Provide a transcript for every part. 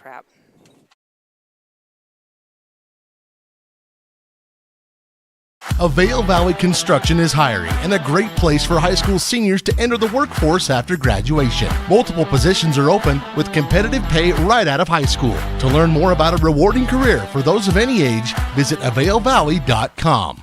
crap. Avail Valley Construction is hiring and a great place for high school seniors to enter the workforce after graduation. Multiple positions are open with competitive pay right out of high school. To learn more about a rewarding career for those of any age, visit availvalley.com.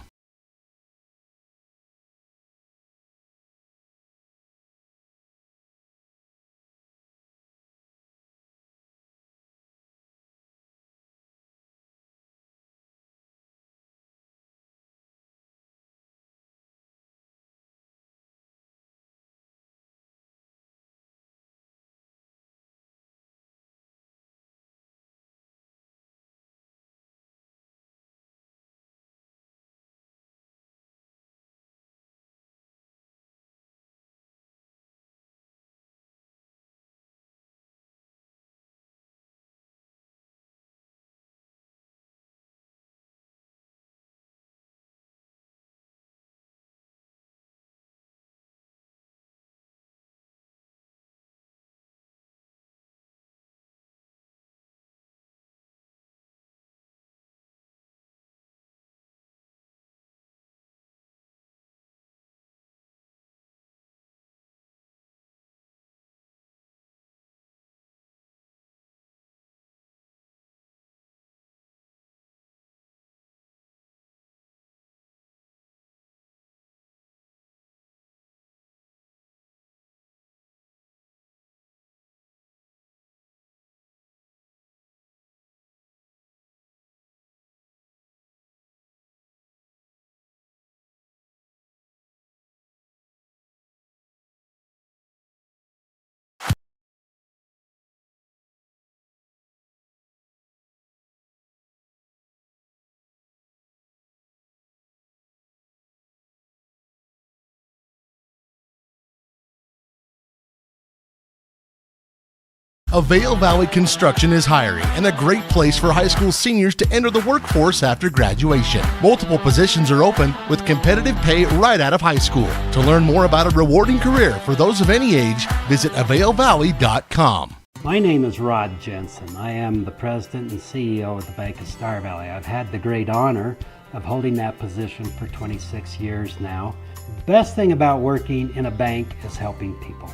Avail Valley Construction is hiring and a great place for high school seniors to enter the workforce after graduation. Multiple positions are open with competitive pay right out of high school. To learn more about a rewarding career for those of any age, visit availvalley.com. My name is Rod Jensen. I am the president and CEO of the Bank of Star Valley. I've had the great honor of holding that position for 26 years now. The best thing about working in a bank is helping people.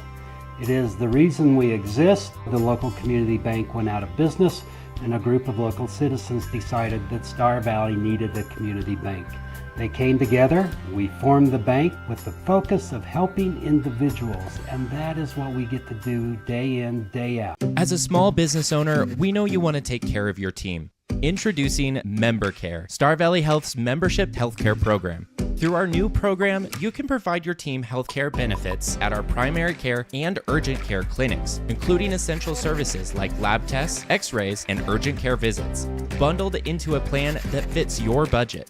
It is the reason we exist. The local community bank went out of business, and a group of local citizens decided that Star Valley needed a community bank. They came together, we formed the bank with the focus of helping individuals, and that is what we get to do day in, day out. As a small business owner, we know you want to take care of your team. Introducing MemberCare, Star Valley Health's membership healthcare program. Through our new program, you can provide your team healthcare benefits at our primary care and urgent care clinics, including essential services like lab tests, x-rays, and urgent care visits, bundled into a plan that fits your budget.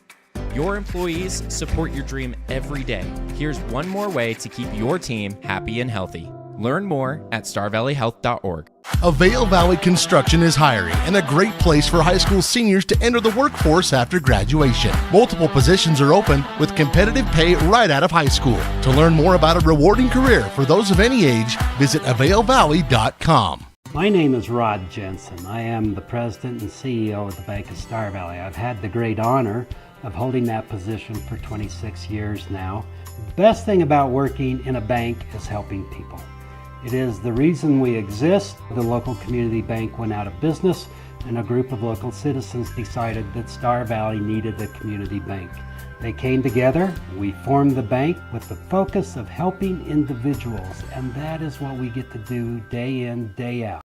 Your employees support your dream every day. Here's one more way to keep your team happy and healthy. Learn more at starvalleyhealth.org. Avail Valley Construction is hiring and a great place for high school seniors to enter the workforce after graduation. Multiple positions are open with competitive pay right out of high school. To learn more about a rewarding career for those of any age, visit availvalley.com. My name is Rod Jensen. I am the president and CEO of the Bank of Star Valley. I've had the great honor of holding that position for 26 years now. The best thing about working in a bank is helping people. It is the reason we exist. The local community bank went out of business, and a group of local citizens decided that Star Valley needed a community bank. They came together, we formed the bank with the focus of helping individuals, and that is what we get to do day in, day out.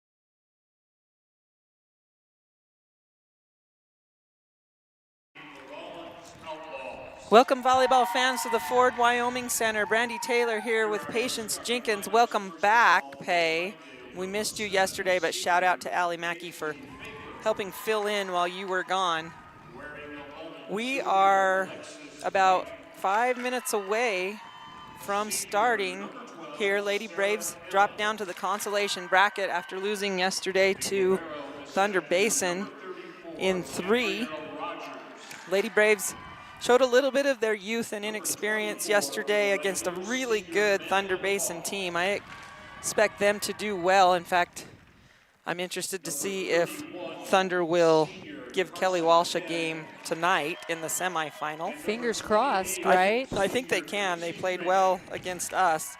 Welcome, volleyball fans, to the Ford Wyoming Center. Brandy Taylor here with Patience Jenkins. Welcome back, Pay. We missed you yesterday, but shout out to Allie Mackey for helping fill in while you were gone. We are about 5 minutes away from starting here. Lady Braves dropped down to the consolation bracket after losing yesterday to Thunder Basin in 3. Lady Braves showed a little bit of their youth and inexperience yesterday against a really good Thunder Basin team. I expect them to do well. In fact, I'm interested to see if Thunder will give Kelly Walsh a game tonight in the semifinal. Fingers crossed, right? I think they can. They played well against us.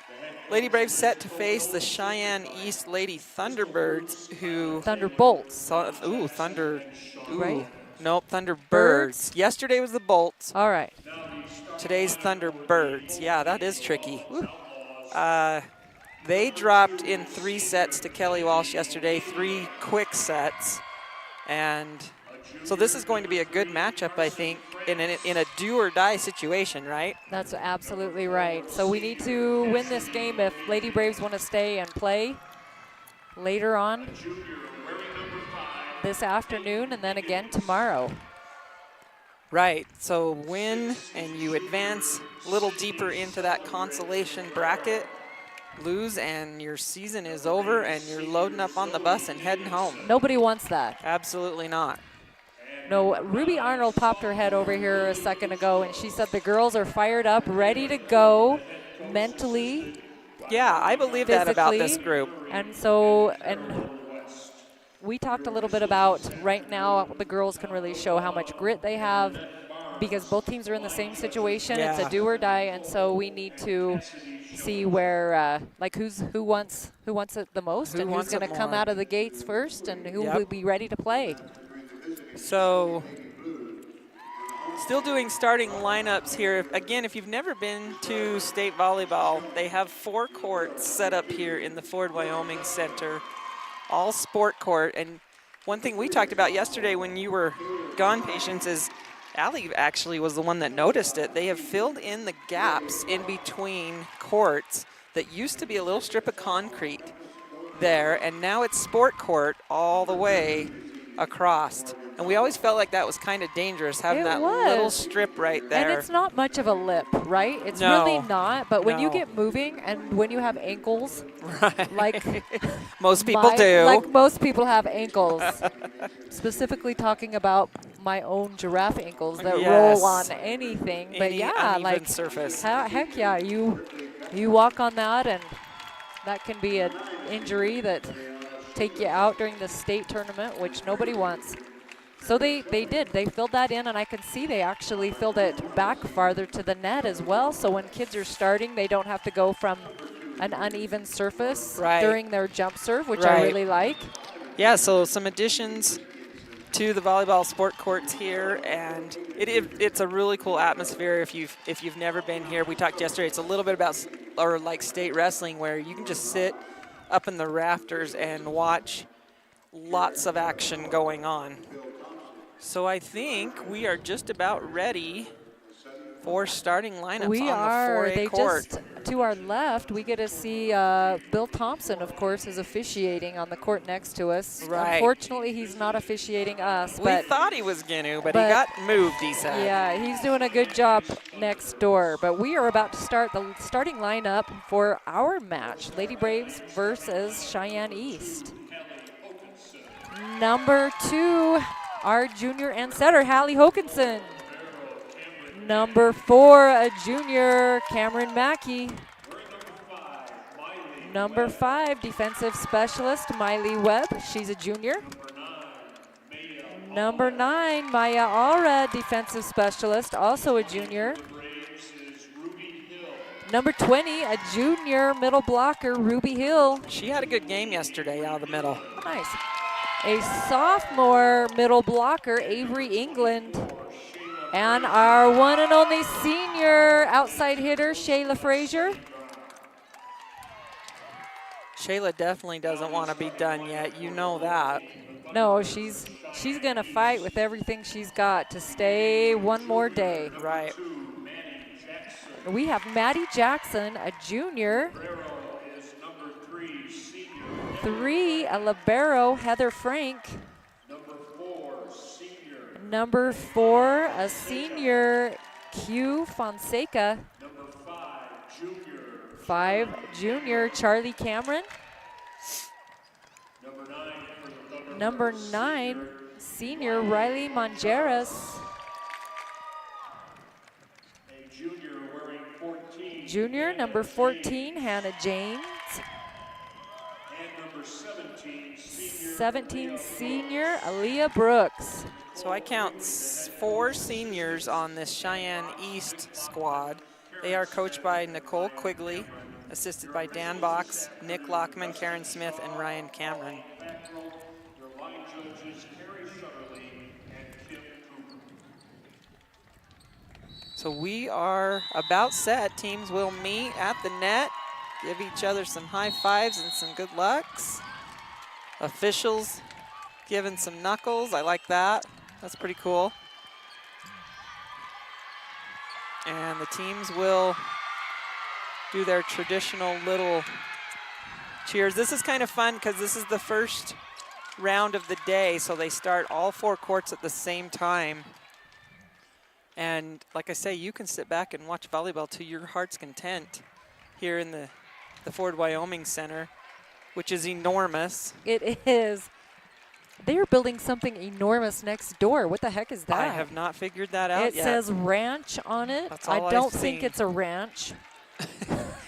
Lady Braves set to face the Cheyenne East Lady Thunderbirds, who... Thunderbolts. Ooh, Thunder... Ooh. Right? Nope, Thunderbirds. Birds? Yesterday was the Bolts. All right. Today's Thunderbirds. Yeah, that is tricky. They dropped in 3 sets to Kelly Walsh yesterday, 3 quick sets. And so this is going to be a good matchup, I think, in a do-or-die situation, right? That's absolutely right. So we need to win this game if Lady Braves want to stay and play later on this afternoon and then again tomorrow. Right, so win and you advance a little deeper into that consolation bracket. Lose and your season is over and you're loading up on the bus and heading home. Nobody wants that. Absolutely not. No, Ruby Arnold popped her head over here a second ago and she said the girls are fired up, ready to go mentally. Yeah, I believe that about this group. And so, and we talked a little bit about right now the girls can really show how much grit they have because both teams are in the same situation. Yeah. It's a do or die, and so we need to see where, like, who wants it the most, and who's going to come out of the gates first, and who will be ready to play. So, still doing starting lineups here. Again, if you've never been to state volleyball, they have 4 courts set up here in the Ford Wyoming Center, all sport court. And one thing we talked about yesterday when you were gone, Patience, is Allie actually was the one that noticed it. They have filled in the gaps in between courts that used to be a little strip of concrete there, and now it's sport court all the way across. And we always felt like that was kind of dangerous, having that little strip right there. And it's not much of a lip, right? It's really not. But when you get moving and when you have ankles, like most people do. Like most people have ankles. Specifically talking about my own giraffe ankles that roll on anything. But yeah, like surface. Heck yeah, you walk on that and that can be an injury that take you out during the state tournament, which nobody wants. So they did. They filled that in, and I can see they actually filled it back farther to the net as well. So when kids are starting, they don't have to go from an uneven surface during their jump serve, which I really like. Yeah, so some additions to the volleyball sport courts here, and it's a really cool atmosphere if you've never been here. We talked yesterday. It's a little bit about like state wrestling, where you can just sit up in the rafters and watch lots of action going on. So I think we are just about ready for starting lineups on the 4A court. Just to our left, we get to see Bill Thompson, of course, is officiating on the court next to us. Right. Unfortunately, he's not officiating us. We thought he was going to, but he got moved, he said. Yeah, he's doing a good job next door. But we are about to start the starting lineup for our match, Lady Braves versus Cheyenne East. Number 2, our junior and setter, Hallie Hokinson. Number 4, a junior, Cameron Mackey. Number 5, defensive specialist, Miley Webb. She's a junior. Number 9, Maya Aura, defensive specialist, also a junior. Number 20, a junior middle blocker, Ruby Hill. She had a good game yesterday out of the middle. Nice. A sophomore middle blocker, Avery England. And our one and only senior outside hitter, Shayla Frazier. Shayla definitely doesn't want to be done yet. You know that. No, she's going to fight with everything she's got to stay one more day. Right. We have Maddie Jackson, a junior. 3, a libero, Heather Frank. Number 4, a senior, Q Fonseca. 5, junior, Charlie Cameron. Number 9, senior, Riley Mongeras. Junior, number 14, Hannah James. 17 senior Aaliyah Brooks. So I count 4 seniors on this Cheyenne East squad. They are coached by Nicole Quigley, assisted by Dan Box, Nick Lockman, Karen Smith, and Ryan Cameron. So we are about set. Teams will meet at the net, give each other some high fives and some good lucks. Officials giving some knuckles. I like that. That's pretty cool. And the teams will do their traditional little cheers. This is kind of fun because this is the first round of the day, so they start all 4 courts at the same time. And like I say, you can sit back and watch volleyball to your heart's content here in the Ford Wyoming Center, which is enormous. It is. They're building something enormous next door. What the heck is that? I have not figured that out yet. It says ranch on it. That's all I don't I've think seen. it's a ranch.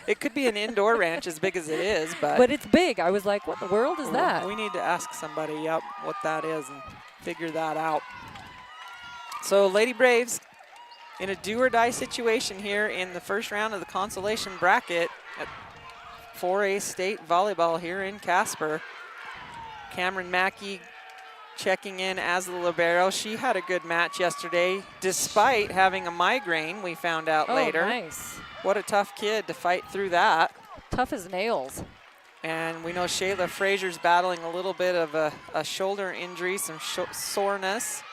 It could be an indoor ranch as big as it is, but... But it's big. I was like, what in the world is that? We need to ask somebody, what that is and figure that out. So Lady Braves in a do-or-die situation here in the first round of the consolation bracket at 4A state volleyball here in Casper. Cameron Mackey checking in as the libero. She had a good match yesterday, despite having a migraine, we found out later. Oh, nice. What a tough kid to fight through that. Tough as nails. And we know Shayla Frazier's battling a little bit of a shoulder injury, some soreness,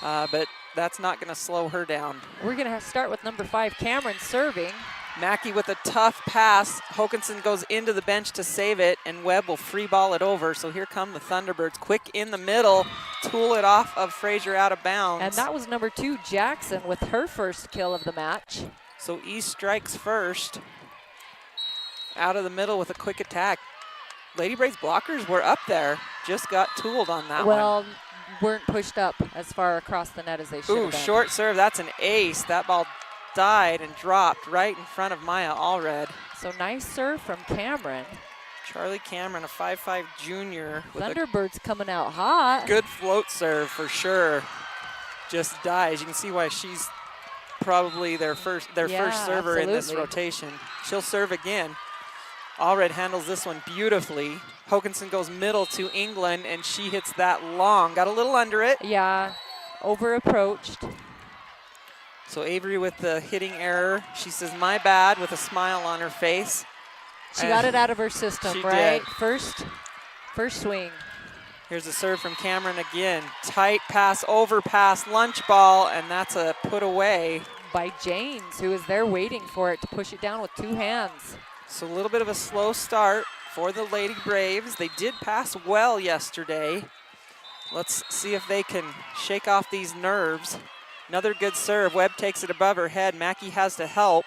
but that's not going to slow her down. We're going to start with number 5, Cameron serving. Mackey with a tough pass. Hokanson goes into the bench to save it, and Webb will free ball it over. So here come the Thunderbirds. Quick in the middle, tool it off of Frazier out of bounds. And that was number 2, Jackson, with her first kill of the match. So East strikes first. Out of the middle with a quick attack. Lady Braves blockers were up there. Just got tooled on that one. Well, weren't pushed up as far across the net as they should have been. Short serve. That's an ace. That ball died and dropped right in front of Maya Allred. So nice serve from Cameron. Charlie Cameron, a 5'5" junior. With Thunderbirds coming out hot. Good float serve for sure. Just dies. You can see why she's probably their first server in this rotation. She'll serve again. Allred handles this one beautifully. Hokanson goes middle to England, and she hits that long. Got a little under it. Yeah, over approached. So Avery with the hitting error. She says, my bad, with a smile on her face. She got it out of her system, she right? Did. First swing. Here's a serve from Cameron again. Tight pass, overpass, lunch ball, and that's a put away. By James, who is there waiting for it to push it down with 2 hands. So a little bit of a slow start for the Lady Braves. They did pass well yesterday. Let's see if they can shake off these nerves. Another good serve. Webb takes it above her head. Mackey has to help.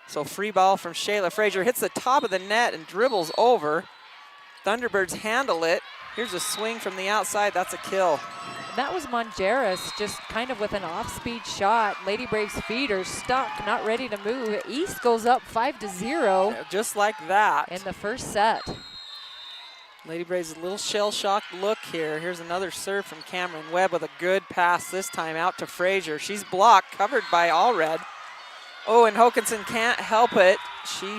So free ball from Shayla Frazier. Hits the top of the net and dribbles over. Thunderbirds handle it. Here's a swing from the outside. That's a kill. That was Mongeris, just kind of with an off-speed shot. Lady Braves feet are stuck, not ready to move. East goes up 5-0. Just like that. In the first set. Lady Braves a little shell-shocked look here. Here's another serve from Cameron Webb with a good pass this time out to Frazier. She's blocked, covered by Allred. Oh, and Hokanson can't help it. She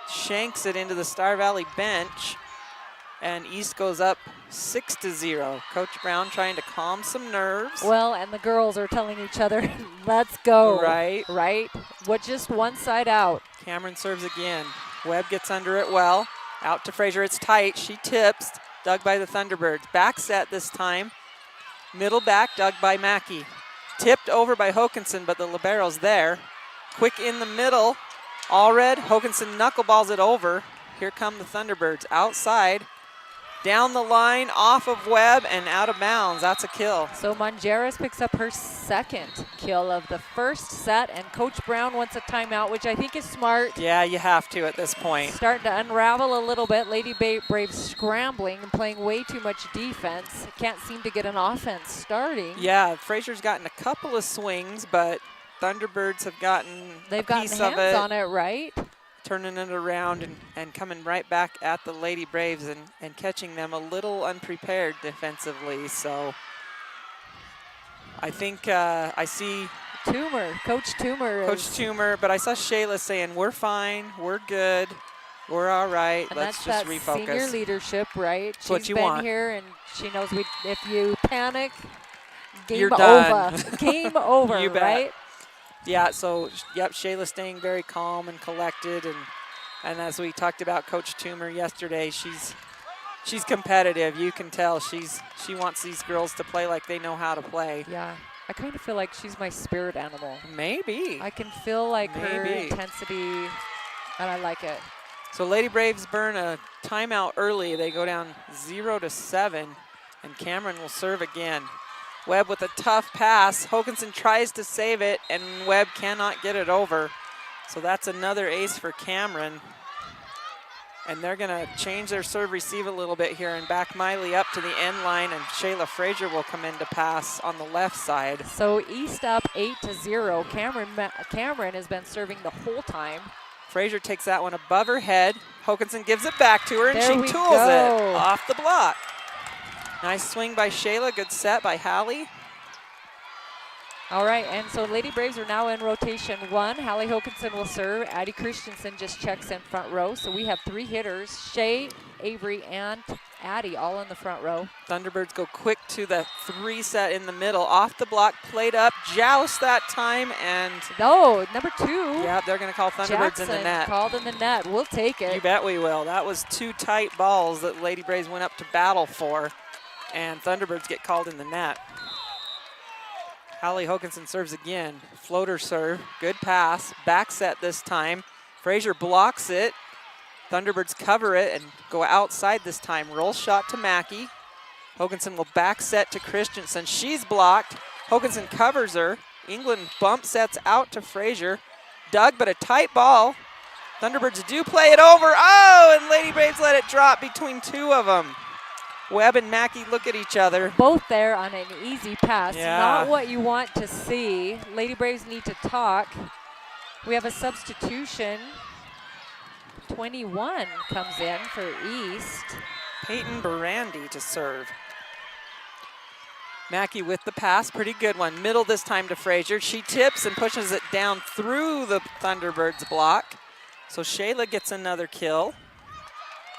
shanks it into the Star Valley bench. And East goes up 6-0. Coach Brown trying to calm some nerves. Well, and the girls are telling each other, let's go. Right. Right? What, just one side out. Cameron serves again. Webb gets under it well. Out to Frazier, it's tight. She tips, dug by the Thunderbirds. Back set this time. Middle back, dug by Mackey. Tipped over by Hokanson, but the libero's there. Quick in the middle. Allred, Hokanson knuckleballs it over. Here come the Thunderbirds outside. Down the line, off of Webb, and out of bounds. That's a kill. So Mongeris picks up her second kill of the first set, and Coach Brown wants a timeout, which I think is smart. Yeah, you have to at this point. Starting to unravel a little bit. Lady Braves scrambling and playing way too much defense. Can't seem to get an offense starting. Yeah, Frazier's gotten a couple of swings, but Thunderbirds have gotten They've a gotten piece hands of it. on it, right? turning it around and coming right back at the Lady Braves and catching them a little unprepared defensively. So I think I see Coach Toomer. Coach Toomer, but I saw Shayla saying, we're fine, we're good, we're all right, And let's that's just that refocus. senior leadership, right? That's what She's you been want. here, and she knows if you panic, game You're over. done. Game over, You bet. right? Yeah, so, yep, Shayla staying very calm and collected, and as we talked about Coach Toomer yesterday, she's competitive. You can tell she wants these girls to play like they know how to play. Yeah. I kind of feel like she's my spirit animal. Maybe. I can feel like her Maybe. intensity, and I like it. So Lady Braves burn a timeout early. They go down 0-7, and Cameron will serve again. Webb with a tough pass. Hoganson tries to save it, and Webb cannot get it over. So that's another ace for Cameron. And they're going to change their serve receive a little bit here and back Miley up to the end line, and Shayla Frazier will come in to pass on the left side. So East up 8-0. Cameron has been serving the whole time. Frazier takes that one above her head. Hoganson gives it back to her, and There she we tools go. it off the block. Nice swing by Shayla, good set by Hallie. All right, and so Lady Braves are now in rotation 1. Hallie Hokanson will serve. Addie Christensen just checks in front row. So we have 3 hitters, Shay, Avery, and Addie all in the front row. Thunderbirds go quick to the 3 set in the middle. Off the block, played up, joust that time, and No, number 2. yeah, they're going to call Thunderbirds in the Jackson net. called in the net. We'll take You it. bet we will. That was 2 tight balls that Lady Braves went up to battle for, and Thunderbirds get called in the net. Hallie Hokanson serves again. Floater serve, good pass, back set this time. Frazier blocks it. Thunderbirds cover it and go outside this time. Roll shot to Mackey. Hokanson will back set to Christensen. She's blocked. Hokanson covers her. England bump sets out to Frazier. Dug, but a tight ball. Thunderbirds do play it over. Oh, and Lady Braves let it drop between 2 of them. Webb and Mackey look at each other. Both there on an easy pass. Yeah. Not what you want to see. Lady Braves need to talk. We have a substitution. 21 comes in for East. Peyton Barandi to serve. Mackey with the pass, pretty good one. Middle this time to Frazier. She tips and pushes it down through the Thunderbirds block. So Shayla gets another kill.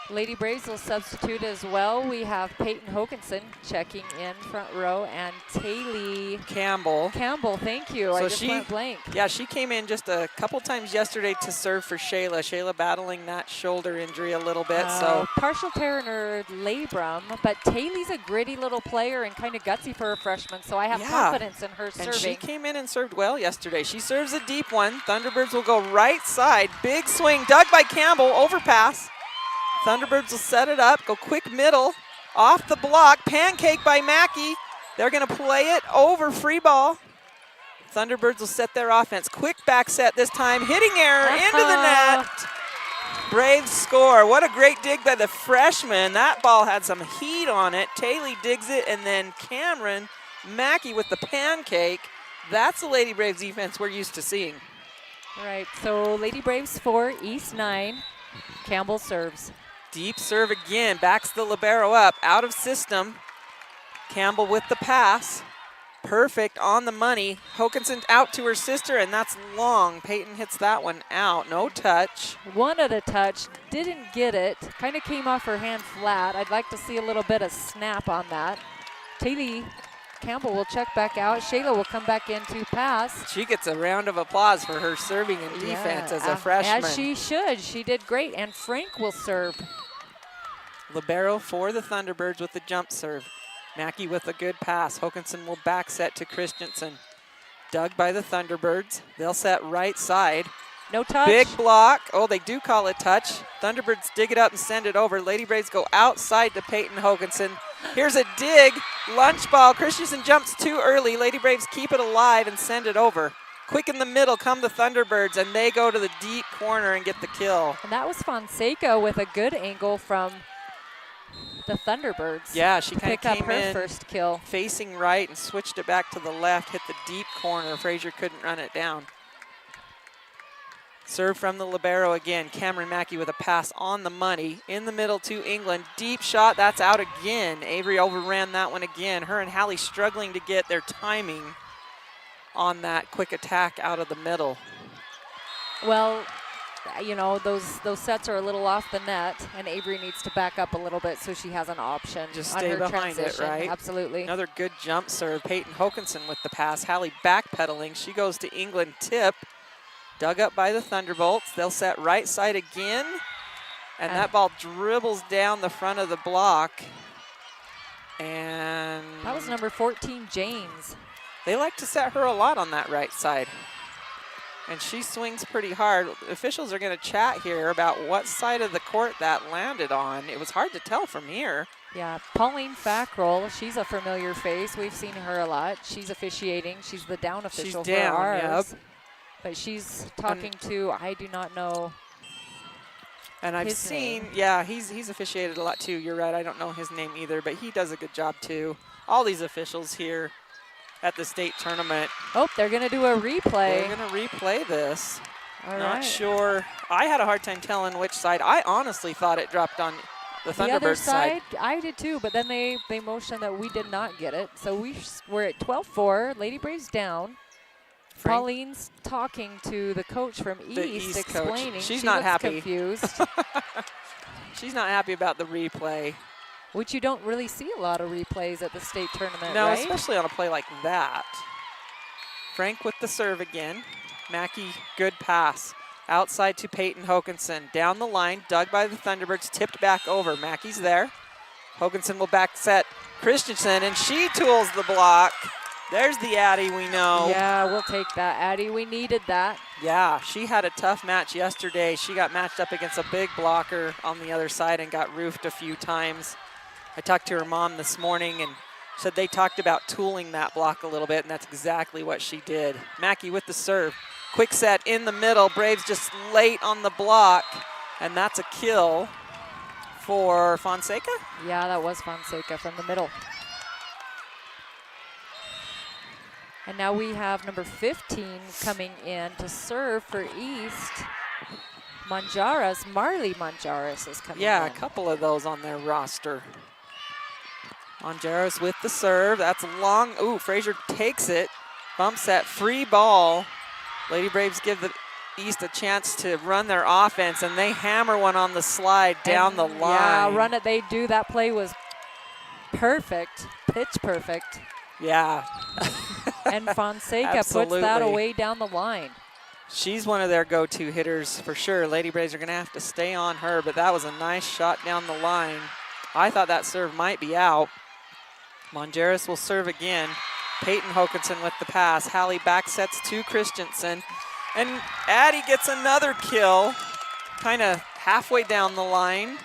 Lady Braves will substitute as well. We have Peyton Hokanson checking in front row, and Taylor Campbell. thank you. I So just she- went blank. Yeah, she came in just a couple times yesterday to serve for Shayla. Shayla battling that shoulder injury a little bit, so Partial tear in her labrum, but Taylor's a gritty little player and kind of gutsy for a freshman, so I have Yeah. confidence in her and she serving. came in and served well yesterday. She serves a deep one. Thunderbirds will go right side. Big swing, dug by Campbell, overpass. Thunderbirds will set it up, go quick middle, off the block, pancake by Mackey. They're gonna play it over, free ball. Thunderbirds will set their offense. Quick back set this time, hitting error into the net. Braves score. What a great dig by the freshman. That ball had some heat on it. Taylor digs it, and then Cameron Mackey with the pancake. That's the Lady Braves defense we're used to seeing. Right, so Lady Braves 4, East 9. Campbell serves. Deep serve again, backs the libero up, out of system. Campbell with the pass. Perfect, on the money. Hokanson out to her sister, and that's long. Peyton hits that one out, no touch. Wanted a touch, didn't get it. Kind of came off her hand flat. I'd like to see a little bit of snap on that. Taylor Campbell will check back out. Shayla will come back in to pass. She gets a round of applause for her serving and defense as a freshman. As she should. She did great, and Frank will serve. Libero for the Thunderbirds with the jump serve. Mackey with a good pass. Hokanson will back set to Christensen. Dug by the Thunderbirds. They'll set right side. No touch. Big block. Oh, they do call it touch. Thunderbirds dig it up and send it over. Lady Braves go outside to Peyton Hokanson. Here's a dig. Lunch ball. Christensen jumps too early. Lady Braves keep it alive and send it over. Quick in the middle come the Thunderbirds, and they go to the deep corner and get the kill. And that was Fonseca with a good angle from the Thunderbirds. Yeah, she to kind of pick up came her in first kill. facing right and switched it back to the left, hit the deep corner. Frazier couldn't run it down. Serve from the libero again. Cameron Mackey with a pass on the money. In the middle to England. Deep shot. That's out again. Avery overran that one again. Her and Hallie struggling to get their timing on that quick attack out of the middle. Well, you know, those sets are a little off the net, and Avery needs to back up a little bit so she has an option. Just on stay her behind transition. it, right? Absolutely. Another good jump serve. Peyton Hokinson with the pass. Hallie backpedaling. She goes to England. Tip. Dug up by the Thunderbolts. They'll set right side again. And that ball dribbles down the front of the block. And that was number 14, James. They like to set her a lot on that right side. And she swings pretty hard. Officials are going to chat here about what side of the court that landed on. It was hard to tell from here. Yeah, Pauline Fackrell, she's a familiar face. We've seen her a lot. She's officiating. She's the down official She's down, for ours. yep. But she's talking to, I do not know. And I've his seen, name. yeah, he's officiated a lot too. You're right, I don't know his name either, but he does a good job too. All these officials here at the state tournament. Oh, they're going to do a replay. They're going to replay this. All Not right. sure. I had a hard time telling which side. I honestly thought it dropped on the The other Thunderbirds side. I did too, but then they motioned that we did not get it. So we're at 12-4, Lady Braves down. Frank- Pauline's talking to the coach from The East, East coach. explaining. She's She not looks happy. confused, She's not happy about the replay. which you don't really see a lot of replays at the state tournament, No, right? especially on a play like that. Frank with the serve again. Mackey, good pass. Outside to Peyton Hokinson. Down the line, dug by the Thunderbirds, tipped back over. Mackey's there. Hokinson will back set Christensen, and she tools the block. There's the Addie we know. Yeah, we'll take that, Addie. We needed that. Yeah, she had a tough match yesterday. She got matched up against a big blocker on the other side and got roofed a few times. I talked to her mom this morning and said they talked about tooling that block a little bit, and that's exactly what she did. Mackey with the serve. Quick set in the middle. Braves just late on the block, and that's a kill for Fonseca. Yeah, that was Fonseca from the middle. And now we have number 15 coming in to serve for East. Manjaras, Marley Manjaras is coming Yeah, in. a couple of those on their roster. Manjaros with the serve. That's long. Ooh, Frazier takes it. Bump set, free ball. Lady Braves give the East a chance to run their offense, and they hammer one on the slide down the line. Yeah, run it, they do. That play was perfect, pitch perfect. Yeah. And Fonseca puts that Absolutely. away down the line. She's one of their go-to hitters for sure. Lady Braves are going to have to stay on her, but that was a nice shot down the line. I thought that serve might be out. Mongeris will serve again. Peyton Hokinson with the pass. Hallie back sets to Christensen. And Addie gets another kill, kind of halfway down the line.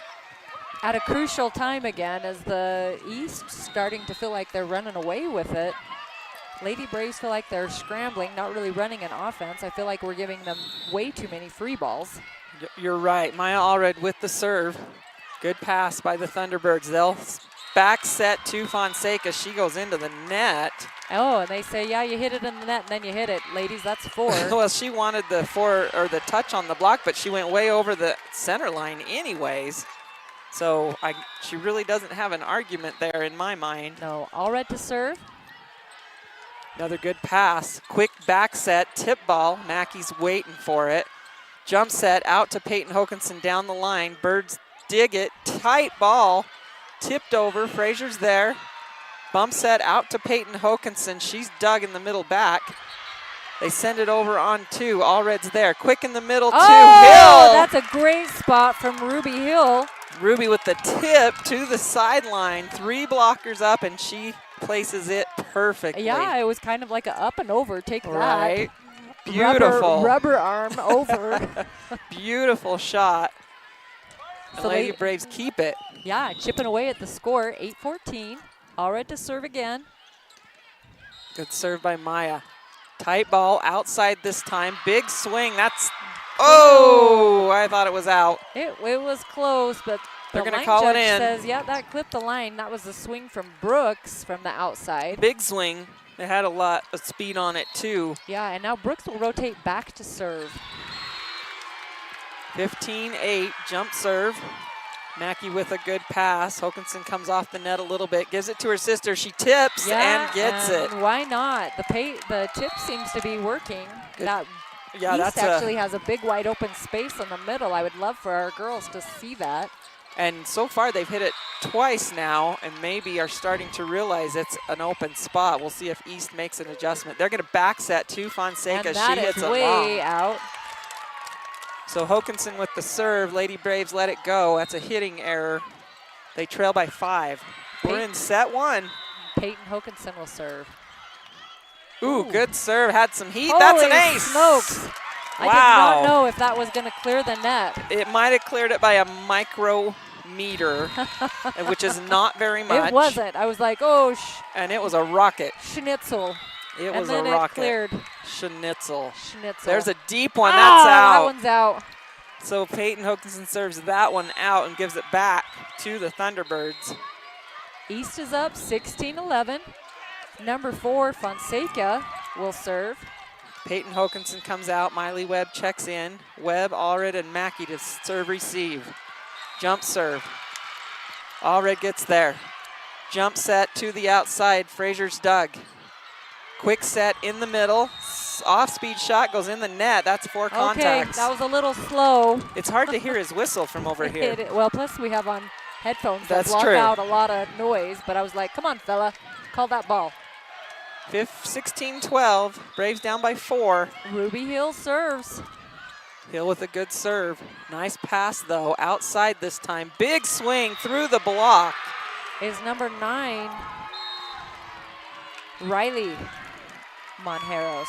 At a crucial time again, as the East starting to feel like they're running away with it. Lady Braves feel like they're scrambling, not really running an offense. I feel like we're giving them way too many free balls. You're right. Maya Allred with the serve. Good pass by the Thunderbirds. They'll back set to Fonseca. She goes into the net. Oh, and they say, yeah, you hit it in the net and then you hit it. Ladies, that's 4. Well, she wanted the the touch on the block, but she went way over the center line anyways. So she really doesn't have an argument there in my mind. No, all red to serve. Another good pass. Quick back set, tip ball. Mackey's waiting for it. Jump set out to Peyton Hokinson down the line. Birds dig it. Tight ball. Tipped over. Frazier's there. Bump set out to Peyton Hokinson. She's dug in the middle back. They send it over on 2. Allred's there. Quick in the middle to Hill. That's a great spot from Ruby Hill. Ruby with the tip to the sideline. 3 blockers up, and she places it perfectly. Yeah, it was kind of like a up and over. Take Right. that. Beautiful. Rubber arm over. Beautiful shot. And So Lady they- Braves keep it. Yeah, chipping away at the score, 8-14. All red to serve again. Good serve by Maya. Tight ball outside this time. Big swing. That's, oh, I thought it was out. It was close, but They're the gonna line call it judge in. says, yeah, that clipped the line. That was the swing from Brooks from the outside. Big swing. It had a lot of speed on it too. Yeah, and now Brooks will rotate back to serve. 15-8, jump serve. Mackey with a good pass. Hokinson comes off the net a little bit, gives it to her sister. She tips and gets it. Why not? The tip seems to be working. That Yeah, East actually has a big wide open space in the middle. I would love for our girls to see that. And so far they've hit it twice now and maybe are starting to realize it's an open spot. We'll see if East makes an adjustment. They're going to back set to Fonseca. And that she hits is it way long. out. So Hokinson with the serve. Lady Braves let it go. That's a hitting error. They trail by 5. We're in set 1. Peyton Hokinson will serve. Ooh, good serve. Had some heat. Holy That's an ace. Smokes. Wow. I did not know if that was going to clear the net. It might have cleared it by a micrometer, which is not very much. It wasn't. I was like, oh, And it was a rocket. schnitzel. It and was then a it rocket. cleared. Schnitzel. Schnitzel. There's a deep one. That's That out. one's out. So Peyton Hokinson serves that one out and gives it back to the Thunderbirds. East is up 16-11. Number 4, Fonseca, will serve. Peyton Hokinson comes out. Miley Webb checks in. Webb, Allred, and Mackey to serve receive. Jump serve. Allred gets there. Jump set to the outside. Frazier's dug. Quick set in the middle. Off-speed shot goes in the net. That's 4 contacts. Okay, that was a little slow. It's hard to hear his whistle from over here. Well, plus we have on headphones that That's block true. out a lot of noise, but I was like, come on, fella, call that ball. 16-12. Braves down by 4. Ruby Hill serves. Hill with a good serve. Nice pass, though. Outside this time. Big swing through the block. Is number 9, Riley Manjaros.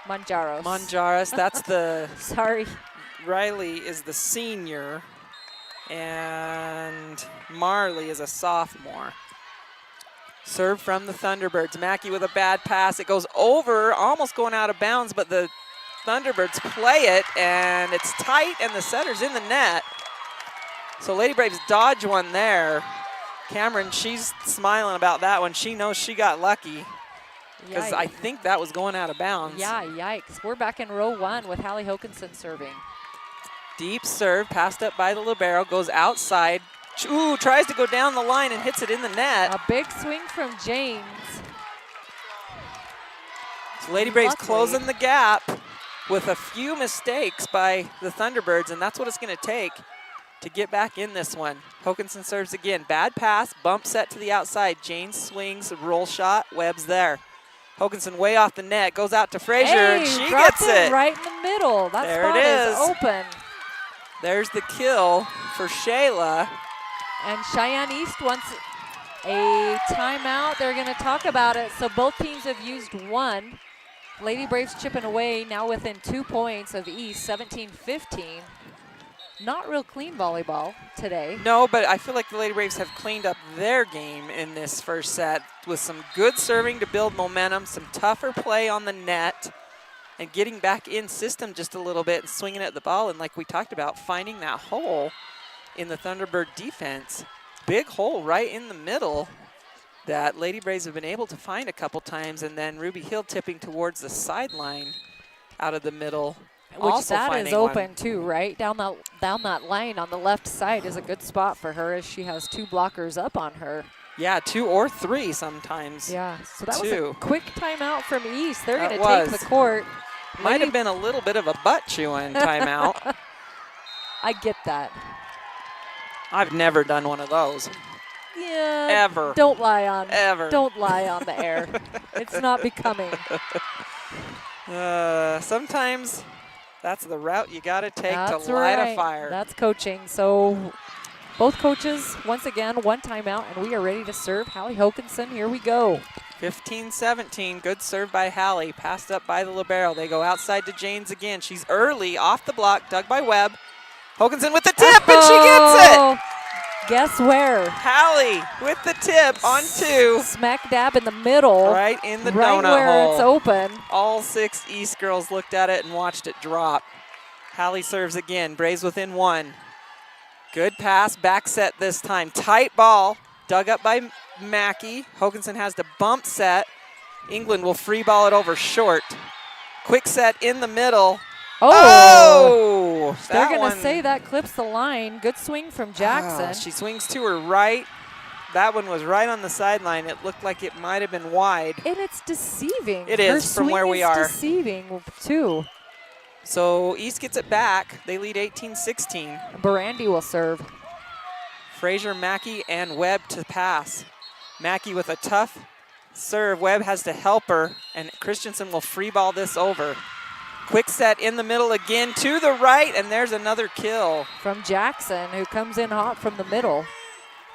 Manjaros, that's the, Sorry. Riley is the senior, and Marley is a sophomore. Serve from the Thunderbirds. Mackey with a bad pass. It goes over, almost going out of bounds, but the Thunderbirds play it, and it's tight, and the setter's in the net. So Lady Braves dodge one there. Cameron, she's smiling about that one. She knows she got lucky because I think that was going out of bounds. Yeah, yikes. We're back in row 1 with Hallie Hokinson serving. Deep serve, passed up by the libero, goes outside. Ooh, tries to go down the line and hits it in the net. A big swing from James. So Lady Braves Luckily. closing the gap with a few mistakes by the Thunderbirds, and that's what it's going to take to get back in this one. Hokinson serves again. Bad pass, bump set to the outside. James swings, roll shot, Webb's there. Hokinson way off the net, goes out to Frazier, and she dropped gets it. right in the middle. That There spot it is is. open. There's the kill for Shayla. And Cheyenne East wants a timeout. They're going to talk about it. So both teams have used 1. Lady Braves chipping away, now within 2 points of East, 17-15. Not real clean volleyball today. No, but I feel like the Lady Braves have cleaned up their game in this first set with some good serving to build momentum, some tougher play on the net, and getting back in system just a little bit and swinging at the ball. And like we talked about, finding that hole in the Thunderbird defense. Big hole right in the middle that Lady Braves have been able to find a couple times, and then Ruby Hill tipping towards the sideline out of the middle. Which also that is finding open one. too, right? Down that line on the left side is a good spot for her as she has 2 blockers up on her. Yeah, 2 or 3 sometimes. Yeah, so that was 2. a quick timeout from East. They're That going to take was. the court. Might have been a little bit of a butt-chewing timeout. I get that. I've never done one of those. Yeah. Ever. Don't lie on. Ever. Don't lie on the air. It's not becoming. Sometimes that's the route you got to take That's to light right. a fire. That's coaching. So both coaches, once again, 1 timeout, and we are ready to serve. Hallie Hokinson, here we go. 15-17, good serve by Hallie, passed up by the libero. They go outside to Janes again. She's early, off the block, dug by Webb. Hokinson with the tip, and she gets it! Guess where? Hallie with the tip on 2. Smack dab in the middle. Right in the right donut where hole. it's open. All 6 East girls looked at it and watched it drop. Hallie serves again, Braves within 1. Good pass, back set this time. Tight ball, dug up by Mackey. Hokinson has to bump set. England will free ball it over short. Quick set in the middle. Oh! Ooh, They're that going one. to say that clips the line. Good swing from Jackson. She swings to her right. That one was right on the sideline. It looked like it might have been wide. And it's deceiving. It Her is from where we swing are. is deceiving, too. So East gets it back. They lead 18-16. Barandi will serve. Frazier, Mackey, and Webb to pass. Mackey with a tough serve. Webb has to help her, and Christensen will free ball this over. Quick set in the middle again to the right, and there's another kill. From Jackson, who comes in hot from the middle.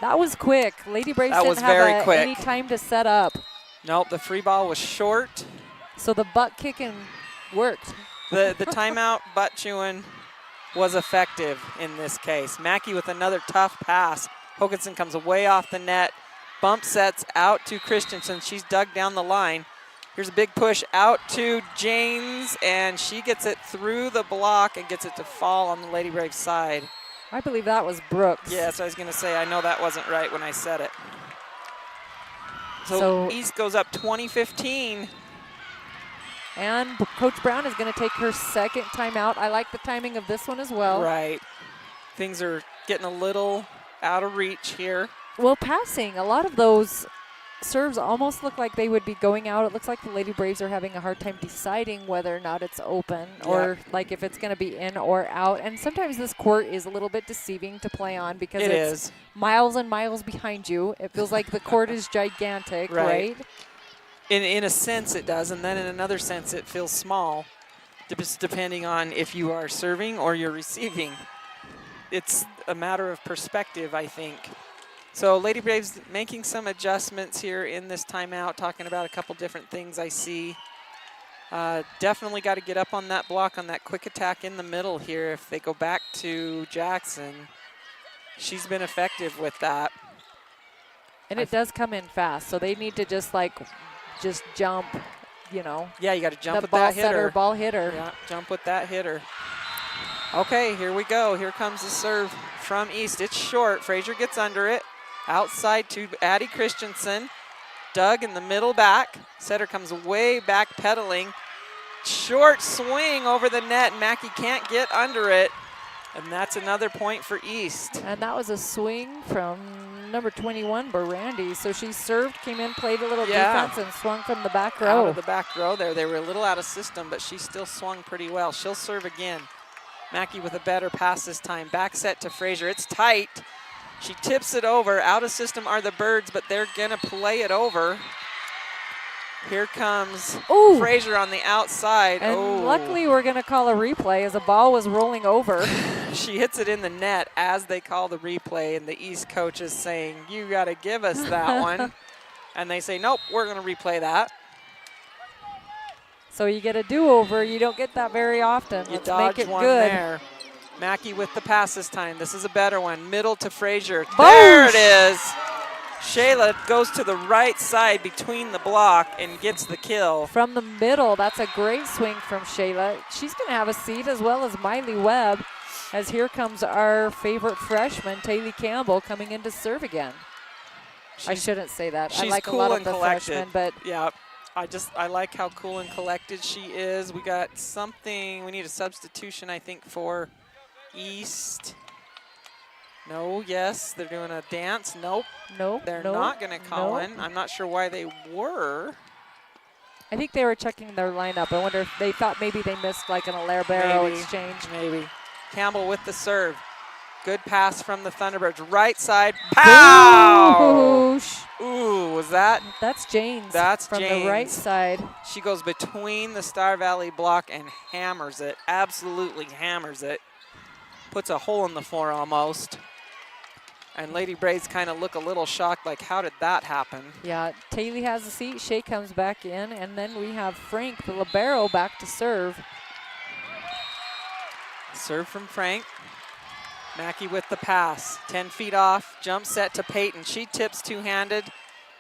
That was quick. Lady Braves That didn't was very have quick. any time to set up. Nope, the free ball was short. So the butt kicking worked. The timeout butt chewing was effective in this case. Mackey with another tough pass. Hoganson comes way off the net. Bump sets out to Christensen. She's dug down the line. Here's a big push out to James, and she gets it through the block and gets it to fall on the Lady Braves side. I believe that was Brooks. Yes, I was going to say, I know that wasn't right when I said it. So So- East goes up 20-15. And Coach Brown is going to take her second timeout. I like the timing of this one as well. Right. Things are getting a little out of reach here. Well, passing, a lot of those serves almost look like they would be going out. It looks like the Lady Braves are having a hard time deciding whether or not it's open or like if it's going to be in or out. And sometimes this court is a little bit deceiving to play on because it's miles and miles behind you. It feels like the court is gigantic, right? In a sense it does, and then in another sense it feels small, just depending on if you are serving or you're receiving. It's a matter of perspective, I think. So Lady Braves making some adjustments here in this timeout, talking about a couple different things I see. Definitely got to get up on that block, on that quick attack in the middle here. If they go back to Jackson, she's been effective with that. And it does come in fast, so they need to just jump, you know. Yeah, you got to jump the with ball that hitter. setter, ball hitter. Yeah, jump with that hitter. Okay, here we go. Here comes the serve from East. It's short. Frazier gets under it. Outside to Addie Christensen. Doug in the middle back. Setter comes way back pedaling. Short swing over the net. Mackey can't get under it. And that's another point for East. And that was a swing from number 21, Barandi. So she served, came in, played a little defense, and swung from the back row. Out of the back row there. They were a little out of system, but she still swung pretty well. She'll serve again. Mackey with a better pass this time. Back set to Frazier. It's tight. She tips it over. Out of system are the Birds, but they're going to play it over. Here comes Frazier on the outside. And luckily we're going to call a replay as the ball was rolling over. She hits it in the net as they call the replay, and the East coach is saying, you got to give us that one. And they say, nope, we're going to replay that. So you get a do-over. You don't get that very often. You Let's dodge make it one good. there. Mackey with the pass this time. This is a better one. Middle to Frazier. Boosh! There it is. Shayla goes to the right side between the block and gets the kill. From the middle, that's a great swing from Shayla. She's going to have a seat as well as Miley Webb, as here comes our favorite freshman, Taylor Campbell, coming in to serve again. I shouldn't say that. I like cool a lot and of the collected. freshmen, but yeah, I like how cool and collected she is. We got something, we need a substitution, I think, for East. No, yes, they're doing a dance. Nope. nope. They're nope, not going to call nope. in. I'm not sure why they were. I think they were checking their lineup. I wonder if they thought maybe they missed like an Alero Maybe. exchange. Maybe. Campbell with the serve. Good pass from the Thunderbirds. Right side. Pow! Boosh. Ooh, was that? That's Janes That's from Janes. the right side. She goes between the Star Valley block and hammers it. Absolutely hammers it. Puts a hole in the floor almost. And Lady Braves kind of look a little shocked, like, how did that happen? Yeah, Taylor has a seat. Shea comes back in, and then we have Frank, the libero, back to serve. Serve from Frank. Mackey with the pass. 10 feet off. Jump set to Peyton. She tips two-handed.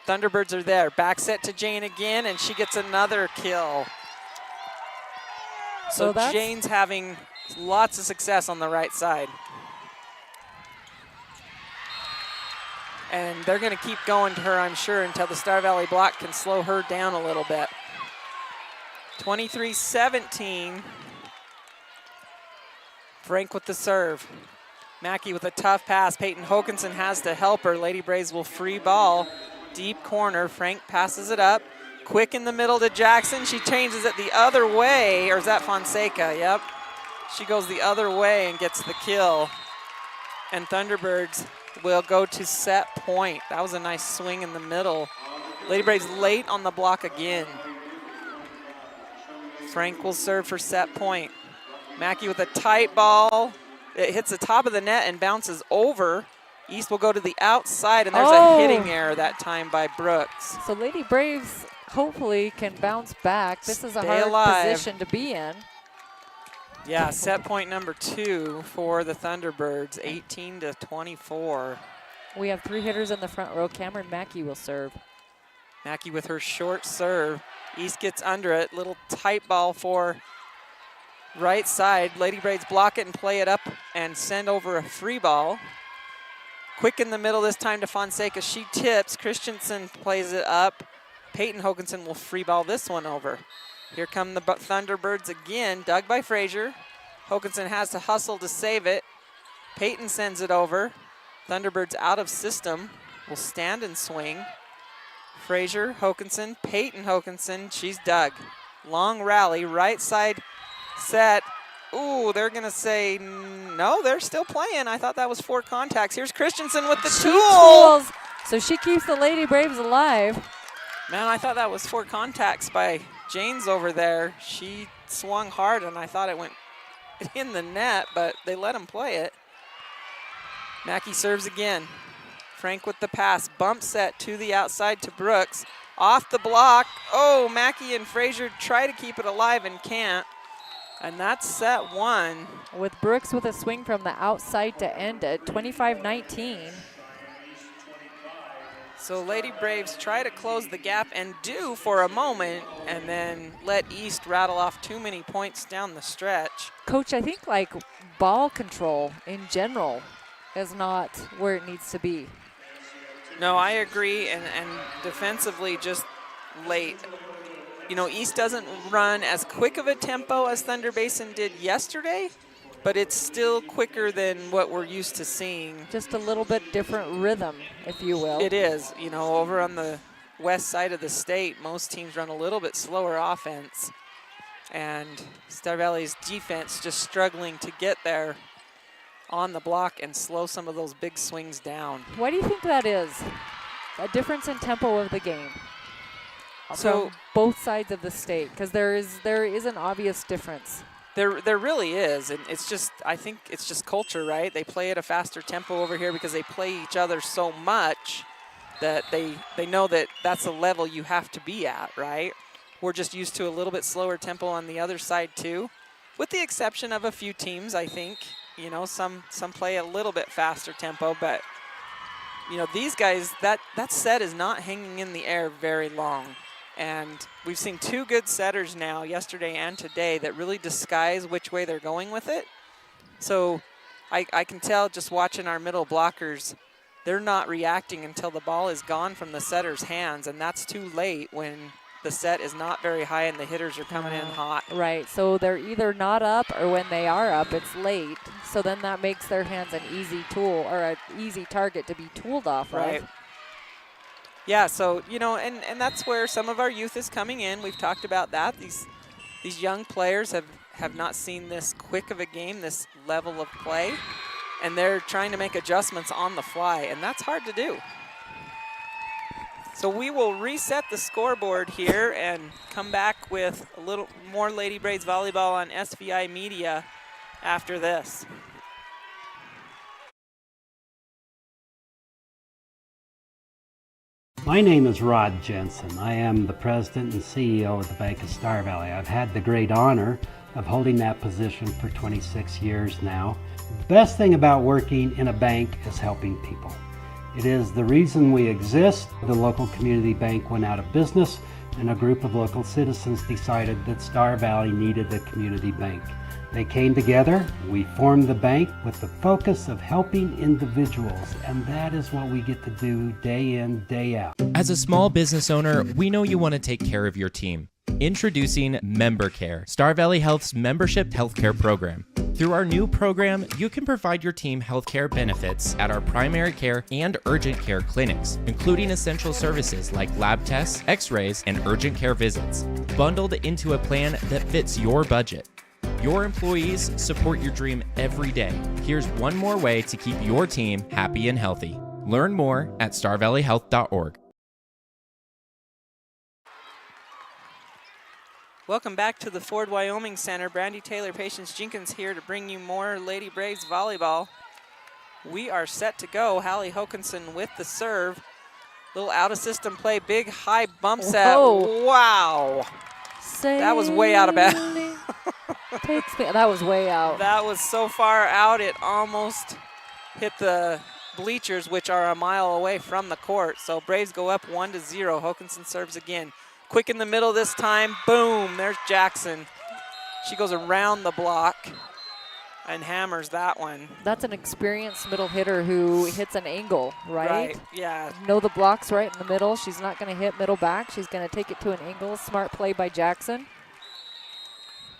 Thunderbirds are there. Back set to Jane again, and she gets another kill. So Jane's having lots of success on the right side. And they're going to keep going to her, I'm sure, until the Star Valley block can slow her down a little bit. 23-17. Frank with the serve. Mackey with a tough pass. Peyton Hokinson has to help her. Lady Braves will free ball. Deep corner. Frank passes it up. Quick in the middle to Jackson. She changes it the other way. Or is that Fonseca? Yep. She goes the other way and gets the kill. And Thunderbirds will go to set point. That was a nice swing in the middle. Lady Braves late on the block again. Frank will serve for set point. Mackey with a tight ball. It hits the top of the net and bounces over. East will go to the outside, and there's a hitting error that time by Brooks. So Lady Braves hopefully can bounce back. This is a Stay hard alive. position to be in. Yeah, set point number 2 for the Thunderbirds, 18-24. We have 3 hitters in the front row. Cameron Mackey will serve. Mackey with her short serve. East gets under it. Little tight ball for right side. Lady Braves block it and play it up and send over a free ball. Quick in the middle this time to Fonseca. She tips. Christensen plays it up. Peyton Hokinson will free ball this one over. Here come the Thunderbirds again, dug by Frazier. Hokinson has to hustle to save it. Peyton sends it over. Thunderbirds out of system, will stand and swing. Frazier, Hokinson, Peyton Hokinson, she's dug. Long rally, right side set. Ooh, they're gonna say, no, they're still playing. I thought that was 4 contacts. Here's Christensen with the tool. So she keeps the Lady Braves alive. Man, I thought that was 4 contacts by Janes over there. She swung hard, and I thought it went in the net, but they let him play it. Mackey serves again. Frank with the pass. Bump set to the outside to Brooks. Off the block. Oh, Mackey and Frazier try to keep it alive and can't. And that's set 1. With Brooks with a swing from the outside to end it, 25-19. So Lady Braves try to close the gap and do for a moment, and then let East rattle off too many points down the stretch. Coach, I think like ball control in general is not where it needs to be. No, I agree, and defensively just late. You know, East doesn't run as quick of a tempo as Thunder Basin did yesterday, but it's still quicker than what we're used to seeing. Just a little bit different rhythm, if you will. It is. You know, over on the west side of the state, most teams run a little bit slower offense, and Star Valley's defense just struggling to get there on the block and slow some of those big swings down. Why do you think that is? A difference in tempo of the game. So from both sides of the state, because there is an obvious difference. There really is, and it's just, I think it's just culture, right? They play at a faster tempo over here because they play each other so much that they know that that's the level you have to be at, right? We're just used to a little bit slower tempo on the other side too, with the exception of a few teams, I think. You know, some play a little bit faster tempo, but you know, these guys, that set is not hanging in the air very long. And we've seen 2 good setters now, yesterday and today, that really disguise which way they're going with it. So I can tell just watching our middle blockers, they're not reacting until the ball is gone from the setter's hands, and that's too late when the set is not very high and the hitters are coming in hot. Right, so they're either not up, or when they are up, it's late. So then that makes their hands an easy tool, or an easy target to be tooled off right. of. Yeah, so, you know, and that's where some of our youth is coming in. We've talked about that. These young players have not seen this quick of a game, this level of play, and they're trying to make adjustments on the fly, and that's hard to do. So we will reset the scoreboard here and come back with a little more Lady Braves volleyball on SVI Media after this. My name is Rod Jensen. I am the president and CEO of the Bank of Star Valley. I've had the great honor of holding that position for 26 years now. The best thing about working in a bank is helping people. It is the reason we exist. The local community bank went out of business, and a group of local citizens decided that Star Valley needed a community bank. They came together, we formed the bank with the focus of helping individuals, and that is what we get to do day in, day out. As a small business owner, we know you want to take care of your team. Introducing Member Care, Star Valley Health's membership healthcare program. Through our new program, you can provide your team healthcare benefits at our primary care and urgent care clinics, including essential services like lab tests, x-rays, and urgent care visits, bundled into a plan that fits your budget. Your employees support your dream every day. Here's one more way to keep your team happy and healthy. Learn more at starvalleyhealth.org. Welcome back to the Ford Wyoming Center. Brandy Taylor, Patience Jenkins here to bring you more Lady Braves volleyball. We are set to go. Hallie Hokanson with the serve. Little out-of-system play, big high bump set. Whoa. Wow. That was way out of bounds. That was way out. That was so far out, it almost hit the bleachers, which are a mile away from the court. So Braves go up 1-0. Hokanson serves again. Quick in the middle this time. Boom, there's Jackson. She goes around the block and hammers that one. That's an experienced middle hitter who hits an angle, right? Right, yeah. Know the block's right in the middle. She's not going to hit middle back. She's going to take it to an angle. Smart play by Jackson.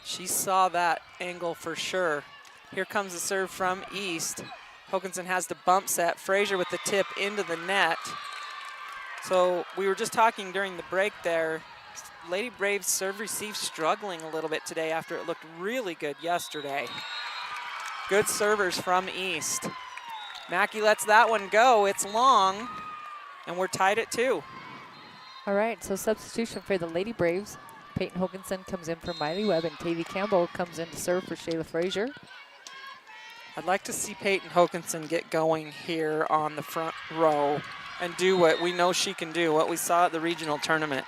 She saw that angle for sure. Here comes the serve from East. Hokanson has the bump set. Frazier with the tip into the net. So we were just talking during the break there. Lady Braves serve receive struggling a little bit today after it looked really good yesterday. Good servers from East. Mackey lets that one go. It's long, and we're tied at 2. All right, so substitution for the Lady Braves. Peyton Hokanson comes in for Miley Webb, and Tavy Campbell comes in to serve for Shayla Frazier. I'd like to see Peyton Hokanson get going here on the front row and do what we know she can do, what we saw at the regional tournament.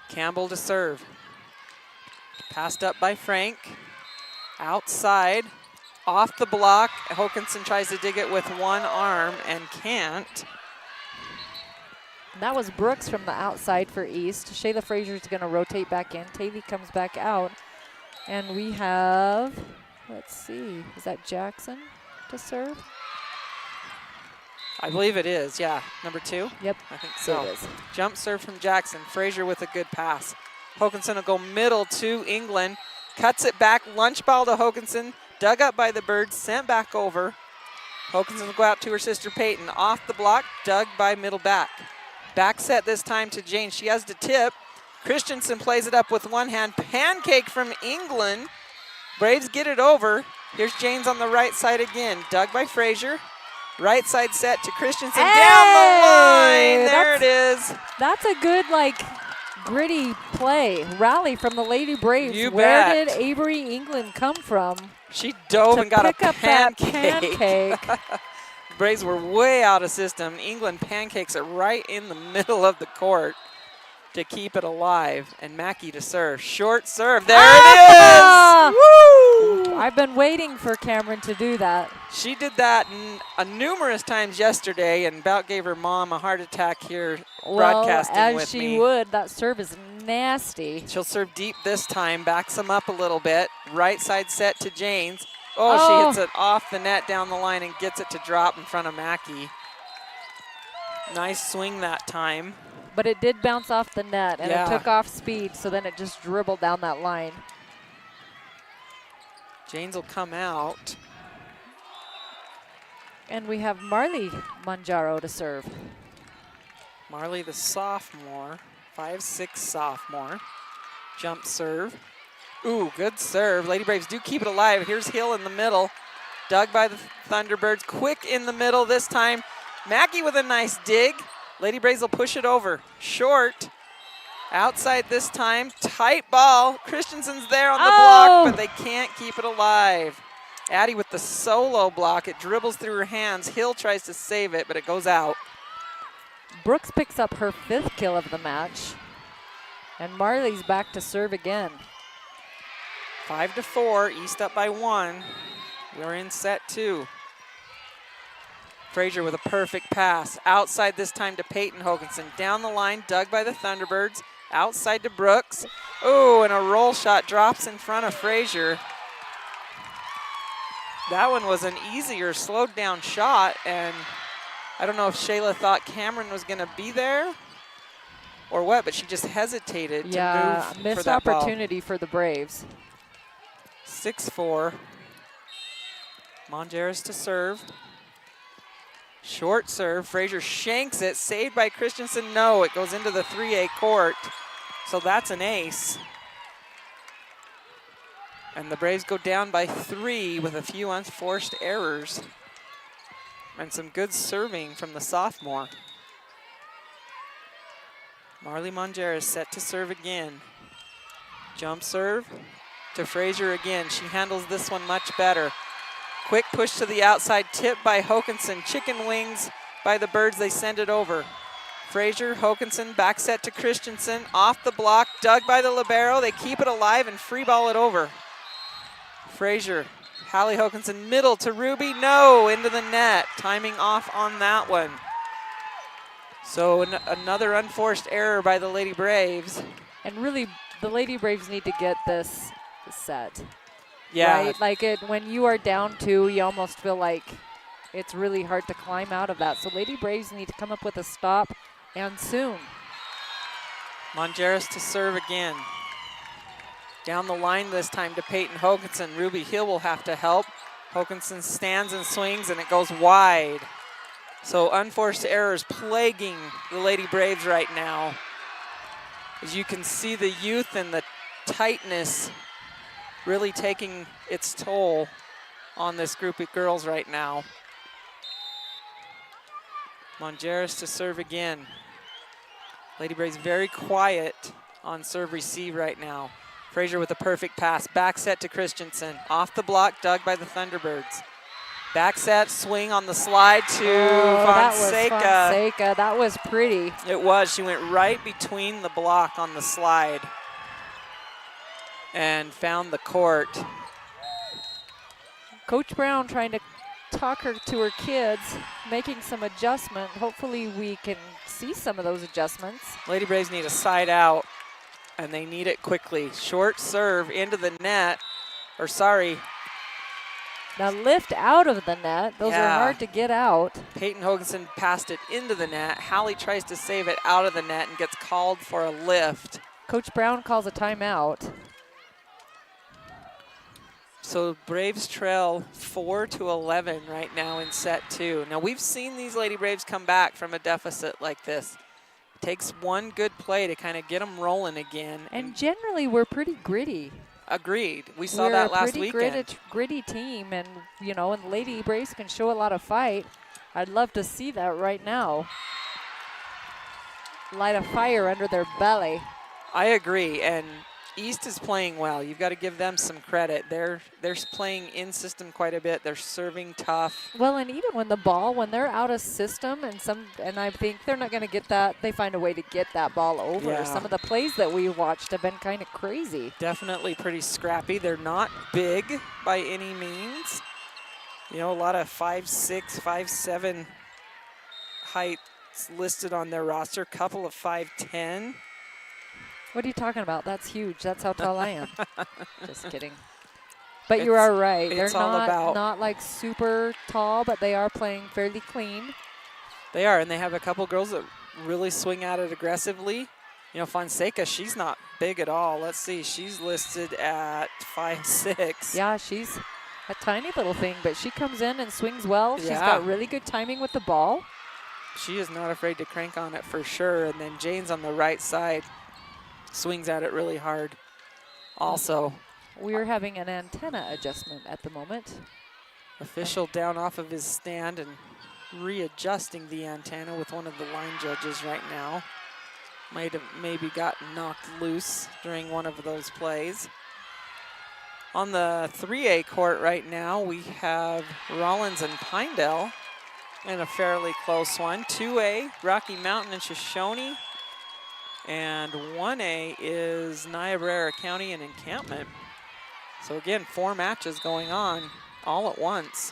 Campbell to serve. Passed up by Frank. Outside, off the block. Hokanson tries to dig it with one arm and can't. That was Brooks from the outside for East. Shayla Frazier is going to rotate back in. Tavy comes back out. And we have, let's see, is that Jackson to serve? I believe it is, yeah. Number 2? Yep. I think so. It is. Jump serve from Jackson. Frazier with a good pass. Hokanson will go middle to England. Cuts it back. Lunch ball to Hokanson. Dug up by the Birds. Sent back over. Hokanson will go out to her sister Peyton. Off the block. Dug by middle back. Back set this time to Jane. She has the tip. Christensen plays it up with one hand. Pancake from England. Braves get it over. Here's James on the right side again. Dug by Frazier. Right side set to Christensen. Hey! Down the line. There it is. That's a good, gritty play. Rally from the Lady Braves. You Where bet. did Avery England come from? She dove to and got a pick up that pancake. pancake. Braves were way out of system. England pancakes it right in the middle of the court to keep it alive. And Mackey to serve. Short serve. There it is! Woo! I've been waiting for Cameron to do that. She did that numerous times yesterday and about gave her mom a heart attack here broadcasting as with she me. would. That serve is nasty. She'll serve deep this time. Backs them up a little bit. Right side set to Janes. She hits it off the net down the line and gets it to drop in front of Mackey. Nice swing that time. But it did bounce off the net, and Yeah. it took off speed, so then it just dribbled down that line. Janes will come out. And we have Marley Manjaro to serve. Marley, the sophomore, 5'6" sophomore. Jump serve. Ooh, good serve. Lady Braves do keep it alive. Here's Hill in the middle. Dug by the Thunderbirds. Quick in the middle this time. Mackey with a nice dig. Lady Braves will push it over. Short. Outside this time. Tight ball. Christensen's there on the block, but they can't keep it alive. Addie with the solo block. It dribbles through her hands. Hill tries to save it, but it goes out. Brooks picks up her 5th kill of the match. And Marley's back to serve again. 5-4, East up by 1. We're in set 2. Frazier with a perfect pass. Outside this time to Peyton Hokanson. Down the line, dug by the Thunderbirds. Outside to Brooks. Oh, and a roll shot drops in front of Frazier. That one was an easier, slowed down shot, and I don't know if Shayla thought Cameron was going to be there or what, but she just hesitated to move Missed for that ball. opportunity for the Braves. 6-4. Mongeris to serve. Short serve. Frazier shanks it. Saved by Christensen. No, it goes into the 3A court. So that's an ace. And the Braves go down by 3 with a few unforced errors. And some good serving from the sophomore. Marley Mongeris set to serve again. Jump serve to Frazier again. She handles this one much better. Quick push to the outside, tip by Hokanson. Chicken wings by the Birds, they send it over. Frazier, Hokanson, back set to Christensen. Off the block, dug by the libero. They keep it alive and free ball it over. Frazier, Hallie Hokanson, middle to Ruby. No, into the net. Timing off on that one. So another unforced error by the Lady Braves. And really, the Lady Braves need to get this set. Yeah. Right? Like when you are down 2, you almost feel like it's really hard to climb out of that. So Lady Braves need to come up with a stop, and soon. Mongeris to serve again. Down the line this time to Peyton Hokanson. Ruby Hill will have to help. Hokanson stands and swings, and it goes wide. So unforced errors plaguing the Lady Braves right now. As you can see, the youth and the tightness really taking its toll on this group of girls right now. Mongeris to serve again. Lady Braves very quiet on serve receive right now. Frazier with a perfect pass. Back set to Christensen. Off the block, dug by the Thunderbirds. Back set, swing on the slide to Fonseca. That was Fonseca. That was pretty. It was. She went right between the block on the slide and found the court. Coach Brown trying to talk her to her kids, making some adjustment. Hopefully we can see some of those adjustments. Lady Braves need a side out, and they need it quickly. Short serve into the net, or sorry. Now lift out of the net. Those are hard to get out. Peyton Hoganson passed it into the net. Hallie tries to save it out of the net and gets called for a lift. Coach Brown calls a timeout. So Braves trail 4-11 right now in set 2. Now we've seen these Lady Braves come back from a deficit like this. It takes one good play to kind of get them rolling again. And generally we're pretty gritty. Agreed. We saw that last weekend. We're a pretty gritty team, and and Lady Braves can show a lot of fight. I'd love to see that right now. Light a fire under their belly. I agree, and East is playing well. You've got to give them some credit. They're playing in system quite a bit. They're serving tough. Well, and even when they're out of system, and I think they're not going to get that. They find a way to get that ball over. Yeah. Some of the plays that we watched have been kind of crazy. Definitely pretty scrappy. They're not big by any means. A lot of 5'6", 5'7" heights listed on their roster. Couple of 5'10". What are you talking about? That's huge. That's how tall I am. Just kidding. But you are right. They're not like super tall, but they are playing fairly clean. They are, and they have a couple girls that really swing at it aggressively. Fonseca, she's not big at all. Let's see, she's listed at 5'6". Yeah, she's a tiny little thing, but she comes in and swings well. She's got really good timing with the ball. She is not afraid to crank on it for sure. And then Jane's on the right side. Swings at it really hard also. We're having an antenna adjustment at the moment. Official down off of his stand and readjusting the antenna with one of the line judges right now. Might have maybe gotten knocked loose during one of those plays. On the 3A court right now, we have Rollins and Pinedale in a fairly close one. 2A, Rocky Mountain and Shoshone. And 1A is Niobrara County and Encampment. So again, 4 matches going on all at once.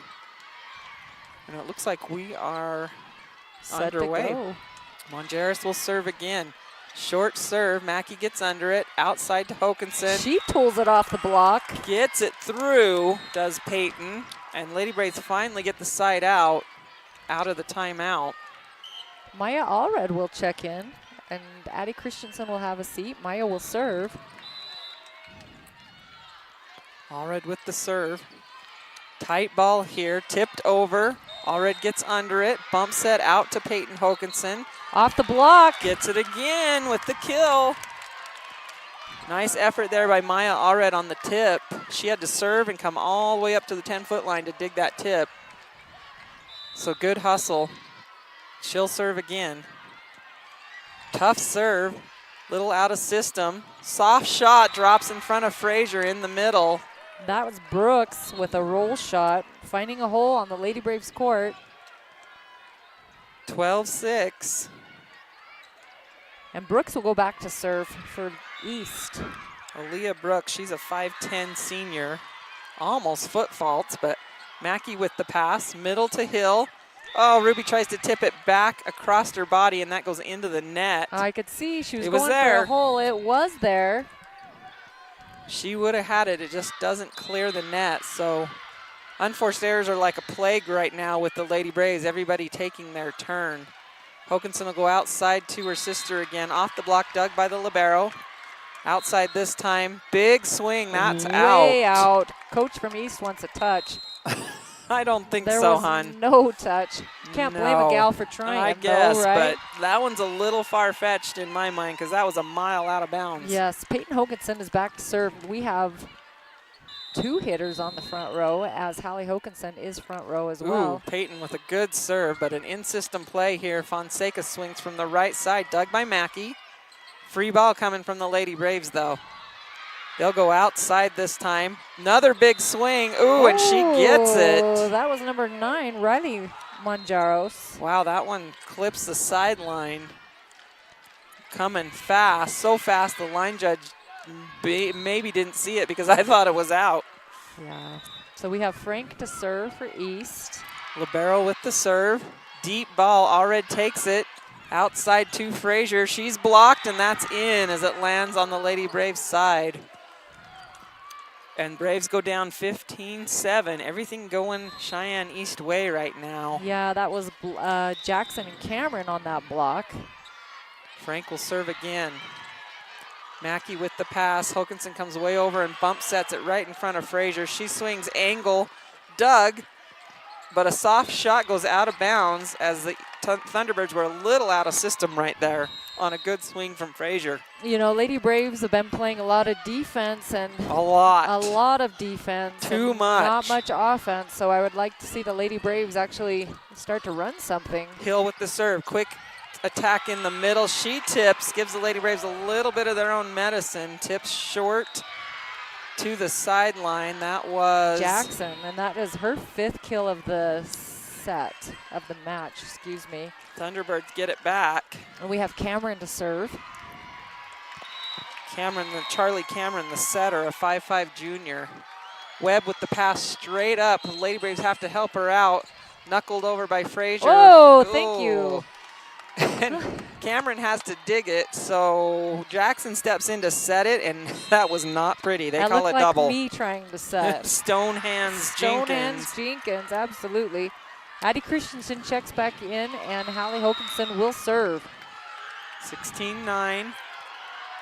And it looks like we are Set underway. to go. Mongeris will serve again. Short serve, Mackey gets under it, outside to Hokanson. She pulls it off the block. Gets it through, does Peyton. And Lady Braves finally get the side out of the timeout. Maya Allred will check in. And Addie Christensen will have a seat. Maya will serve. Allred with the serve. Tight ball here, tipped over. Allred gets under it, bump set out to Peyton Hokanson. Off the block. Gets it again with the kill. Nice effort there by Maya Allred on the tip. She had to serve and come all the way up to the 10-foot line to dig that tip. So good hustle. She'll serve again. Tough serve, little out of system. Soft shot drops in front of Frazier in the middle. That was Brooks with a roll shot, finding a hole on the Lady Braves court. 12-6. And Brooks will go back to serve for East. Aaliyah Brooks, she's a 5'10 senior. Almost foot faults, but Mackey with the pass, middle to Hill. Oh, Ruby tries to tip it back across her body, and that goes into the net. I could see she was It was going for there. a hole. It was there. She would have had it. It just doesn't clear the net. So unforced errors are like a plague right now with the Lady Braves. Everybody taking their turn. Hokanson will go outside to her sister again. Off the block, dug by the libero. Outside this time. Big swing. That's Way out. Coach from East wants a touch. I don't think There so, was hon. no touch. Can't blame a No. gal for trying, I guess, though, right? but that one's a little far-fetched in my mind because that was a mile out of bounds. Yes, Peyton Hokanson is back to serve. We have 2 hitters on the front row as Hallie Hokanson is front row as well. Ooh, Peyton with a good serve, but an in-system play here. Fonseca swings from the right side, dug by Mackey. Free ball coming from the Lady Braves, though. They'll go outside this time. Another big swing. Ooh, and she gets it. That was number 9, Riley Manjaros. Wow, that one clips the sideline. Coming fast, so fast the line judge maybe didn't see it because I thought it was out. Yeah. So we have Frank to serve for East. Libero with the serve. Deep ball, Allred takes it. Outside to Frazier. She's blocked, and that's in as it lands on the Lady Braves side. And Braves go down 15-7. Everything going Cheyenne East way right now. Yeah, that was Jackson and Cameron on that block. Frank will serve again. Mackey with the pass. Hokanson comes way over and bump sets it right in front of Frazier. She swings angle, dug, but a soft shot goes out of bounds as the Thunderbirds were a little out of system right there on a good swing from Frazier. You know, Lady Braves have been playing a lot of defense and A lot. a lot of defense. Too and much. Not much offense, so I would like to see the Lady Braves actually start to run something. Hill with the serve. Quick attack in the middle. She tips, gives the Lady Braves a little bit of their own medicine. Tips short to the sideline. That was Jackson, and that is her 5th kill of the set, of the match, excuse me. Thunderbirds get it back. And we have Cameron to serve. Charlie Cameron, the setter, a 5'5" junior. Webb with the pass straight up. The Lady Braves have to help her out. Knuckled over by Frazier. Oh, thank you. And Cameron has to dig it, so Jackson steps in to set it, and that was not pretty. They That call looked it like double. me trying to set. Stone hands Jenkins. Jenkins, absolutely. Addie Christensen checks back in, and Hallie Hokanson will serve. 16-9.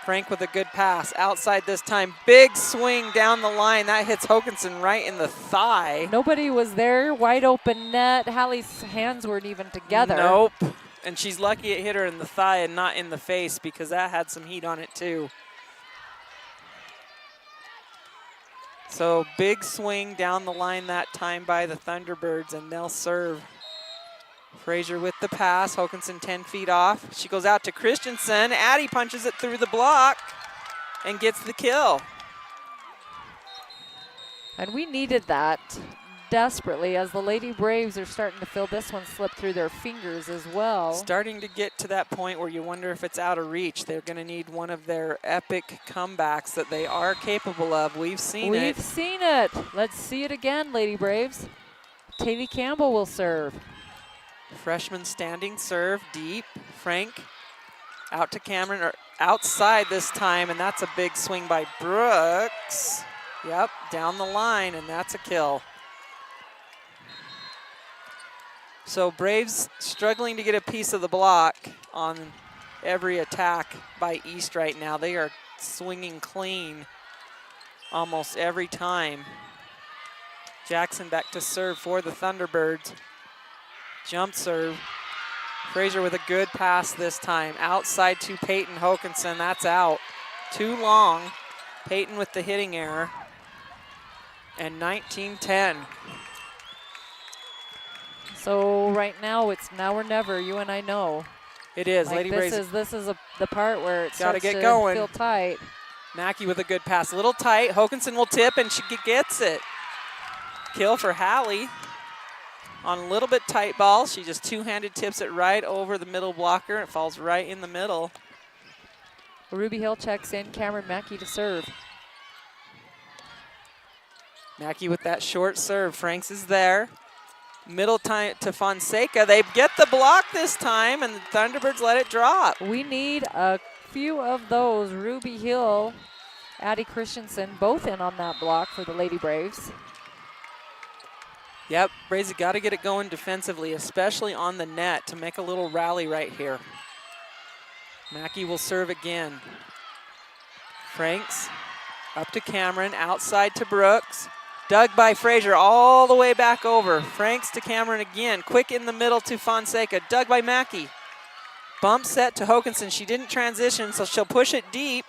Frank with a good pass. Outside this time. Big swing down the line. That hits Hokanson right in the thigh. Nobody was there. Wide open net. Hallie's hands weren't even together. Nope. And she's lucky it hit her in the thigh and not in the face because that had some heat on it too. So big swing down the line that time by the Thunderbirds, and they'll serve. Frazier with the pass. Hokanson 10 feet off. She goes out to Christensen. Addie punches it through the block and gets the kill. And we needed that desperately as the Lady Braves are starting to feel this one slip through their fingers as well. Starting to get to that point where you wonder if it's out of reach. They're going to need one of their epic comebacks that they are capable of. We've seen it. We've seen it. Let's see it again, Lady Braves. Tavy Campbell will serve. Freshman standing serve deep. Frank out to Cameron, or outside this time, and that's a big swing by Brooks. Yep, down the line, and that's a kill. So Braves struggling to get a piece of the block on every attack by East right now. They are swinging clean. almost every time. Jackson back to serve for the Thunderbirds. Jump serve. Frazier with a good pass this time. Outside to Peyton Hokinson. That's out. Too long. Peyton with the hitting error. And 19-10. So right now it's now or never. You and I know. It is. Like Lady this Braves is the part where it gotta starts get to going. feel tight. Mackey with a good pass. A little tight. Hokinson will tip, and she gets it. Kill for Hallie. On a little bit tight ball, she just two-handed tips it right over the middle blocker. It falls right in the middle. Ruby Hill checks in. Cameron Mackey to serve. Mackey with that short serve. Franks is there. Middle time to Fonseca. They get the block this time, and the Thunderbirds let it drop. We need a few of those. Ruby Hill, Addie Christensen, both in on that block for the Lady Braves. Yep, Braves have got to get it going defensively, especially on the net, to make a little rally right here. Mackey will serve again. Franks up to Cameron, outside to Brooks. Dug by Frazier all the way back over. Franks to Cameron again. Quick in the middle to Fonseca. Dug by Mackey. Bump set to Hokinson. She didn't transition, so she'll push it deep.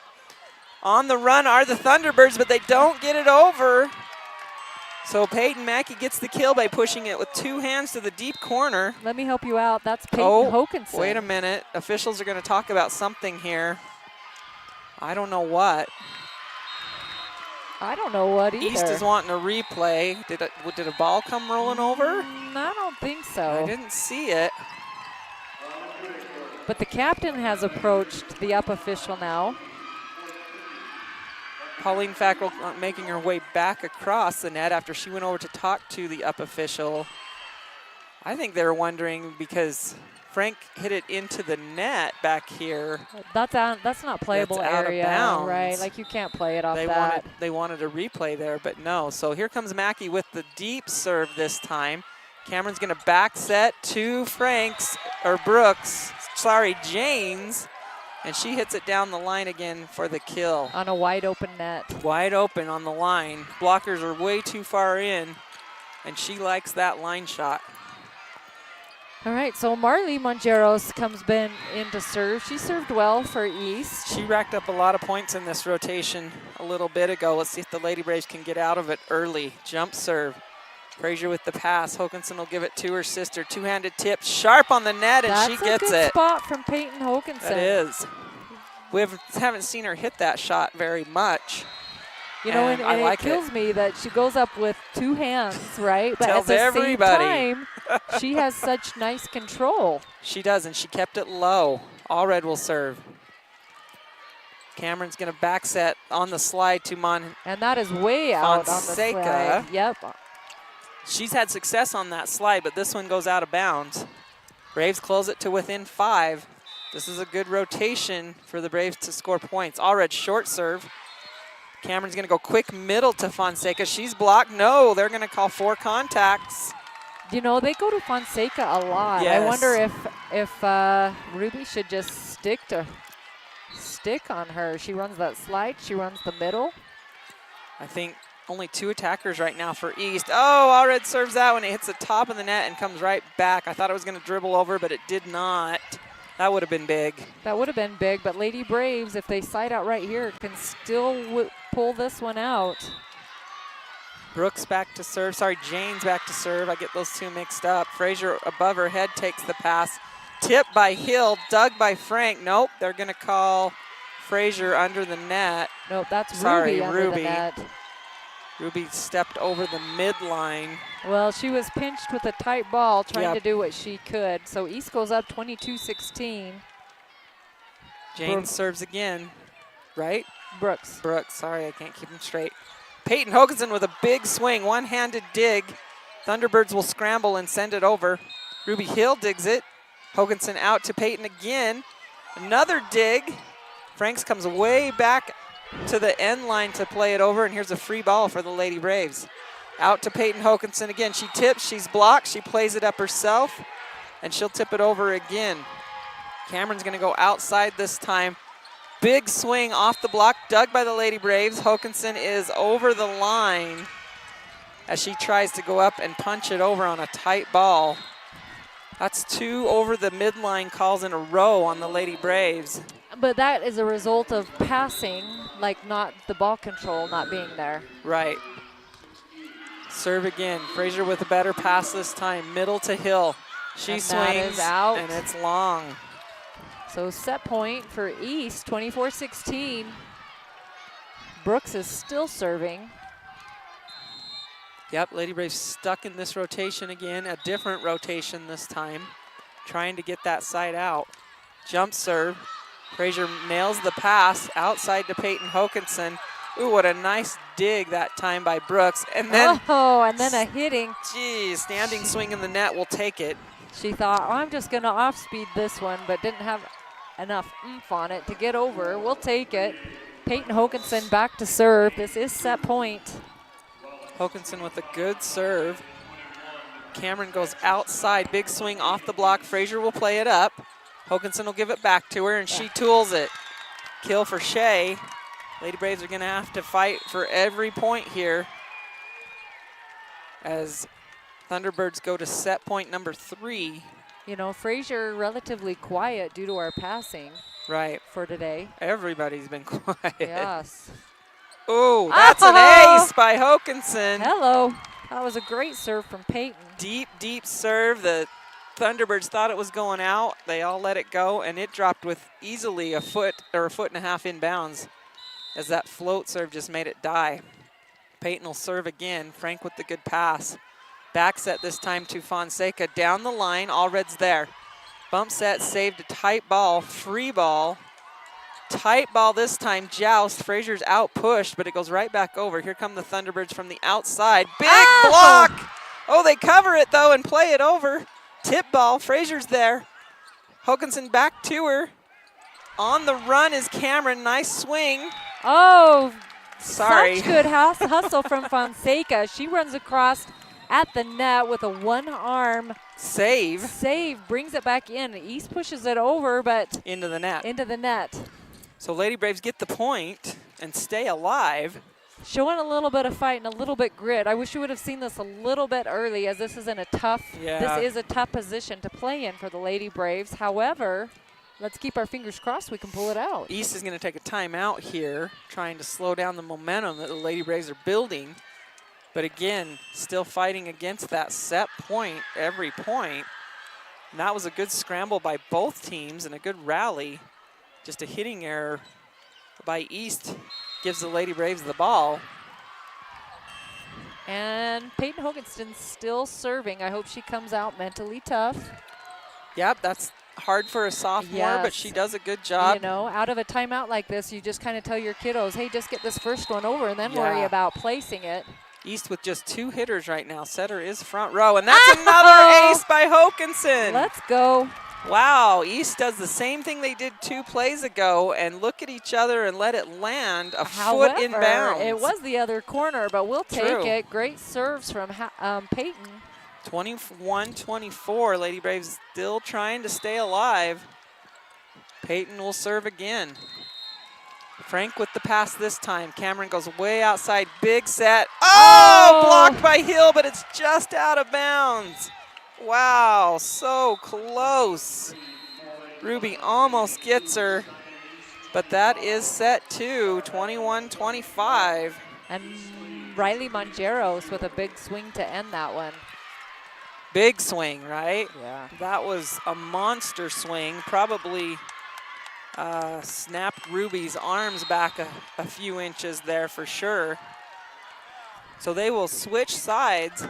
On the run are the Thunderbirds, but they don't get it over. So Peyton Mackey gets the kill by pushing it with two hands to the deep corner. Let me help you out. That's Peyton Hokinson. Wait a minute. Officials are going to talk about something here. I don't know what. I don't know what either. East is wanting a replay. Did a ball come rolling over? I don't think so. I didn't see it. But the captain has approached the up official now. Pauline Fackrell making her way back across the net after she went over to talk to the up official. I think they're wondering because Frank hit it into the net back here. That's not playable That's out of area, bounds. right? Like you can't play it off They that. wanted a replay there, but no. So here comes Mackey with the deep serve this time. Cameron's going to back set to James, and she hits it down the line again for the kill. On a wide open net. Wide open on the line. Blockers are way too far in, and she likes that line shot. All right, so Marley Mongeros comes in to serve. She served well for East. She racked up a lot of points in this rotation a little bit ago. Let's see if the Lady Braves can get out of it early. Jump serve. Frazier with the pass. Hokinson will give it to her sister. Two-handed tip, sharp on the net, and she gets That's a good spot from Peyton Hokinson. That is. We haven't seen her hit that shot very much. You know, and like it kills me that she goes up with two hands, right? But Tells at the everybody. same time, she has such nice control. She does, and she kept it low. Allred will serve. Cameron's going to back set on the slide to And that is way out on the Fonseca. slide. Yep. She's had success on that slide, but this one goes out of bounds. Braves close it to within 5. This is a good rotation for the Braves to score points. Allred short serve. Cameron's going to go quick middle to Fonseca. She's blocked. No, they're going to call 4 contacts. You know, they go to Fonseca a lot. Yes. I wonder if Ruby should just stick on her. She runs that slide. She runs the middle. I think only 2 attackers right now for East. Oh, Allred serves that one. It hits the top of the net and comes right back. I thought it was going to dribble over, but it did not. That would have been big. That would have been big, but Lady Braves, if they side out right here, can still pull this one out. Brooks back to serve. Sorry, Jane's back to serve. I get those two mixed up. Frazier above her head takes the pass. Tip by Hill, dug by Frank. Nope, they're going to call Frazier under the net. Nope, that's Sorry, Ruby under the Ruby. net. Ruby stepped over the midline. Well, she was pinched with a tight ball trying Yep. to do what she could. So East goes up 22-16. Jane serves again, right? Brooks. Brooks, sorry, I can't keep him straight. Peyton Hokinson with a big swing, one-handed dig. Thunderbirds will scramble and send it over. Ruby Hill digs it. Hokinson out to Peyton again. Another dig. Franks comes way back to the end line to play it over, and here's a free ball for the Lady Braves. Out to Peyton Hokinson again. She tips, she's blocked, she plays it up herself, and she'll tip it over again. Cameron's gonna go outside this time. big swing off the block, dug by the Lady Braves. Hokanson is over the line as she tries to go up and punch it over on a tight ball. That's 2 over the midline calls in a row on the Lady Braves. But that is a result of passing, like not the ball control not being there. Right. Serve again. Frazier with a better pass this time. Middle to Hill. She And that swings is out. and it's long. So set point for East, 24-16. Brooks is still serving. Yep, Lady Braves stuck in this rotation again, a different rotation this time, trying to get that side out. Jump serve. Frazier nails the pass outside to Peyton Hokanson. Ooh, what a nice dig that time by Brooks. And then, and then a hitting. geez, standing swing in the net will take it. She thought, oh, I'm just going to off-speed this one, but didn't have enough oomph on it to get over. We'll take it. Peyton Hokanson back to serve. This is set point. Hokanson with a good serve. Cameron goes outside, big swing off the block. Frazier will play it up. Hokanson will give it back to her, and she tools it. Kill for Shea. Lady Braves are going to have to fight for every point here as Thunderbirds go to set point number 3. You know, Frazier relatively quiet due to our passing Right. for today. Everybody's been quiet. Yes. Oh, that's an ace by Hokanson. Hello. That was a great serve from Peyton. Deep, deep serve. The Thunderbirds thought it was going out. They all let it go, and it dropped with easily a foot or a foot and a half inbounds as that float serve just made it die. Peyton will serve again. Frank with the good pass. Back set this time to Fonseca. Down the line, all red's there. Bump set, saved a tight ball, free ball. Tight ball this time, joust. Frazier's out pushed, but it goes right back over. Here come the Thunderbirds from the outside. Big block! Oh, they cover it though and play it over. Tip ball, Frazier's there. Hokanson back to her. On the run is Cameron, nice swing. Oh, Sorry. Such good hustle from Fonseca. She runs across at the net with a one-arm Save. brings it back in. East pushes it over, but Into the net. into the net. So Lady Braves get the point and stay alive. Showing a little bit of fight and a little bit grit. I wish you would have seen this a little bit early, as this is in a tough, Yeah. this is a tough position to play in for the Lady Braves. However, let's keep our fingers crossed we can pull it out. East is going to take a timeout here, trying to slow down the momentum that the Lady Braves are building. But again, still fighting against that set point every point. And that was a good scramble by both teams and a good rally. Just a hitting error by East gives the Lady Braves the ball. And Peyton Hoganson's still serving. I hope she comes out mentally tough. Yep, that's hard for a sophomore, but Yes. she does a good job. You know, out of a timeout like this, you just kind of tell your kiddos, hey, just get this first one over and then worry Yeah. about placing it. East with just 2 hitters right now. Setter is front row, and that's another ace by Hokanson. Let's go. Wow, East does the same thing they did 2 plays ago and look at each other and let it land a foot in bounds. It was the other corner, but we'll take True. it. Great serves from Peyton. 21-24, Lady Braves still trying to stay alive. Peyton will serve again. Frank with the pass this time. Cameron goes way outside, big set. Oh, blocked by Hill, but it's just out of bounds. Wow, so close. Ruby almost gets her, but that is set 2, 21-25. And Riley Mongeros with a big swing to end that one. Big swing, right? Yeah. That was a monster swing, probably snapped Ruby's arms back a few inches there for sure. So they will switch sides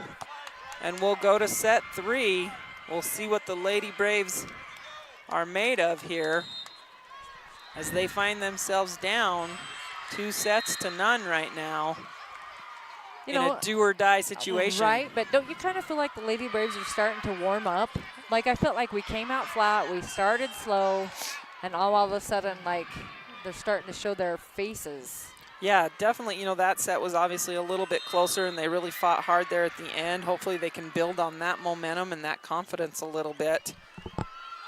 and we'll go to set 3. We'll see what the Lady Braves are made of here as they find themselves down 2-0 right now You in know, a do-or-die situation. Right, but don't you kind of feel like the Lady Braves are starting to warm up? Like, I felt like we came out flat, we started slow, and all of a sudden, like, they're starting to show their faces. Yeah, definitely. You know, that set was obviously a little bit closer, and they really fought hard there at the end. Hopefully they can build on that momentum and that confidence a little bit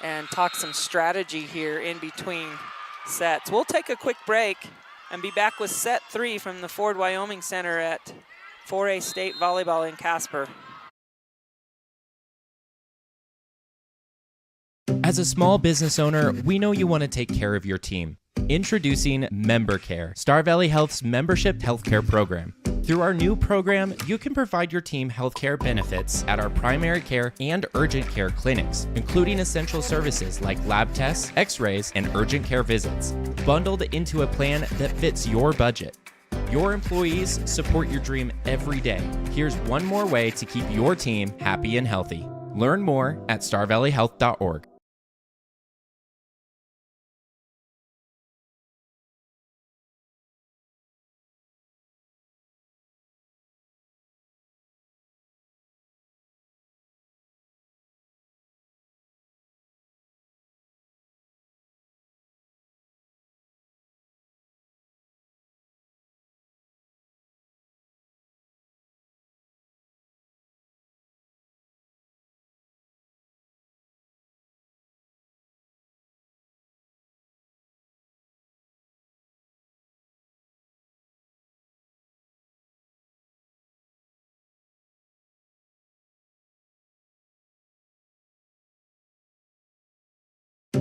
and talk some strategy here in between sets. We'll take a quick break and be back with set 3 from the Ford Wyoming Center at 4A State Volleyball in Casper. As a small business owner, we know you want to take care of your team. Introducing Member Care, Star Valley Health's membership healthcare program. Through our new program, you can provide your team healthcare benefits at our primary care and urgent care clinics, including essential services like lab tests, x-rays, and urgent care visits, bundled into a plan that fits your budget. Your employees support your dream every day. Here's one more way to keep your team happy and healthy. Learn more at starvalleyhealth.org.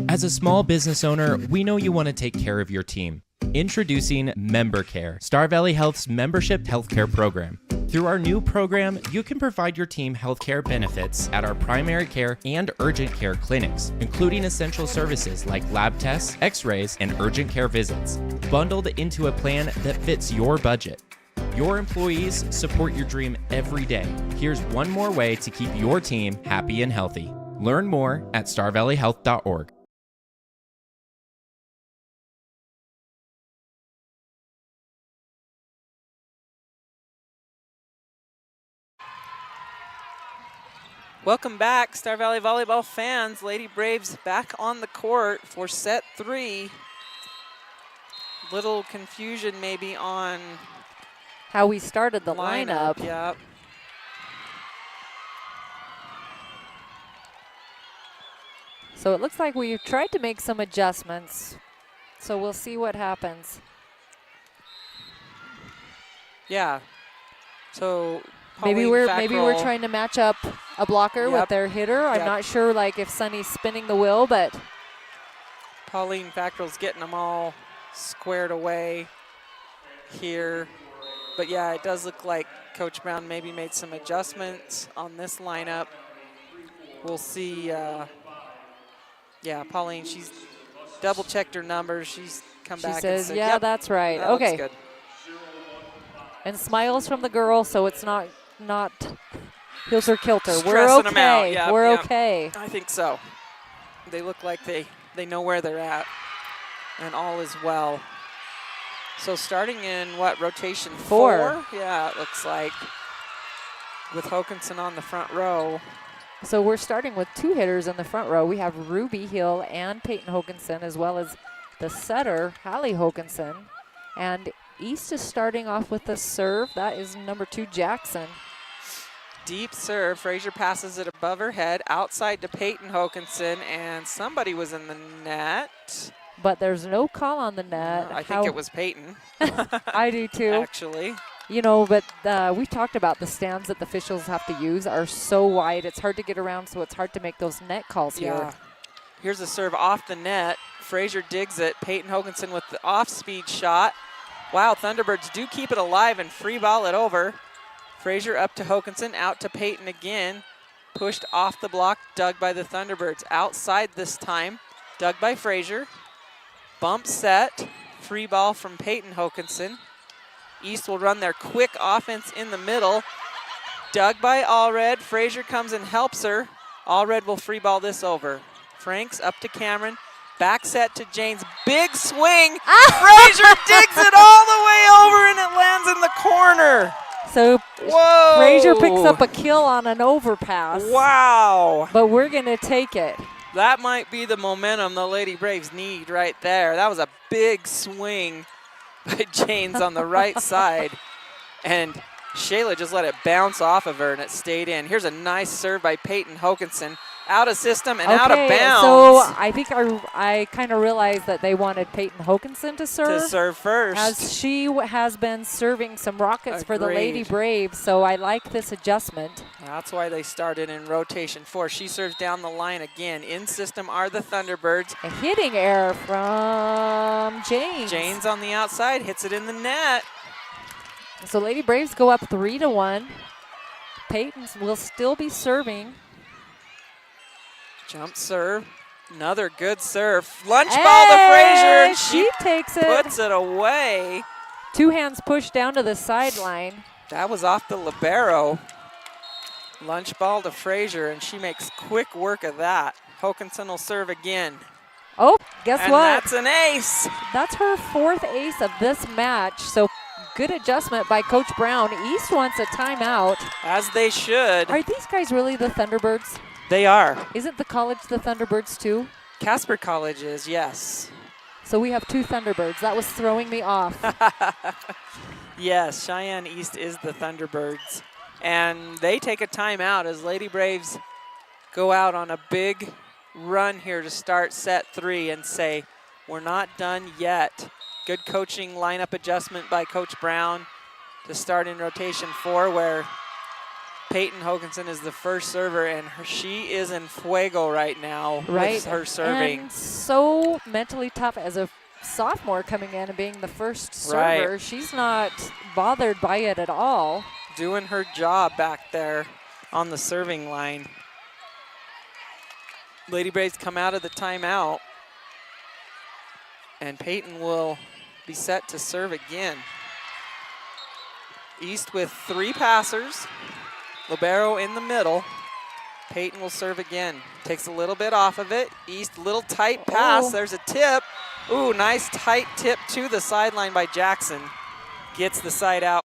As a small business owner, we know you want to take care of your team. Introducing Member Care, Star Valley Health's membership healthcare program. Through our new program, you can provide your team healthcare benefits at our primary care and urgent care clinics, including essential services like lab tests, x-rays, and urgent care visits, bundled into a plan that fits your budget. Your employees support your dream every day. Here's one more way to keep your team happy and healthy. Learn more at starvalleyhealth.org. Welcome back, Star Valley Volleyball fans. Lady Braves back on the court for set 3. Little confusion maybe on how we started the lineup. Yep. So it looks like we've tried to make some adjustments. So we'll see what happens. Yeah. So maybe we're trying to match up a blocker with their hitter. I'm Yep. not sure like if Sunny's spinning the wheel, but Pauline Fackrell's getting them all squared away here. But yeah, it does look like Coach Brown maybe made some adjustments on this lineup. We'll see. Yeah, Pauline, she's double checked her numbers. She's come back she says, and said, yeah, yep, that's right. that Okay. looks good. And smiles from the girl, so it's not hilter kilter. We're Stressing 'em out. okay. Yep, We're yep. okay. I think so. They look like they know where they're at, and all is well. So starting in what, rotation 4? Yeah, it looks like, with Hokanson on the front row. So we're starting with 2 hitters in the front row. We have Ruby Hill and Peyton Hokanson, as well as the setter, Hallie Hokanson. And East is starting off with the serve. That is number 2, Jackson. Deep serve. Frazier passes it above her head, outside to Peyton Hokanson, and somebody was in the net. But there's no call on the net. I think it was Peyton. I do too. Actually. You know, but we talked about the stands that the officials have to use are so wide. It's hard to get around, so it's hard to make those net calls here. Here's a serve off the net. Frazier digs it. Peyton Hokanson with the off-speed shot. Wow, Thunderbirds do keep it alive and free ball it over. Frazier up to Hokanson, out to Peyton again. Pushed off the block, dug by the Thunderbirds. Outside this time, dug by Frazier. Bump set, free ball from Peyton Hokanson. East will run their quick offense in the middle. Dug by Allred. Frazier comes and helps her. Allred will free ball this over. Franks up to Cameron. Back set to James. Big swing. Frazier digs it all the way over and it lands in the corner. So Whoa. Frazier picks up a kill on an overpass. Wow. But we're going to take it. That might be the momentum the Lady Braves need right there. That was a big swing by James on the right side. And Shayla just let it bounce off of her and it stayed in. Here's a nice serve by Peyton Hokanson. Out of system and out of So bounds. I think I kind of realized that they wanted Peyton Hokinson to serve. To serve first. As she has been serving some rockets for the Lady Agreed. Braves, so I like this adjustment. That's why they started in rotation 4. She serves down the line again. In system are the Thunderbirds. A hitting error from James. James on the outside hits it in the net. So Lady Braves go up 3-1. Peyton will still be serving. Jump serve. Another good serve. Lunch ball to Frazier. And She takes it. puts it away. Two hands pushed down to the sideline. That was off the libero. Lunch ball to Frazier, and she makes quick work of that. Hokinson will serve again. Oh, guess And what? that's an ace. That's her 4th ace of this match. So good adjustment by Coach Brown. East wants a timeout. As they should. Are these guys really the Thunderbirds? They are. Isn't the college the Thunderbirds too? Casper College is, yes. So we have 2 Thunderbirds. That was throwing me off. Yes, Cheyenne East is the Thunderbirds. And they take a timeout as Lady Braves go out on a big run here to start set 3 and say, we're not done yet. Good coaching lineup adjustment by Coach Brown to start in rotation 4, where Peyton Hokinson is the first server, and she is in fuego right now with her serving. And so mentally tough as a sophomore coming in and being the first server. Right. She's not bothered by it at all. Doing her job back there on the serving line. Lady Braves come out of the timeout, and Peyton will be set to serve again. East with 3 passers. Libero in the middle. Peyton will serve again. Takes a little bit off of it. East, little tight pass. Oh. There's a tip. Ooh, nice tight tip to the sideline by Jackson. Gets the side out.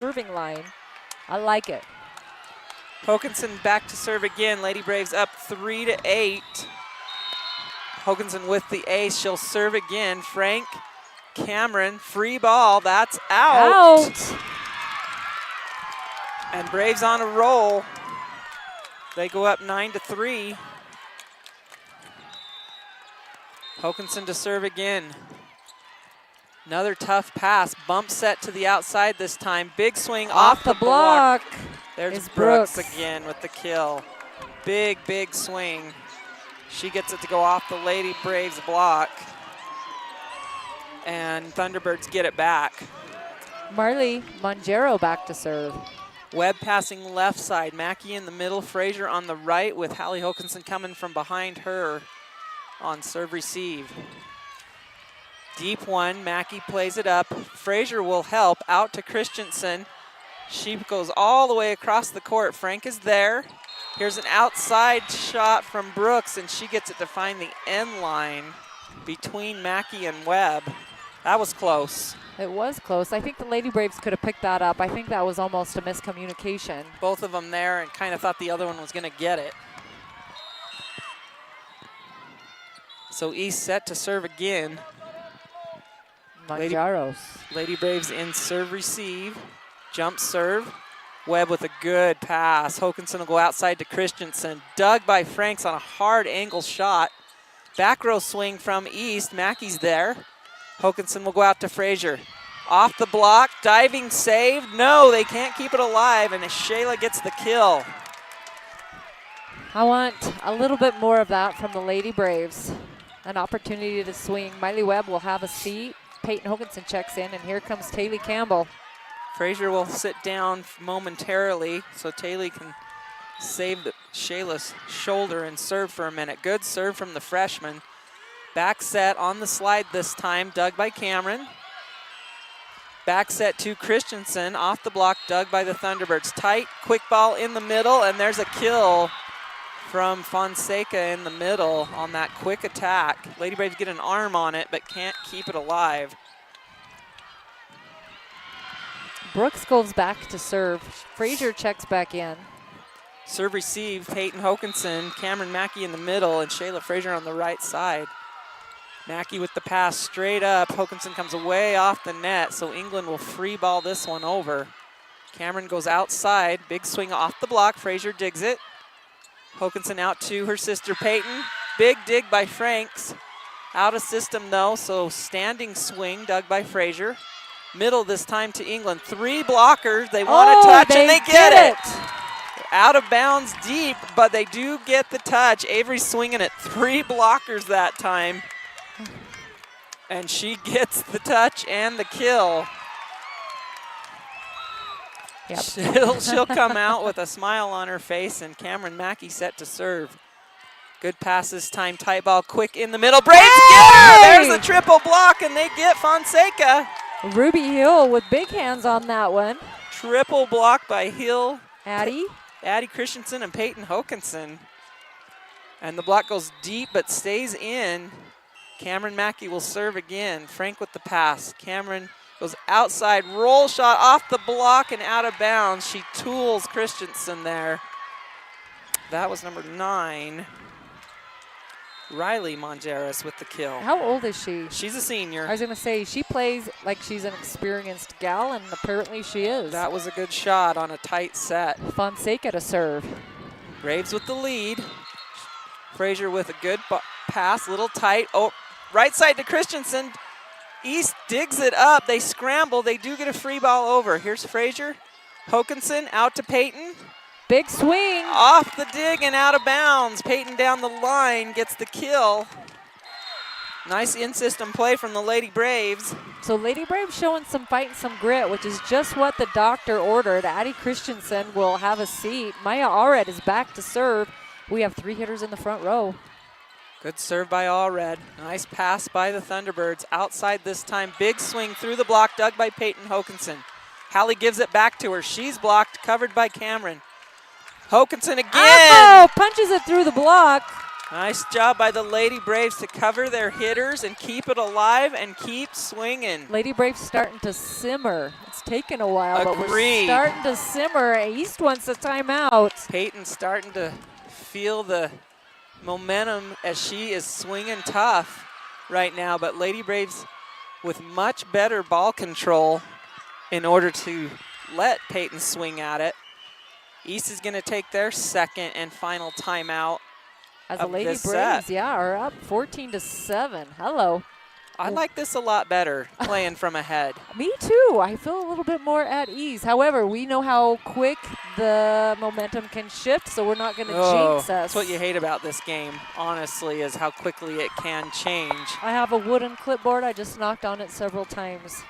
Serving line. I like it. Hokinson back to serve again. Lady Braves up 3-8. Hokinson with the ace. She'll serve again. Frank Cameron, free ball. That's out. And Braves on a roll. They go up 9-3. Hokinson to serve again. Another tough pass. Bump set to the outside this time. Big swing off the block. There's is Brooks Brooks. again with the kill. Big, big swing. She gets it to go off the Lady Braves block. And Thunderbirds get it back. Marley Mongero back to serve. Webb passing left side. Mackey in the middle. Frazier on the right with Hallie Hokinson coming from behind her on serve receive. Deep one. Mackey plays it up. Frazier will help out to Christensen. She goes all the way across the court. Frank is there. Here's an outside shot from Brooks, and she gets it to find the end line between Mackey and Webb. That was close. It was close. I think the Lady Braves could have picked that up. I think that was almost a miscommunication. Both of them there and kind of thought the other one was going to get it. So East set to serve again. Manjaros. Lady Braves in serve receive. Jump serve. Webb with a good pass. Hokanson will go outside to Christensen. Dug by Franks on a hard angle shot. Back row swing from East. Mackey's there. Hokanson will go out to Frazier. Off the block, diving save. No, they can't keep it alive, and Shayla gets the kill. I want a little bit more of that from the Lady Braves. An opportunity to swing. Miley Webb will have a seat. Peyton Hokanson checks in, and here comes Taylor Campbell. Frazier will sit down momentarily so Taylor can save Shayla's shoulder and serve for a minute. Good serve from the freshman. Back set on the slide this time, dug by Cameron. Back set to Christensen, off the block, dug by the Thunderbirds. Tight, quick ball in the middle, and there's a kill from Fonseca in the middle on that quick attack. Lady Braves get an arm on it, but can't keep it alive. Brooks goes back to serve. Frazier checks back in. Serve receive, Peyton Hokanson, Cameron Mackey in the middle, and Shayla Frazier on the right side. Mackey with the pass straight up. Hokanson comes away off the net, so England will free ball this one over. Cameron goes outside, big swing off the block. Frazier digs it. Hokanson out to her sister Peyton. Big dig by Franks. Out of system though, so standing swing dug by Frazier. Middle this time to England. 3 blockers. They want to touch and they get it. Out of bounds deep, but they do get the touch. Avery swinging at 3 blockers that time. And she gets the touch and the kill. Yep. She'll come out with a smile on her face, and Cameron Mackey set to serve. Good pass this time, tight ball, quick in the middle. Braves get her! There's the triple block, and they get Fonseca. Ruby Hill with big hands on that one. Triple block by Hill. Addie Christensen and Peyton Hokanson. And the block goes deep but stays in. Cameron Mackey will serve again. Frank with the pass. Cameron goes outside, roll shot off the block and out of bounds. She tools Christensen there. That was number 9. Riley Mongeras with the kill. How old is she? She's a senior. I was going to say, she plays like she's an experienced gal, and apparently she is. That was a good shot on a tight set. Fonseca to serve. Braves with the lead. Frazier with a good pass, little tight. Oh, right side to Christensen. East digs it up. They scramble. They do get a free ball over. Here's Frazier. Hokanson out to Peyton. Big swing. Off the dig and out of bounds. Peyton down the line gets the kill. Nice in-system play from the Lady Braves. So Lady Braves showing some fight and some grit, which is just what the doctor ordered. Addie Christensen will have a seat. Maya Allred is back to serve. We have 3 hitters in the front row. Good serve by Allred. Nice pass by the Thunderbirds. Outside this time. Big swing through the block, dug by Peyton Hokanson. Hallie gives it back to her. She's blocked, covered by Cameron. Hokanson again. Oh, punches it through the block. Nice job by the Lady Braves to cover their hitters and keep it alive and keep swinging. Lady Braves starting to simmer. It's taken a while, but we're Agreed. starting to simmer. East wants a timeout. Peyton's starting to feel the momentum as she is swinging tough right now, but Lady Braves with much better ball control in order to let Peyton swing at it. East is going to take their second and final timeout. As the Lady Braves, set. are up 14-7. Hello. I like this a lot better, playing from ahead. Me too. I feel a little bit more at ease. However, we know how quick the momentum can shift, so we're not going to jinx us. That's what you hate about this game, honestly, is how quickly it can change. I have a wooden clipboard. I just knocked on it several times.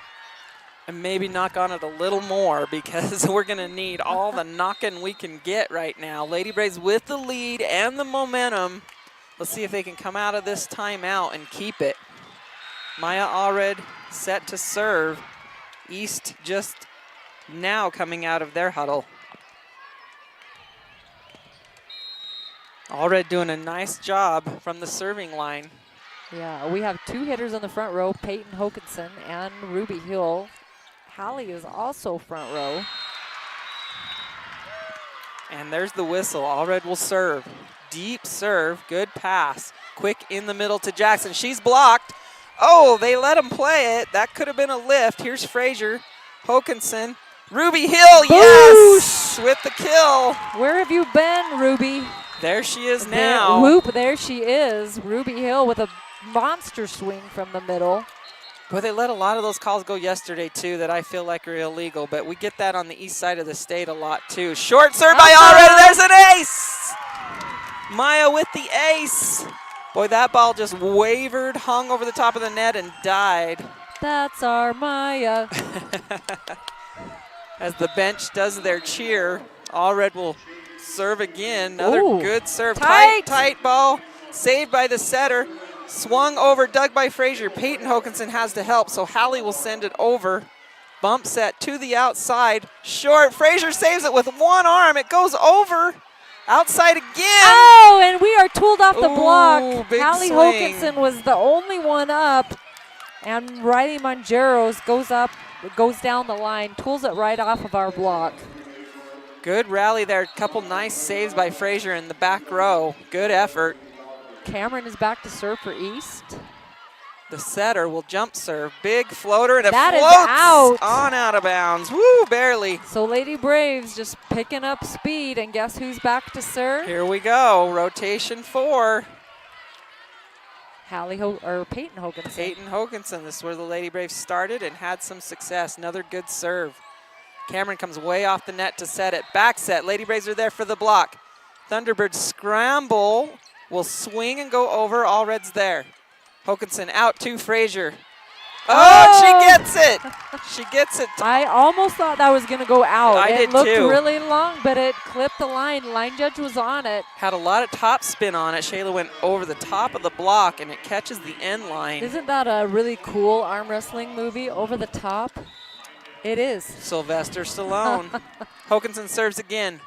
And maybe knock on it a little more because we're going to need all the knocking we can get right now. Lady Braves with the lead and the momentum. Let's see if they can come out of this timeout and keep it. Maya Allred set to serve. East just now coming out of their huddle. Allred doing a nice job from the serving line. Yeah, we have 2 hitters on the front row, Peyton Hokinson and Ruby Hill. Hallie is also front row. And there's the whistle. Allred will serve. Deep serve, good pass. Quick in the middle to Jackson. She's blocked. Oh, they let him play it. That could have been a lift. Here's Frazier, Hokinson. Ruby Hill, yes, with the kill. Where have you been, Ruby? There she is now. Whoop, there she is. Ruby Hill with a monster swing from the middle. Boy, they let a lot of those calls go yesterday, too, that I feel like are illegal, but we get that on the east side of the state a lot, too. Short serve by Allred, there's an ace! Maya with the ace. Boy, that ball just wavered, hung over the top of the net, and died. That's our Maya. As the bench does their cheer, Allred will serve again. Another good serve. Tight ball. Saved by the setter. Swung over, dug by Frazier. Peyton Hokinson has to help, so Hallie will send it over. Bump set to the outside. Short. Frazier saves it with one arm. It goes over. Outside again. Oh, and we are tooled off the block. Big Hallie swing. Hokinson was the only one up. And Riley Mangeros goes down the line, tools it right off of our block. Good rally there. A couple nice saves by Frazier in the back row. Good effort. Cameron is back to serve for East. The setter will jump serve. Big floater, and it That is floats out. on out of bounds. Woo, barely. So Lady Braves just picking up speed, and guess who's back to serve? Here we go. Rotation 4. Peyton Hokinson. Peyton Hokinson. This is where the Lady Braves started and had some success. Another good serve. Cameron comes way off the net to set it. Back set. Lady Braves are there for the block. Thunderbird scramble. Will swing and go over. Allred's there. Hokinson out to Frazier. Oh, she gets it. She gets it. I almost thought that was going to go out. It It looked too. really long, but it clipped the line. Line judge was on it. Had a lot of top spin on it. Shayla went over the top of the block, and it catches the end line. Isn't that a really cool arm wrestling movie, Over the Top? It is. Sylvester Stallone. Hokinson serves again.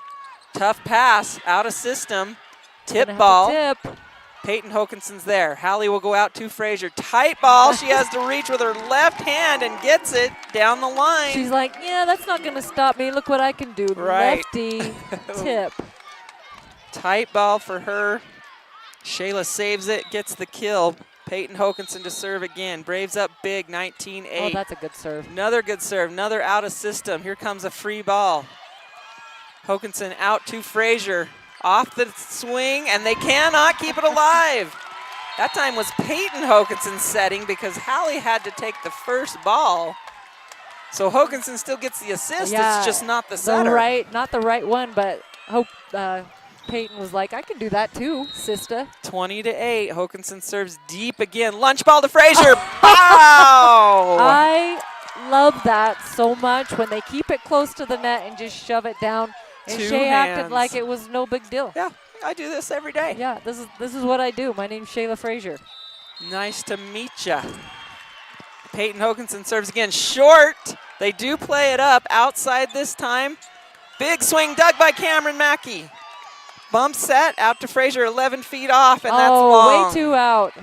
Tough pass, out of system. Tip Gonna have ball. to tip. Peyton Hokinson's there. Hallie will go out to Frazier. Tight ball. She has to reach with her left hand and gets it down the line. She's like, yeah, that's not going to stop me. Look what I can do. Right. Lefty tip. Tight ball for her. Shayla saves it, gets the kill. Peyton Hokinson to serve again. Braves up big, 19-8. Oh, that's a good serve. Another good serve, another out of system. Here comes a free ball. Hokinson out to Frazier. Off the swing, and they cannot keep it alive. That time was Peyton Hokinson setting because Hallie had to take the first ball. So Hokinson still gets the assist, Yeah, it's just not the setter. Not the right one, but Peyton was like, I can do that too, sister. 20-8, Hokinson serves deep again. Lunch ball to Frazier, pow! I love that so much when they keep it close to the net and just shove it down. And Two Shay hands. acted like it was no big deal. Yeah, I do this every day. Yeah, this is what I do. My name's Shayla Frazier. Nice to meet ya. Peyton Hokinson serves again, short. They do play it up, outside this time. Big swing dug by Cameron Mackey. Bump set, out to Frazier, 11 feet off, and that's long. Way too out.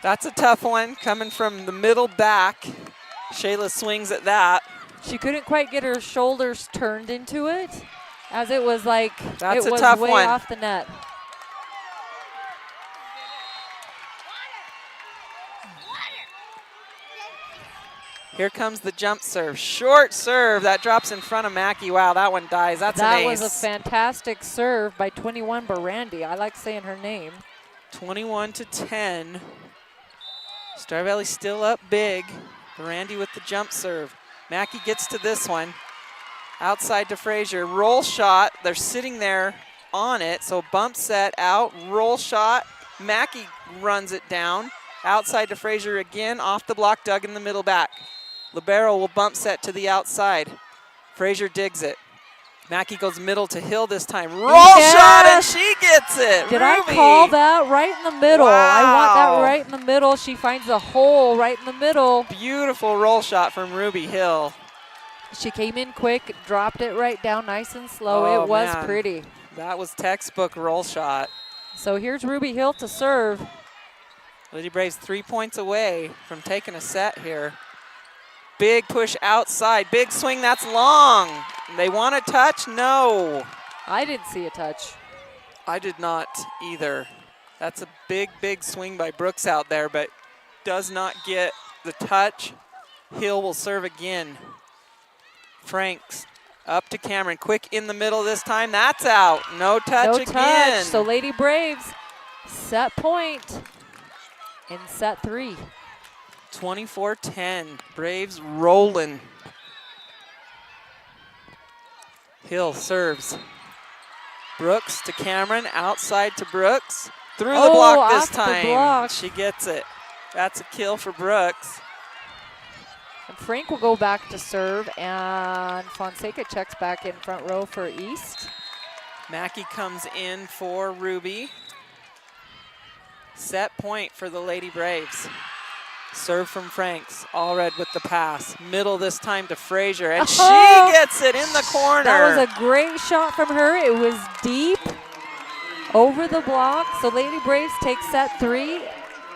That's a tough one, coming from the middle back. Shayla swings at that. She couldn't quite get her shoulders turned into it, as it was like That's it a was tough way one. off the net. Here comes the jump serve. Short serve, that drops in front of Mackey. Wow, that one dies. That's an ace. That was a fantastic serve by 21 Barandi. I like saying her name. 21-10. Star Valley still up big. Barandi with the jump serve. Mackey gets to this one. Outside to Frazier. Roll shot. They're sitting there on it. So bump set out. Roll shot. Mackey runs it down. Outside to Frazier again. Off the block. Dug in the middle back. Libero will bump set to the outside. Frazier digs it. Mackey goes middle to Hill this time. Roll shot, and she gets it. Did Ruby. I call that right in the middle? I want Wow. that right in the middle. She finds a hole right in the middle. Beautiful roll shot from Ruby Hill. She came in quick, dropped it right down nice and slow. Oh, it was man. pretty. That was textbook roll shot. So here's Ruby Hill to serve. Lady Braves 3 points away from taking a set here. Big push outside, big swing, that's long. They want a touch? No. I didn't see a touch. I did not either. That's a big, big swing by Brooks out there, but does not get the touch. Hill will serve again. Franks up to Cameron, quick in the middle this time, that's out. No touch No again. touch, so Lady Braves set point in set 3. 24-10, Braves rolling. Hill serves. Brooks to Cameron, outside to Brooks. Through the block this off the time. block. She gets it. That's a kill for Brooks. And Frank will go back to serve, and Fonseca checks back in front row for East. Mackey comes in for Ruby. Set point for the Lady Braves. Serve from Franks. Allred with the pass. Middle this time to Frazier, and she gets it in the corner. That was a great shot from her. It was deep over the block. So Lady Braves take set 3,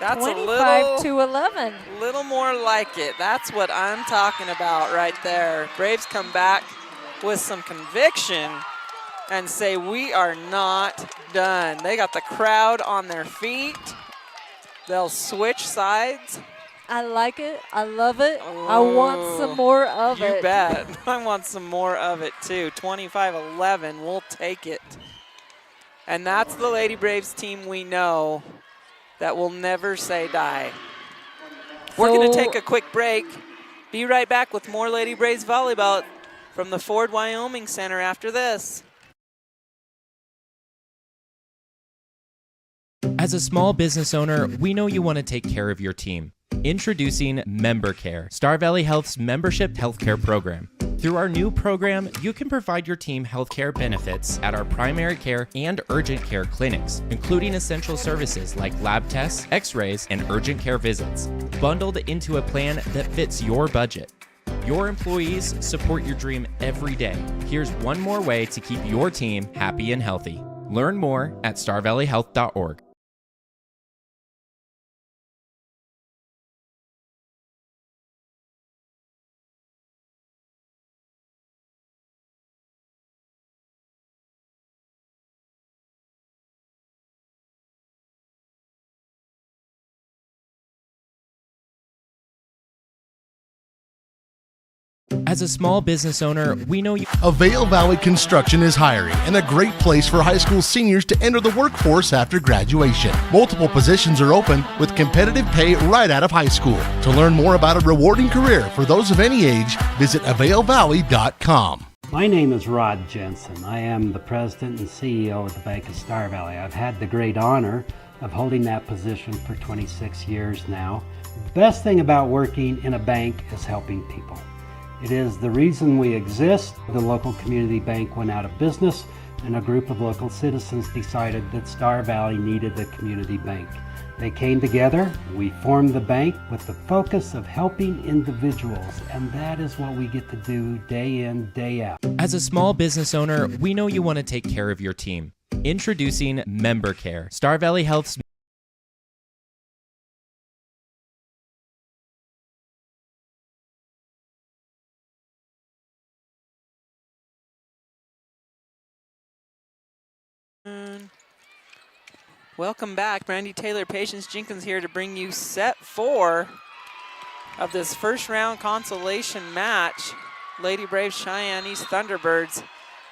That's 25 to 11. little more like it. That's what I'm talking about right there. Braves come back with some conviction and say, we are not done. They got the crowd on their feet. They'll switch sides. I like it. I love it. I want some more of it. You bet. I want some more of it too. 25-11, we'll take it. And that's the Lady Braves team we know that will never say die. We're going to take a quick break. Be right back with more Lady Braves volleyball from the Ford Wyoming Center after this. As a small business owner, we know you want to take care of your team. Introducing Member Care, Star Valley Health's membership healthcare program. Through our new program, you can provide your team healthcare benefits at our primary care and urgent care clinics, including essential services like lab tests, x-rays, and urgent care visits, bundled into a plan that fits your budget. Your employees support your dream every day. Here's one more way to keep your team happy and healthy. Learn more at starvalleyhealth.org. As a small business owner, we know you. Avail Valley Construction is hiring and a great place for high school seniors to enter the workforce after graduation. Multiple positions are open with competitive pay right out of high school. To learn more about a rewarding career for those of any age, visit availvalley.com. My name is Rod Jensen. I am the president and CEO of the Bank of Star Valley. I've had the great honor of holding that position for 26 years now. The best thing about working in a bank is helping people. It is the reason we exist. The local community bank went out of business, and a group of local citizens decided that Star Valley needed a community bank. They came together, we formed the bank with the focus of helping individuals, and that is what we get to do day in, day out. As a small business owner, we know you want to take care of your team. Introducing Member Care, Star Valley Health's Welcome back. Brandy Taylor, Patience Jenkins here to bring you set 4 of this first round consolation match. Lady Braves, Cheyenne East Thunderbirds.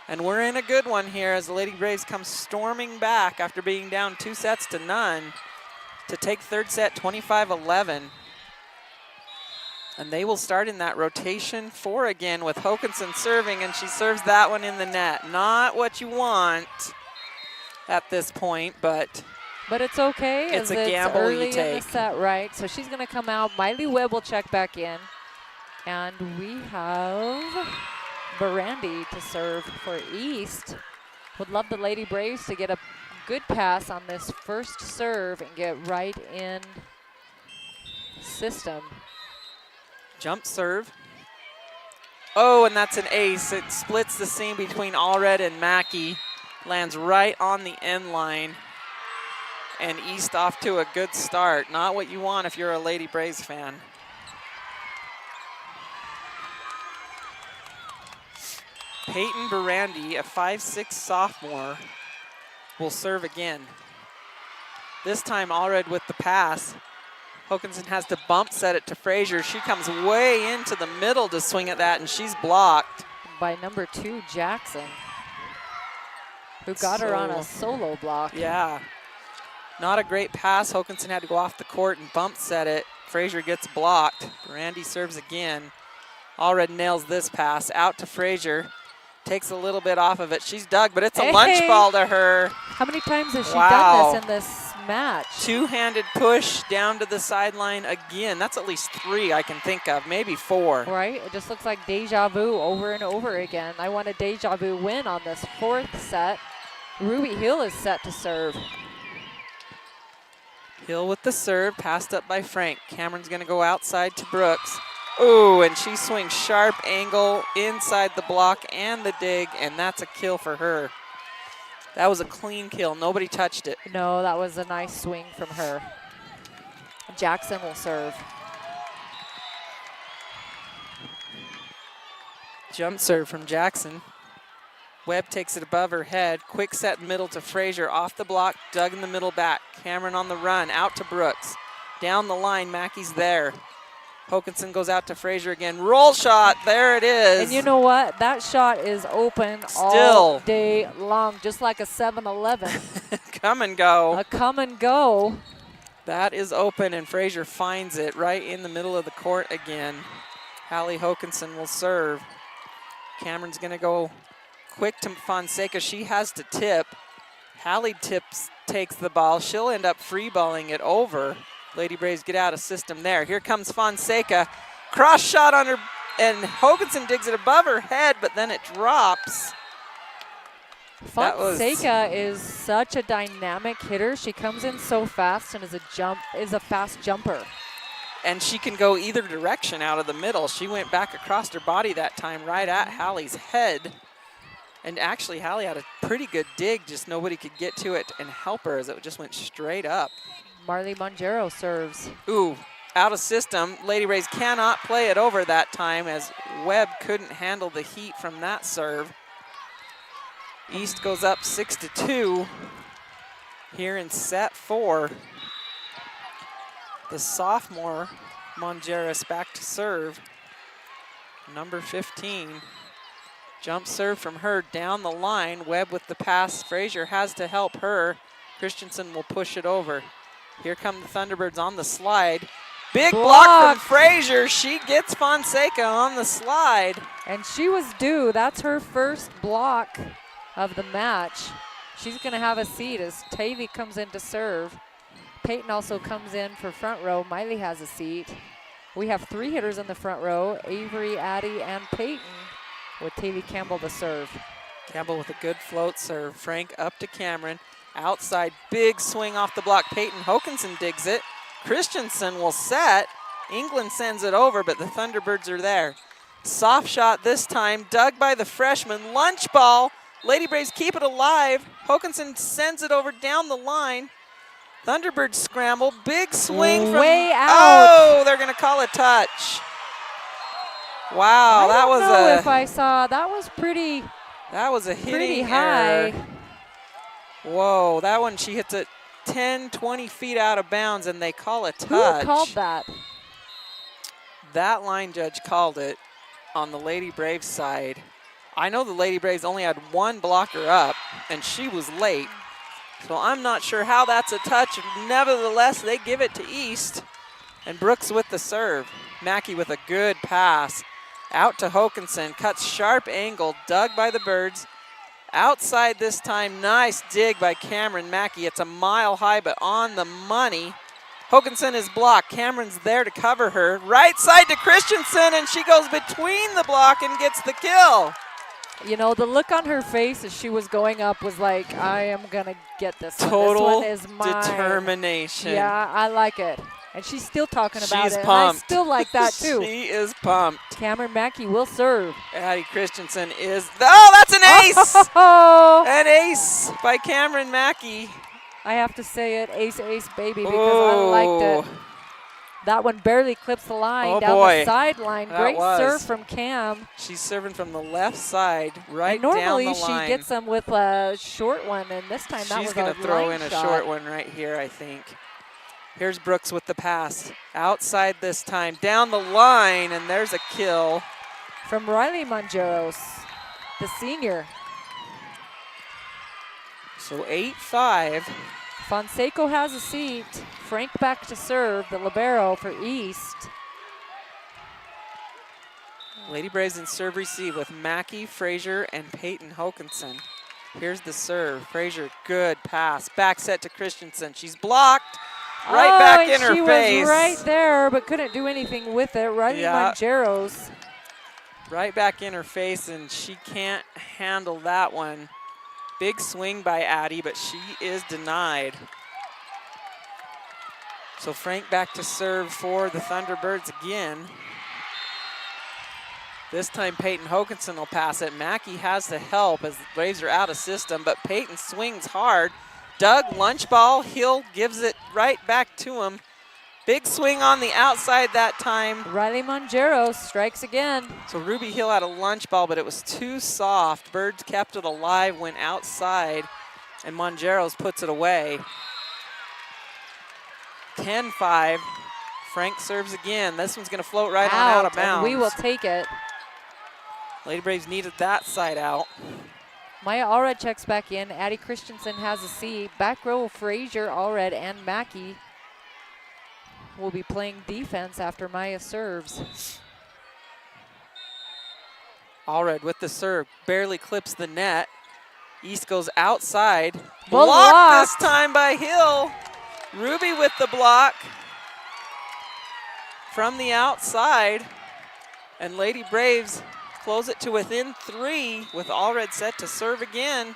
And we're in a good one here as the Lady Braves come storming back after being down 2-0 to take third set 25-11. And they will start in that rotation 4 again with Hokinson serving, and she serves that one in the net. Not what you want at this point, but it's okay. it's as a gamble early you take. in the set, right? So she's going to come out. Miley Webb will check back in. And we have Barandy to serve for East. Would love the Lady Braves to get a good pass on this first serve and get right in system. Jump serve. Oh, and that's an ace. It splits the seam between Allred and Mackey. Lands right on the end line. And East off to a good start. Not what you want if you're a Lady Braves fan. Peyton Barandi, a 5'6" sophomore, will serve again. This time Allred with the pass. Hokanson has to bump set it to Frazier. She comes way into the middle to swing at that, and she's blocked. By number 2, Jackson, who got her on a solo block. Yeah. Not a great pass. Hokanson had to go off the court and bump set it. Frazier gets blocked. Barandi serves again. Allred nails this pass. Out to Frazier. Takes a little bit off of it. She's dug, but it's a lunch ball to her. How many times has she done this in this match? Two-handed push down to the sideline again. That's at least 3 I can think of, maybe 4. Right? It just looks like deja vu over and over again. I want a deja vu win on this 4th set. Ruby Hill is set to serve. Hill with the serve, passed up by Frank. Cameron's gonna go outside to Brooks. Ooh, and she swings sharp angle inside the block and the dig, and that's a kill for her. That was a clean kill. Nobody touched it. No, that was a nice swing from her. Jackson will serve. Jump serve from Jackson. Webb takes it above her head. Quick set middle to Frazier. Off the block, dug in the middle back. Cameron on the run, out to Brooks. Down the line, Mackey's there. Hokanson goes out to Frazier again. Roll shot, there it is. And you know what? That shot is open all day long, just like a 7-Eleven. Come and go. A come and go. That is open, and Frazier finds it right in the middle of the court again. Hallie Hokanson will serve. Cameron's going to go quick to Fonseca. She has to tip. Hallie takes the ball. She'll end up free balling it over. Lady Braves get out of system there. Here comes Fonseca. Cross shot on her, and Hokanson digs it above her head, but then it drops. Fonseca is such a dynamic hitter. She comes in so fast and is a fast jumper. And she can go either direction out of the middle. She went back across her body that time right at Hallie's head. And actually, Hallie had a pretty good dig, just nobody could get to it and help her as it just went straight up. Marley Monjero serves. Ooh, out of system. Lady Braves cannot play it over that time as Webb couldn't handle the heat from that serve. East goes up 6-2 here in set 4. The sophomore Monjeras back to serve. Number 15. Jump serve from her down the line. Webb with the pass. Frazier has to help her. Christensen will push it over. Here come the Thunderbirds on the slide. Big block from Frazier. She gets Fonseca on the slide. And she was due. That's her first block of the match. She's going to have a seat as Tavy comes in to serve. Peyton also comes in for front row. Miley has a seat. We have 3 hitters in the front row, Avery, Addie, and Peyton, with Tavy Campbell to serve. Campbell with a good float serve. Frank up to Cameron. Outside, big swing off the block. Peyton Hokanson digs it. Christensen will set. England sends it over, but the Thunderbirds are there. Soft shot this time, dug by the freshman. Lunch ball. Lady Braves keep it alive. Hokanson sends it over down the line. Thunderbirds scramble. Big swing from way out. Oh, they're going to call a touch. Wow, I don't know if I saw. That was pretty. That was a hitting pretty high. error. Whoa, that one, she hits it 10, 20 feet out of bounds, and they call a touch. Who called that? That line judge called it on the Lady Braves side. I know the Lady Braves only had 1 blocker up, and she was late. So I'm not sure how that's a touch. Nevertheless, they give it to East. And Brooks with the serve. Mackey with a good pass. Out to Hokanson, cuts sharp angle, dug by the Birds. Outside this time, nice dig by Cameron Mackey. It's a mile high, but on the money. Hokanson is blocked. Cameron's there to cover her. Right side to Christensen, and she goes between the block and gets the kill. You know, the look on her face as she was going up was like, I am going to get this one. Total this one is mine. determination. Yeah, I like it. And she's still talking about She's it. pumped. And I still like that too. She is pumped. Cameron Mackey will serve. Addie Christensen is, oh, that's an ace! Oh, An ace by Cameron Mackey. I have to say it, ace, ace, baby, because I liked it. That one barely clips the line Oh, down boy. the sideline. That Great was. serve from Cam. She's serving from the left side, right And normally down the line. she gets them with a short one, and this time that was She's going a to throw line in a shot. short one right here, I think. Here's Brooks with the pass. Outside this time, down the line, and there's a kill. From Riley Mangeros, the senior. So 8-5. Fonseca has a seat. Frank back to serve, the libero for East. Lady Braves in serve receive with Mackey, Frazier, and Peyton Hokinson. Here's the serve. Frazier, good pass. Back set to Christensen. She's blocked. Right back in her she face. was right there, but couldn't do anything with it. Riley Mangeros. Right back in her face, and she can't handle that one. Big swing by Addie, but she is denied. So Frank back to serve for the Thunderbirds again. This time Peyton Hokinson will pass it. Mackey has to help as the Braves are out of system, but Peyton swings hard. Doug lunch ball, Hill gives it right back to him. Big swing on the outside that time. Riley Mangeros strikes again. So Ruby Hill had a lunch ball, but it was too soft. Birds kept it alive, went outside, and Mangeros puts it away. 10-5. Frank serves again. This one's going to float right on out of bounds. And we will take it. Lady Braves needed that side out. Maya Allred checks back in. Addie Christensen has a seat. Back row, Frazier, Allred, and Mackey will be playing defense after Maya serves. Allred with the serve, barely clips the net. East goes outside. Blocked. Blocked this time by Hill. Ruby with the block from the outside. And Lady Braves close it to within 3 with Allred set to serve again.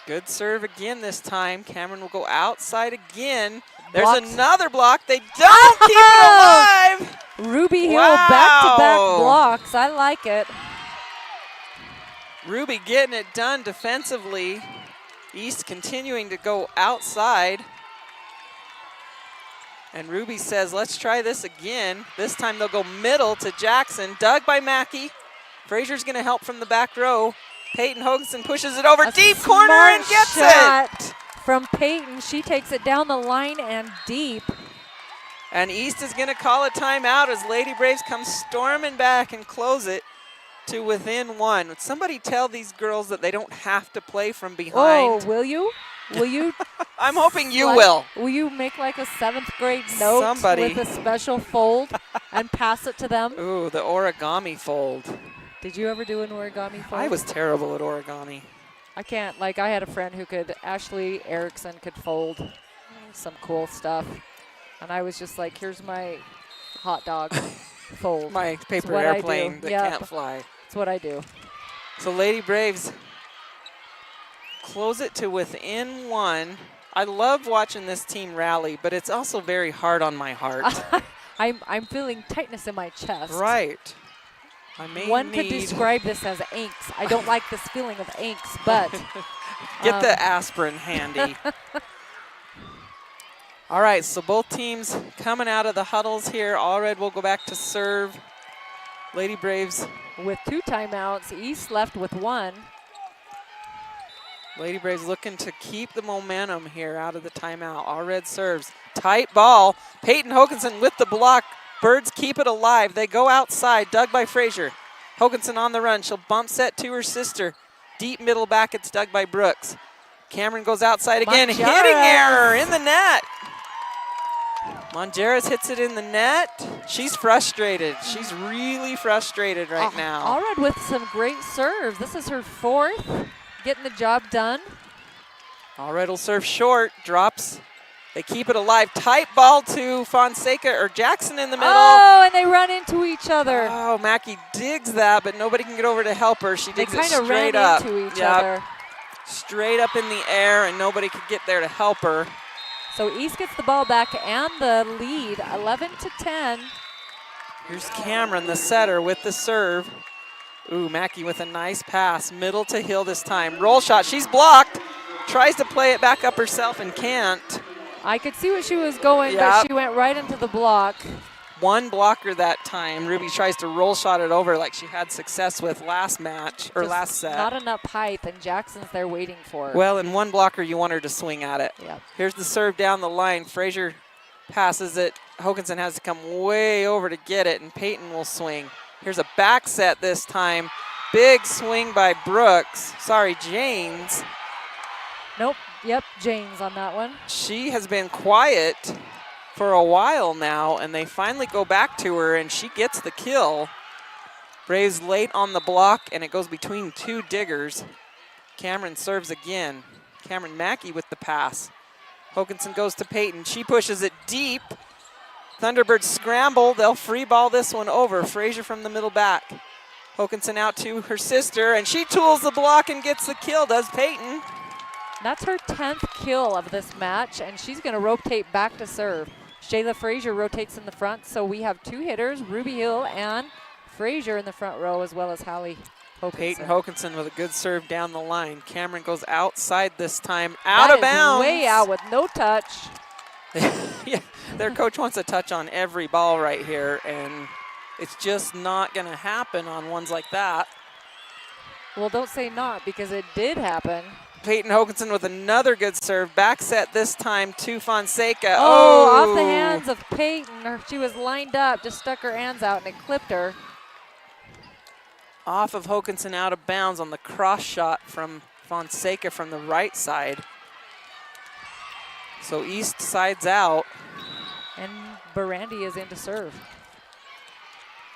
Good serve again this time. Cameron will go outside again. There's Blocked. Another block. They don't keep it alive. Ruby Hill Wow. back-to-back blocks. I like it. Ruby getting it done defensively. East continuing to go outside. And Ruby says, let's try this again. This time they'll go middle to Jackson. Dug by Mackey. Frazier's going to help from the back row. Peyton Hoganson pushes it over A deep corner and smart gets shot it. From Peyton. She takes it down the line and deep. And East is going to call a timeout as Lady Braves come storming back and close it to within 1. Would somebody tell these girls that they don't have to play from behind? Oh, will you? Will you? I'm hoping you like, will. Will you make like a 7th grade note Somebody. with a special fold and pass it to them? Ooh, the origami fold. Did you ever do an origami fold? I was terrible at origami. I can't. Like, I had a friend who could, Ashley Erickson, could fold some cool stuff. And I was just like, here's my hot dog fold. My paper what I airplane do. that Yep. can't fly. That's what I do. So Lady Braves close it to within 1. I love watching this team rally, but it's also very hard on my heart. I'm feeling tightness in my chest. Right. I may One could need- describe this as angst. I don't like this feeling of angst, but Get the aspirin handy. All right, so both teams coming out of the huddles here. Allred will go back to serve. Lady Braves. with 2 timeouts, East left with 1. Lady Braves looking to keep the momentum here out of the timeout. Allred serves. Tight ball. Peyton Hoganson with the block. Birds keep it alive. They go outside. Dug by Frazier. Hoganson on the run. She'll bump set to her sister. Deep middle back. It's dug by Brooks. Cameron goes outside again. Mangeras. Hitting error in the net. Mangeras hits it in the net. She's frustrated. She's really frustrated right now. Allred with some great serves. This is her 4th. Getting the job done. Allred will serve short. Drops. They keep it alive. Tight ball to Fonseca or Jackson in the middle. Oh, and they run into each other. Oh, Mackey digs that, but nobody can get over to help her. She They digs it kind of straight ran up. into each Yep. other. Straight up in the air, and nobody could get there to help her. So East gets the ball back and the lead, 11-10. Here's Cameron, the setter, with the serve. Ooh, Mackey with a nice pass, middle to Hill this time. Roll shot, she's blocked. Tries to play it back up herself and can't. I could see where she was going, Yep. but she went right into the block. One blocker that time. Ruby tries to roll shot it over like she had success with last match, or Just last set. Not enough height, and Jackson's there waiting for her. Well, in one blocker, you want her to swing at it. Yeah. Here's the serve down the line. Frazier passes it. Hokinson has to come way over to get it, and Peyton will swing. Here's a back set this time. Big swing by Brooks. Sorry, Janes. Nope. Yep, James on that one. She has been quiet for a while now, and they finally go back to her, and she gets the kill. Braves late on the block, and it goes between two diggers. Cameron serves again. Cameron Mackey with the pass. Hokinson goes to Peyton. She pushes it deep. Thunderbirds scramble. They'll free ball this one over. Frazier from the middle back. Hokinson out to her sister, and she tools the block and gets the kill, does Peyton. That's her 10th kill of this match, and she's going to rotate back to serve. Shayla Frazier rotates in the front, so we have two hitters, Ruby Hill and Frazier in the front row, as well as Hallie Hokinson. Peyton Hokinson with a good serve down the line. Cameron goes outside this time, out of bounds. Way out with no touch. Yeah, their coach wants a touch on every ball right here, and it's just not going to happen on ones like that. Well, don't say not, because it did happen. Peyton Hokinson with another good serve. Back set this time to Fonseca. Oh, off the hands of Peyton. She was lined up, just stuck her hands out, and it clipped her. Off of Hokinson, out of bounds on the cross shot from Fonseca from the right side. So East sides out. And Barandi is in to serve.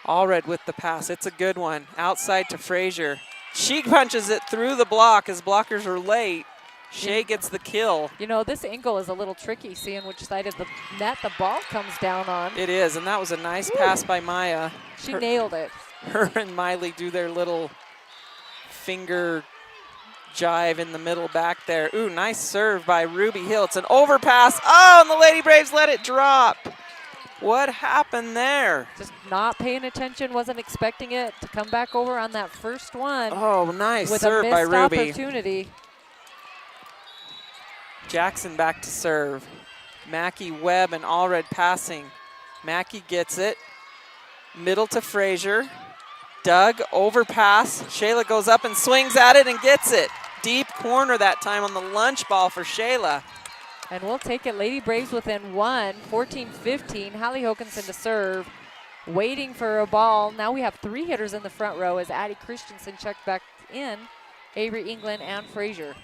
Allred with the pass. It's a good one. Outside to Frazier. She punches it through the block as blockers are late. Shea gets the kill. You know, this angle is a little tricky, seeing which side of the net the ball comes down on. It is, and that was a nice pass by Maya. She nailed it. Her and Miley do their little finger jive in the middle back there. Ooh, nice serve by Ruby Hill. It's an overpass. Oh, and the Lady Braves let it drop. What happened there? Just not paying attention, wasn't expecting it to come back over on that first one. Oh, nice with serve a by missed Ruby. opportunity. Jackson back to serve. Mackey, Webb, and Allred passing. Mackey gets it. Middle to Frazier. Doug, overpass. Shayla goes up and swings at it and gets it. Deep corner that time on the lunch ball for Shayla. And we'll take it. Lady Braves within one, 14-15. Hallie Hokinson to serve, waiting for a ball. Now we have three hitters in the front row as Addie Christensen checked back in, Avery England and Frazier.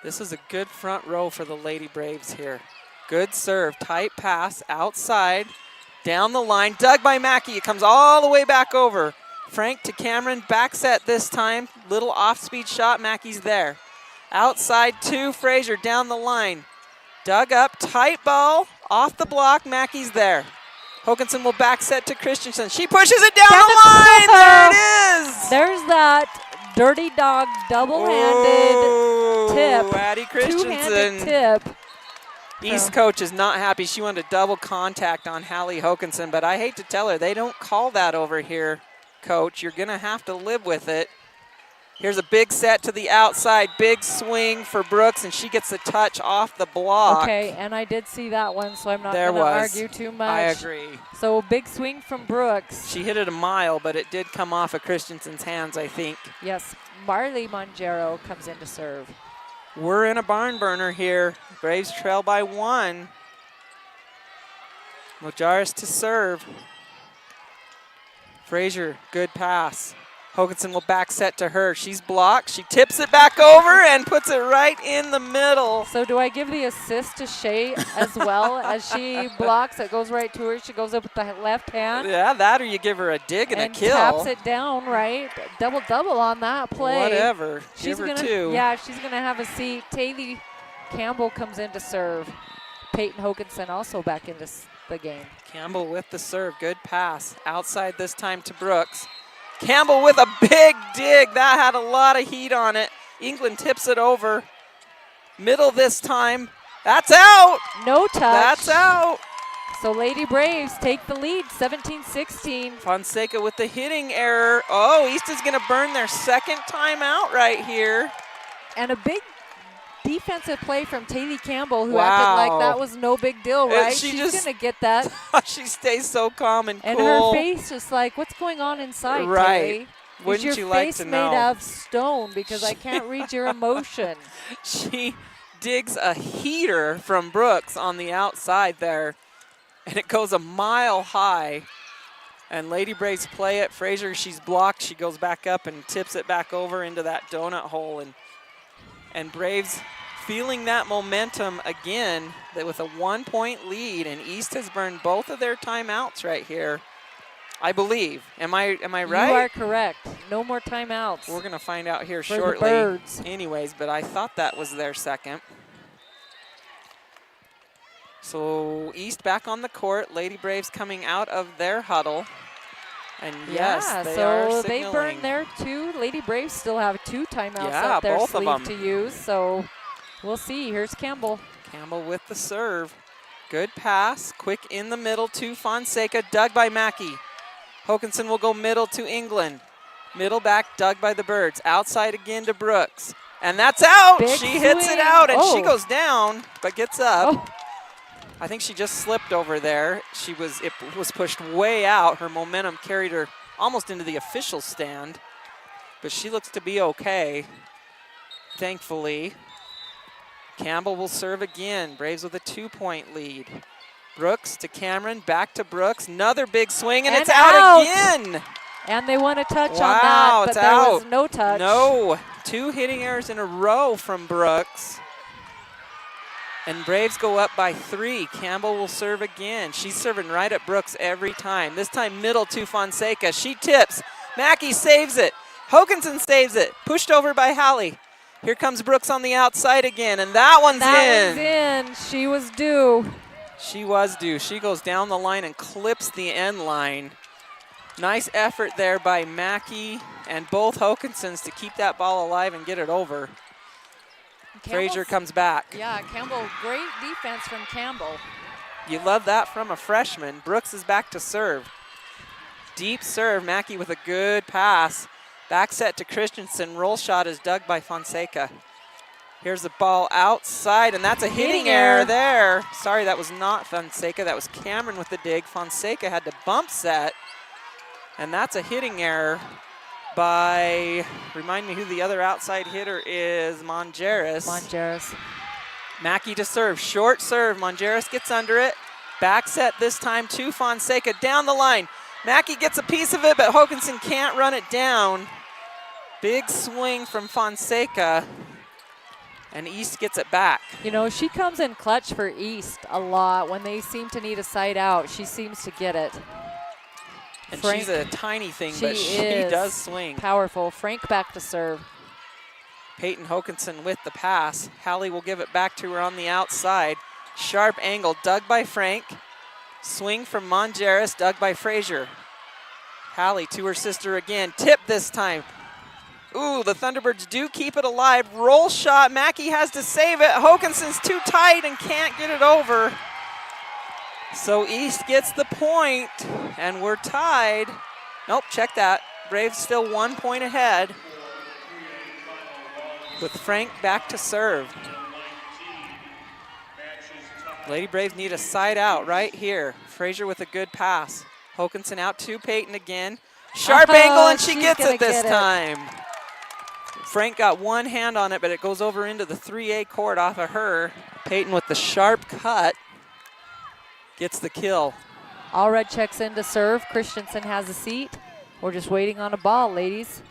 This is a good front row for the Lady Braves here. Good serve, tight pass, outside, down the line. Dug by Mackey, it comes all the way back over. Frank to Cameron, back set this time. Little off-speed shot, Mackey's there. Outside to Frazier, down the line. Dug up, tight ball, off the block, Mackey's there. Hokinson will back set to Christensen. She pushes it down the line, there it is! There's that dirty dog double-handed tip. Addie Christensen. Two-handed tip. East coach is not happy. She wanted a double contact on Hallie Hokinson, but I hate to tell her, they don't call that over here, coach. You're gonna have to live with it. Here's a big set to the outside, big swing for Brooks, and she gets the touch off the block. Okay, and I did see that one, so I'm not going to argue too much. I agree. So big swing from Brooks. She hit it a mile, but it did come off of Christensen's hands, I think. Yes, Marley Monjero comes in to serve. We're in a barn burner here. Braves trail by one. Mojaris to serve. Frazier, good pass. Hokinson will back set to her. She's blocked. She tips it back over and puts it right in the middle. So do I give the assist to Shay as well? As she blocks, it goes right to her. She goes up with the left hand. Yeah, that or you give her a dig and a kill. Taps it down, right? Double on that play. Whatever. Give her two. Yeah, she's going to have a seat. Taylor Campbell comes in to serve. Peyton Hokinson also back into the game. Campbell with the serve. Good pass. Outside this time to Brooks. Campbell with a big dig. That had a lot of heat on it. England tips it over. Middle this time. That's out. No touch. That's out. So Lady Braves take the lead, 17-16. Fonseca with the hitting error. Oh, East is going to burn their second timeout right here. And a big defensive play from Taylor Campbell, who Wow. acted like that was no big deal, right? She's going to get that. She stays so calm and cool. And her face just like, what's going on inside, Right. Taylor? Wouldn't Is you your like face to made know? out of stone? Because I can't read your emotion. She digs a heater from Brooks on the outside there, and it goes a mile high. And Lady Braves play it. Frazier, she's blocked. She goes back up and tips it back over into that donut hole. And Braves feeling that momentum again, that with a 1-point lead, and East has burned both of their timeouts right here, I believe. Am I right? You are correct. No more timeouts. We're going to find out here for shortly. the Birds. Anyways, but I thought that was their second. So East back on the court. Lady Braves coming out of their huddle. And yes, they are so signaling. they burned their 2. Lady Braves still have 2 timeouts Yeah, up their both of sleeve them. to use. So we'll see. Here's Campbell. Campbell with the serve. Good pass. Quick in the middle to Fonseca. Dug by Mackey. Hokanson will go middle to England. Middle back, dug by the Birds. Outside again to Brooks. And that's out. Big She hits it swing. out, and she Oh. goes down, but gets up. Oh, I think she just slipped over there. It was pushed way out. Her momentum carried her almost into the official stand, but she looks to be okay, thankfully. Campbell will serve again. Braves with a 2-point lead. Brooks to Cameron, back to Brooks. Another big swing, and it's out again. and they want a touch on Wow, that, but it's there out. was no touch. No, 2 hitting errors in a row from Brooks. And Braves go up by 3. Campbell will serve again. She's serving right at Brooks every time. This time middle to Fonseca. She tips. Mackey saves it. Hokanson saves it. Pushed over by Hallie. Here comes Brooks on the outside again, and that one's in. She was due. She was due. She goes down the line and clips the end line. Nice effort there by Mackey and both Hokansons to keep that ball alive and get it over. Frazier comes back. Yeah, Campbell, great defense from Campbell. You love that from a freshman. Brooks is back to serve. Deep serve, Mackey with a good pass. Back set to Christensen. Roll shot is dug by Fonseca. Here's the ball outside, and that's a hitting error there. Sorry, that was not Fonseca. That was Cameron with the dig. Fonseca had to bump set, and that's a hitting error by, remind me who the other outside hitter is, Mongeris. Mackey to serve, short serve. Mongeris gets under it. Back set this time to Fonseca, down the line. Mackey gets a piece of it, but Hokanson can't run it down. Big swing from Fonseca, and East gets it back. You know, she comes in clutch for East a lot. When they seem to need a side out, she seems to get it. And Frank, she's a tiny thing, but she does swing. Powerful. Frank back to serve. Peyton Hokanson with the pass. Hallie will give it back to her on the outside. Sharp angle, dug by Frank. Swing from Mongeris, dug by Frazier. Hallie to her sister again. Tip this time. Ooh, the Thunderbirds do keep it alive. Roll shot, Mackey has to save it. Hokanson's too tight and can't get it over. So East gets the point, and we're tied. Nope, check that. Braves still 1 point ahead, with Frank back to serve. Lady Braves need a side out right here. Frazier with a good pass. Hokanson out to Peyton again. Sharp angle, and she gets it this time. Frank got one hand on it, but it goes over into the 3A court off of her. Peyton with the sharp cut gets the kill. Allred checks in to serve. Christensen has a seat. We're just waiting on a ball, ladies.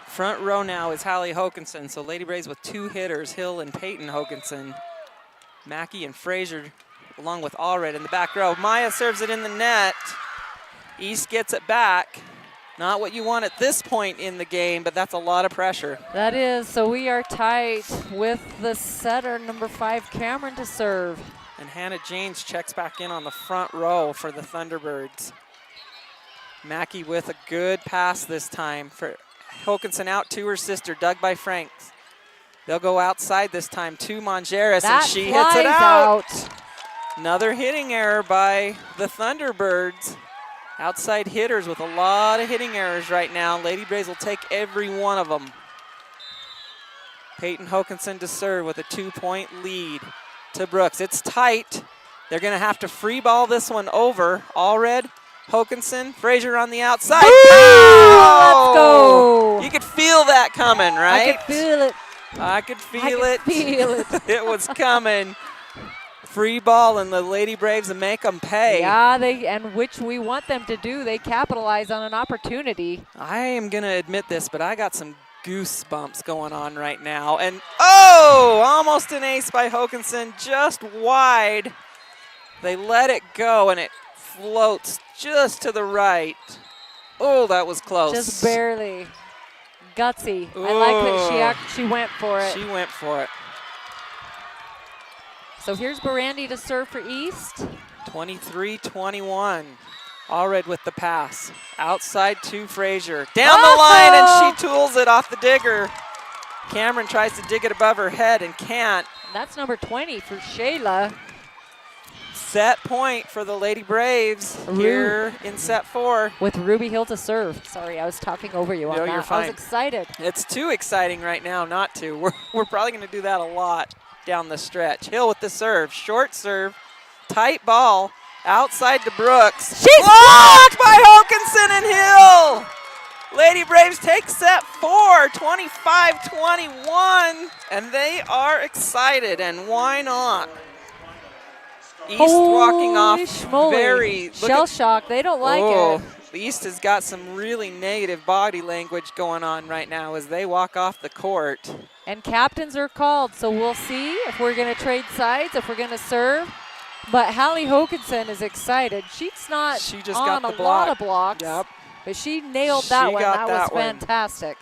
Front row now is Hallie Hokanson. So Lady Braves with 2 hitters, Hill and Peyton Hokanson. Mackey and Frazier along with Allred in the back row. Maya serves it in the net. East gets it back. Not what you want at this point in the game, but that's a lot of pressure. That is, so we are tight with the setter, number 5, Cameron, to serve. And Hannah James checks back in on the front row for the Thunderbirds. Mackey with a good pass this time for Hokanson out to her sister, dug by Franks. They'll go outside this time to Mongeris, That and she hits it flies out. Another hitting error by the Thunderbirds. Outside hitters with a lot of hitting errors right now. Lady Braves will take every one of them. Peyton Hokanson to serve with a 2-point lead to Brooks. It's tight. They're going to have to free ball this one over. Allred, Hokanson, Frazier on the outside. Let's go. You could feel that coming, right? I could feel it. I could feel I could feel it. It was coming. Free ball and the Lady Braves and make them pay. Yeah, and which we want them to do. They capitalize on an opportunity. I am going to admit this, but I got some goosebumps going on right now. And, oh, almost an ace by Hokanson, just wide. They let it go, and it floats just to the right. Oh, that was close. Just barely. Gutsy. I like that she went for it. She went for it. So here's Barandi to serve for East. 23-21. Allred with the pass. Outside to Frazier. Down the line, and she tools it off the digger. Cameron tries to dig it above her head and can't. That's number 20 for Shayla. Set point for the Lady Braves here in set 4. With Ruby Hill to serve. Sorry, I was talking over you on that. You're fine. I was excited. It's too exciting right now not to. We're probably going to do that a lot down the stretch. Hill with the serve. Short serve. Tight ball. Outside to Brooks. She's blocked by Hokanson and Hill. Lady Braves take set 4, 25-21. And they are excited, and why not? East walking off very shell shock. They don't like it. East has got some really negative body language going on right now as they walk off the court. And captains are called, so we'll see if we're going to trade sides, if we're going to serve. But Hallie Hokanson is excited. She's not she just on got the a lot of block. blocks, Yep. but she nailed that one. That was one. fantastic.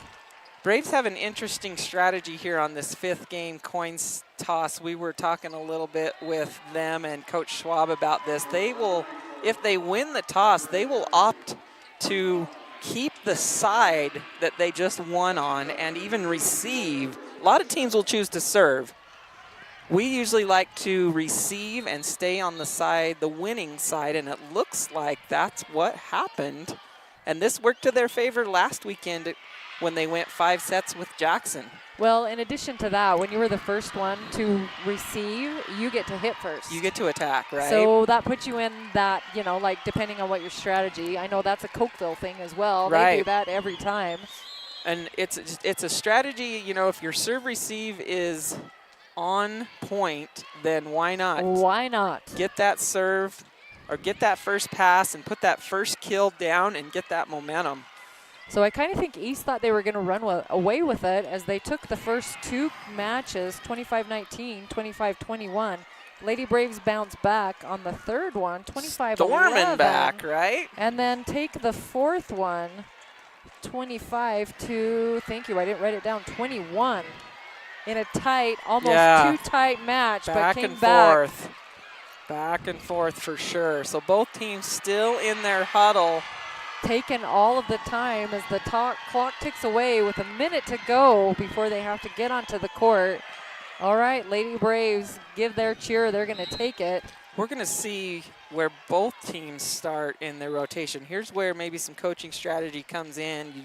Braves have an interesting strategy here on this 5th game coin toss. We were talking a little bit with them and Coach Schwab about this. They will, if they win the toss, they will opt to keep the side that they just won on and even receive. A lot of teams will choose to serve. We usually like to receive and stay on the side, the winning side, and it looks like that's what happened. And this worked to their favor last weekend when they went 5 sets with Jackson. Well, in addition to that, when you were the first one to receive, you get to hit first. You get to attack, right? So that puts you in that, like depending on what your strategy. I know that's a Cokeville thing as well. Right. They do that every time. And it's a strategy, if your serve receive is on point, then why not? Why not? Get that serve or get that first pass and put that first kill down and get that momentum. So I kind of think East thought they were going to run away with it as they took the first 2 matches, 25-19, 25-21. Lady Braves bounce back on the 3rd one, 25-11. Storming back, right? And then take the 4th one, 25 to, thank you, I didn't write it down, 21. In a tight, almost too tight match, but came back. Back and forth for sure. So both teams still in their huddle. Taken all of the time as the clock ticks away with a minute to go before they have to get onto the court. All right, Lady Braves give their cheer. They're going to take it. We're going to see where both teams start in their rotation. Here's where maybe some coaching strategy comes in. You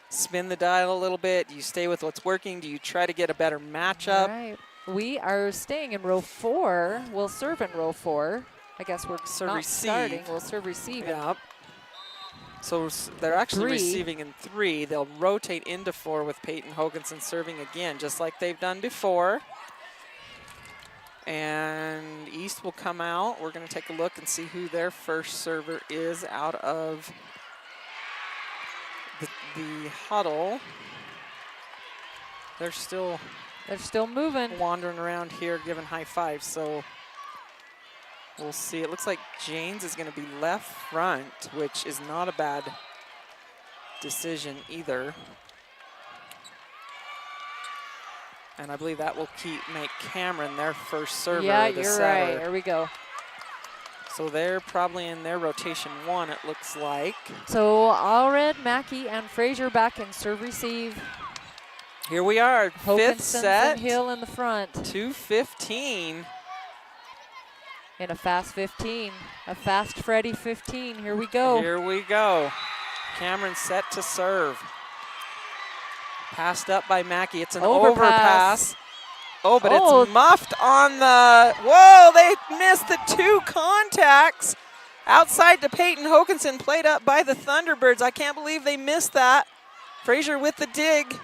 spin the dial a little bit. You stay with what's working. Do you try to get a better matchup? All right. We are staying in row 4. We'll serve in row 4. I guess we're not starting. We'll serve receive. Yep. So they're actually 3. receiving in 3. They'll rotate into 4 with Peyton Hoganson serving again, just like they've done before. And East will come out. We're going to take a look and see who their first server is out of the huddle. They're still moving, wandering around here, giving high fives. So we'll see. It looks like Janes is going to be left front, which is not a bad decision either. And I believe that will make Cameron their first server. Yeah, you're right. Here we go. So they're probably in their rotation 1, it looks like. So Allred, Mackey, and Frazier back in serve receive. Here we are, fifth Hokinson's set. and Hill in the front. 2:15. In a fast 15, a fast Freddy 15. Here we go. Here we go. Cameron set to serve. Passed up by Mackey. It's an overpass. Oh, but it's muffed on the, whoa, they missed the 2 contacts. Outside to Peyton. Hokinson played up by the Thunderbirds. I can't believe they missed that. Frazier with the dig.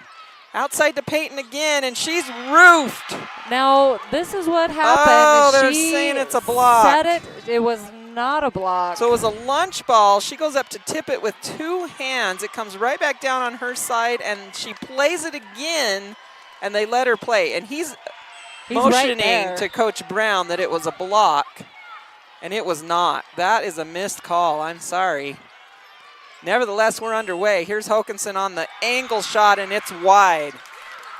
Outside to Peyton again, and she's roofed. Now, this is what happened. Oh, they're saying it's a block. Said it. It was not a block. So it was a lunch ball. She goes up to tip it with 2 hands. It comes right back down on her side, and she plays it again, and they let her play. And he's motioning right to Coach Brown that it was a block, and it was not. That is a missed call. I'm sorry. Nevertheless, we're underway. Here's Hokinson on the angle shot, and it's wide.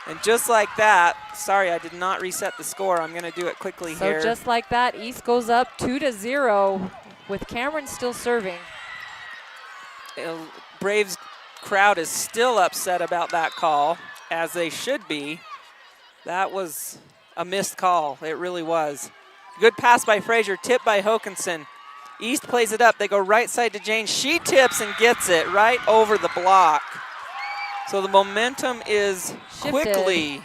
And just like that, sorry, I did not reset the score. I'm going to do it quickly here. So just like that, East goes up 2-0 with Cameron still serving. Braves crowd is still upset about that call, as they should be. That was a missed call. It really was. Good pass by Frazier, tipped by Hokinson. East plays it up. They go right side to Jane. She tips and gets it right over the block. So the momentum is quickly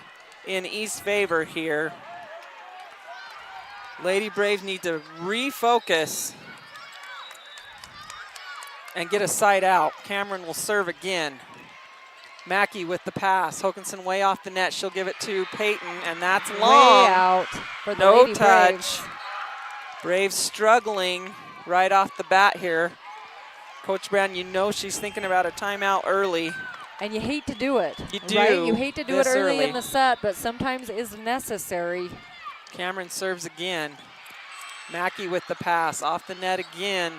in East's favor here. Lady Braves need to refocus and get a side out. Cameron will serve again. Mackey with the pass. Hokinson way off the net. She'll give it to Peyton, and that's long. Way out for the No Lady touch. Braves. Braves struggling right off the bat here. Coach Brown, you know she's thinking about a timeout early. And you hate to do it. You do. Right? You hate to do it this early in the set, but sometimes is necessary. Cameron serves again. Mackey with the pass. Off the net again.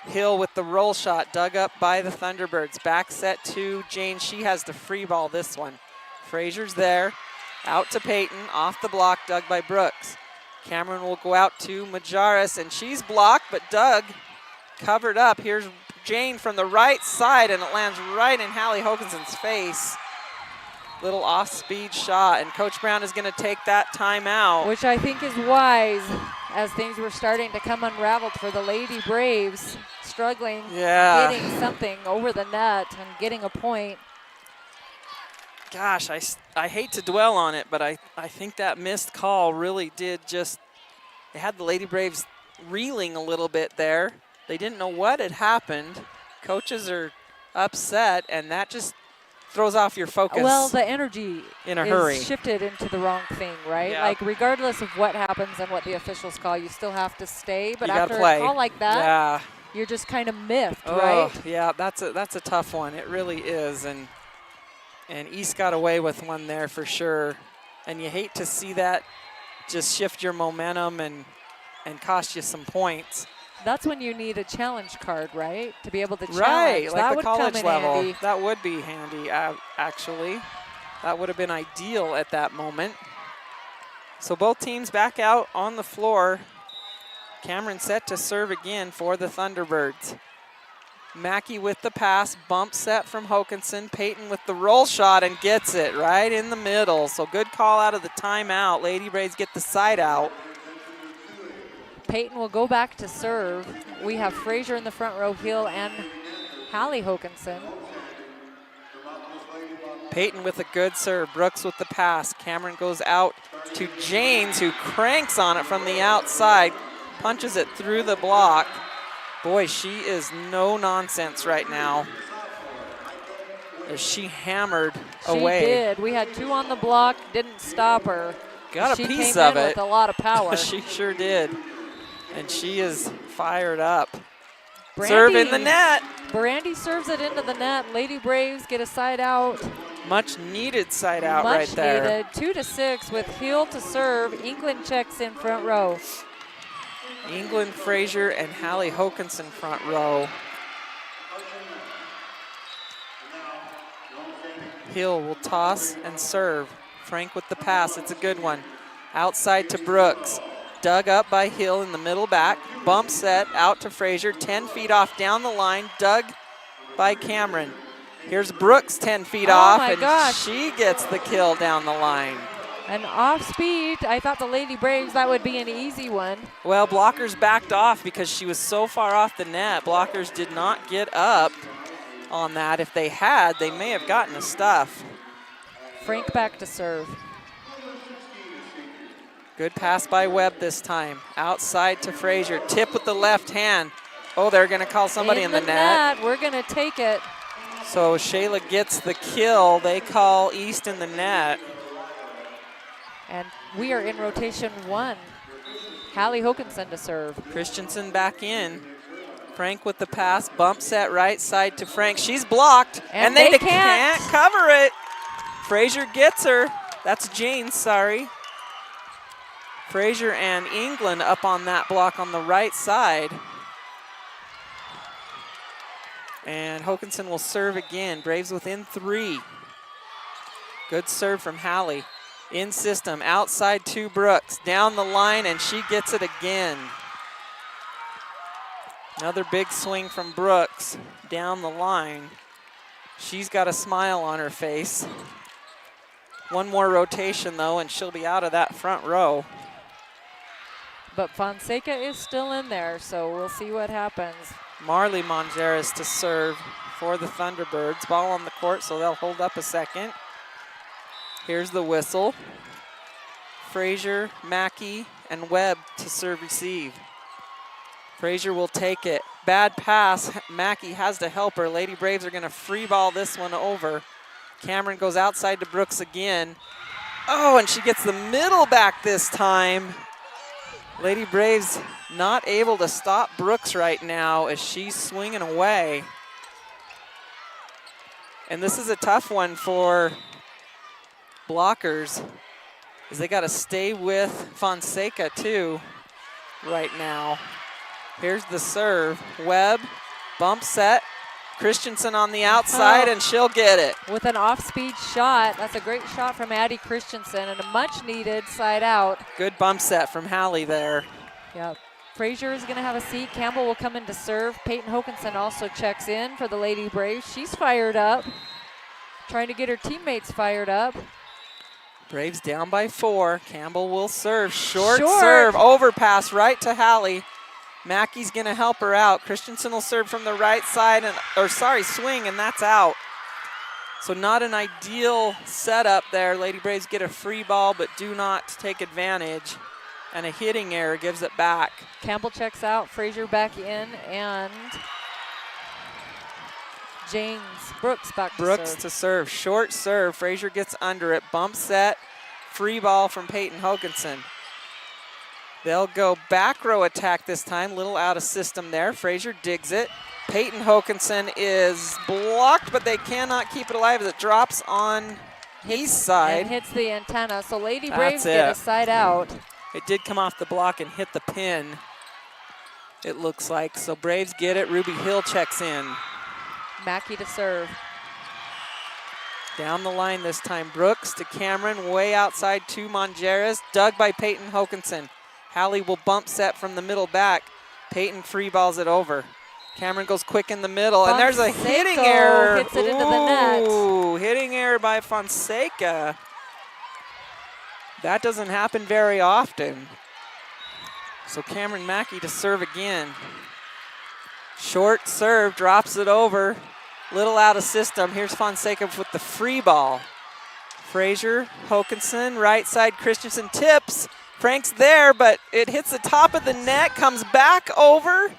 Hill with the roll shot. Dug up by the Thunderbirds. Back set to Jane. She has the free ball this one. Frazier's there. Out to Peyton. Off the block. Dug by Brooks. Cameron will go out to Majaris, and she's blocked, but Doug covered up. Here's Jane from the right side, and it lands right in Hallie Hokinson's face. Little off-speed shot, and Coach Brown is going to take that timeout. Which I think is wise, as things were starting to come unraveled for the Lady Braves, struggling, getting something over the net and getting a point. Gosh, I hate to dwell on it, but I think that missed call really did just, it had the Lady Braves reeling a little bit there. They didn't know what had happened. Coaches are upset, and that just throws off your focus. Well, the energy in a hurry shifted into the wrong thing, right? Yeah. Like, regardless of what happens and what the officials call, you still have to stay. But you after gotta play. a call like that, you're just kind of miffed, right? Yeah, that's a tough one. It really is, and East got away with one there for sure. And you hate to see that just shift your momentum and cost you some points. That's when you need a challenge card, right? To be able to challenge. Right, like that the would college come in level. handy. That would be handy, actually. That would have been ideal at that moment. So both teams back out on the floor. Cameron set to serve again for the Thunderbirds. Mackey with the pass, bump set from Hokinson. Peyton with the roll shot and gets it right in the middle. So good call out of the timeout. Lady Braves get the side out. Peyton will go back to serve. We have Frazier in the front row, Hill and Hallie Hokinson. Peyton with a good serve. Brooks with the pass. Cameron goes out to James, who cranks on it from the outside. Punches it through the block. Boy, she is no nonsense right now. As she hammered away. She did. We had 2 on the block, didn't stop her. Got a she piece came of in it. with a lot of power. She sure did. And she is fired up. Brandy, Serve in the net. Brandy serves it into the net. Lady Braves get a side out. Much needed side out Much right there. needed. 2-6 with Hill to serve. England checks in front row. England, Frazier, and Hallie Hokinson front row. Hill will toss and serve. Frank with the pass. It's a good one. Outside to Brooks. Dug up by Hill in the middle back. Bump set out to Frazier. 10 feet off down the line. Dug by Cameron. Here's Brooks 10 feet Oh off, my and gosh. she gets the kill down the line. And off speed, I thought the Lady Braves, that would be an easy one. Well, blockers backed off because she was so far off the net. Blockers did not get up on that. If they had, they may have gotten a stuff. Frank back to serve. Good pass by Webb this time. Outside to Frazier. Tip with the left hand. Oh, they're going to call somebody in the net. We're going to take it. So Shayla gets the kill. They call East in the net. And we are in rotation 1. Hallie Hokinson to serve. Christensen back in. Frank with the pass. Bump set right side to Frank. She's blocked. And they they can't cover it. Frazier gets her. That's Jane, sorry. Frazier and England up on that block on the right side. And Hokinson will serve again. Braves within 3. Good serve from Hallie. In system, outside to Brooks. Down the line, and she gets it again. Another big swing from Brooks down the line. She's got a smile on her face. One more rotation, though, and she'll be out of that front row. But Fonseca is still in there, so we'll see what happens. Marley Mongeris to serve for the Thunderbirds. Ball on the court, so they'll hold up a second. Here's the whistle. Frazier, Mackey, and Webb to serve receive. Frazier will take it. Bad pass. Mackey has to help her. Lady Braves are going to free ball this one over. Cameron goes outside to Brooks again. Oh, and she gets the middle back this time. Lady Braves not able to stop Brooks right now as she's swinging away. And this is a tough one for blockers, as they got to stay with Fonseca too right now. Here's the serve. Webb, bump set. Christensen on the outside, and she'll get it. With an off-speed shot. That's a great shot from Addie Christensen and a much-needed side out. Good bump set from Hallie there. Yep. Frazier is going to have a seat. Campbell will come in to serve. Peyton Hokinson also checks in for the Lady Braves. She's fired up, trying to get her teammates fired up. Braves down by 4. Campbell will serve. Short serve. Overpass right to Hallie. Mackey's going to help her out. Christensen will serve from the right side, swing, and that's out. So not an ideal setup there. Lady Braves get a free ball, but do not take advantage. And a hitting error gives it back. Campbell checks out. Frazier back in, and Brooks back to serve. Brooks to serve. Short serve. Frazier gets under it. Bump set. Free ball from Peyton Hokinson. They'll go back row attack this time. Little out of system there. Frazier digs it. Peyton Hokinson is blocked, but they cannot keep it alive as it drops on east side. And hits the antenna. So Lady Braves get a side out. It did come off the block and hit the pin, it looks like. So Braves get it. Ruby Hill checks in. Mackey to serve. Down the line this time. Brooks to Cameron, way outside to Mongeris. Dug by Peyton Hokinson. Hallie will bump set from the middle back. Peyton free balls it over. Cameron goes quick in the middle, and there's a hitting error. Hits it into the net. Ooh, hitting error by Fonseca. That doesn't happen very often. So Cameron Mackey to serve again. Short serve, drops it over. Little out of system. Here's Fonseca with the free ball. Frazier, Hokinson, right side, Christensen tips. Frank's there, but it hits the top of the net, comes back over.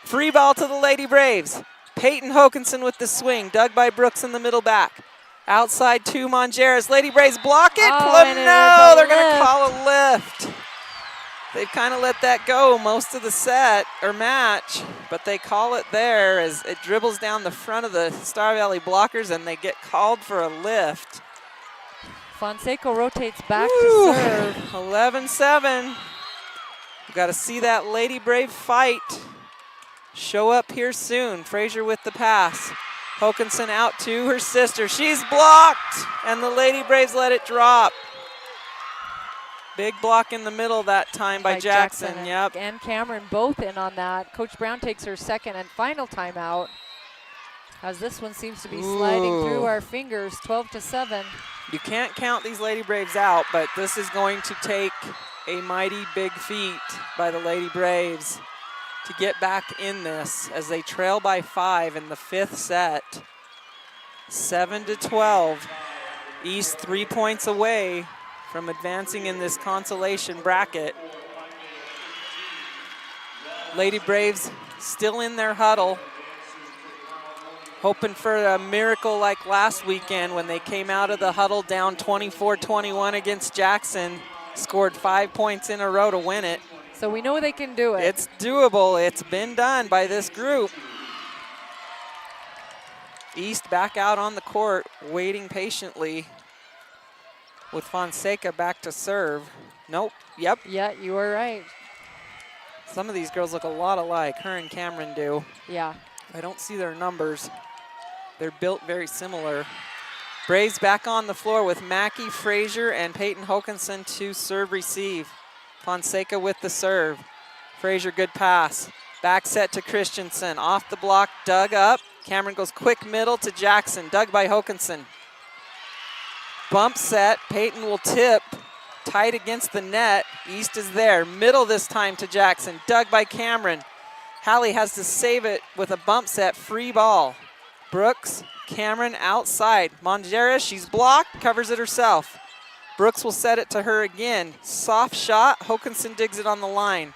Free ball to the Lady Braves. Peyton Hokinson with the swing, dug by Brooks in the middle back. Outside to Mongeris. Lady Braves block it. No, they're going to call a lift. They've kind of let that go most of the set or match, but they call it there as it dribbles down the front of the Star Valley blockers, and they get called for a lift. Fonseca rotates back to serve. 11-7. We've got to see that Lady Brave fight show up here soon. Frazier with the pass. Hokinson out to her sister. She's blocked, and the Lady Braves let it drop. Big block in the middle that time by Jackson. Yep. And Cameron both in on that. Coach Brown takes her second and final timeout. as this one seems to be sliding through our fingers, 12-7. You can't count these Lady Braves out, but this is going to take a mighty big feat by the Lady Braves to get back in this as they trail by 5 in the 5th set. 7-12. East 3 points away from advancing in this consolation bracket. Lady Braves still in their huddle, hoping for a miracle like last weekend when they came out of the huddle down 24-21 against Jackson, scored 5 points in a row to win it. So we know they can do it. It's doable. It's been done by this group. East back out on the court, waiting patiently with Fonseca back to serve. Nope, yep. Yeah, you were right. Some of these girls look a lot alike, her and Cameron do. Yeah. I don't see their numbers. They're built very similar. Braves back on the floor with Mackey, Frazier, and Peyton Hokinson to serve receive. Fonseca with the serve. Frazier, good pass. Back set to Christensen. Off the block, dug up. Cameron goes quick middle to Jackson. Dug by Hokinson. Bump set. Peyton will tip. Tight against the net. East is there. Middle this time to Jackson. Dug by Cameron. Hallie has to save it with a bump set. Free ball. Brooks, Cameron outside. Mongeras, she's blocked, covers it herself. Brooks will set it to her again. Soft shot, Hokinson digs it on the line.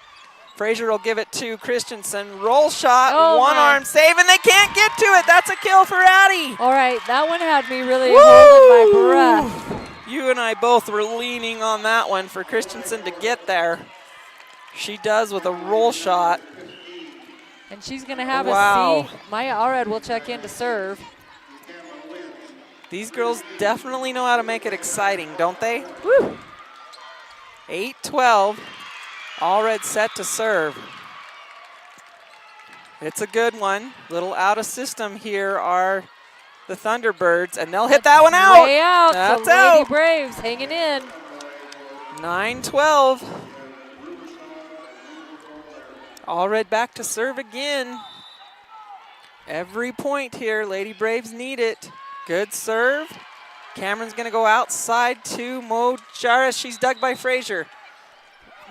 Frazier will give it to Christensen. Roll shot, one arm save, and they can't get to it. That's a kill for Addie. All right, that one had me really holding my breath. You and I both were leaning on that one for Christensen to get there. She does with a roll shot. And she's going to have Wow. a seat. Maya Allred will check in to serve. These girls definitely know how to make it exciting, don't they? Woo. 8-12. Allred set to serve. It's a good one. Little out of system here are the Thunderbirds, and they'll hit that one out. Way out. That's so Lady out. Braves hanging in. 9-12. Allred back to serve again. Every point here, Lady Braves need it. Good serve. Cameron's gonna go outside to Mongeras. She's dug by Frazier.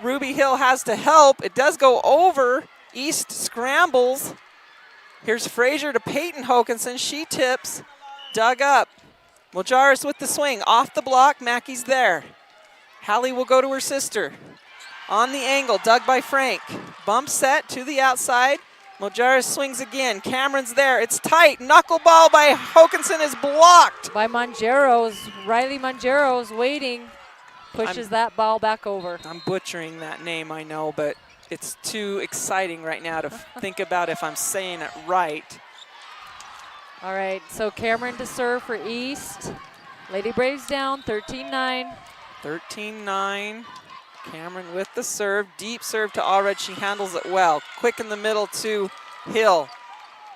Ruby Hill has to help. It does go over. East scrambles. Here's Frazier to Peyton Hokinson. She tips. Dug up. Mongeras with the swing. Off the block. Mackey's there. Hallie will go to her sister. On the angle, dug by Frank. Bump set to the outside. Mongeras swings again. Cameron's there. It's tight. Knuckleball by Hokinson is blocked. By Mongeros. Riley Mongeros waiting. Pushes that ball back over. I'm butchering that name, I know, but it's too exciting right now to think about if I'm saying it right. All right, so Cameron to serve for East. Lady Braves down, 13-9. 13-9. Cameron with the serve. Deep serve to Allred. She handles it well. Quick in the middle to Hill.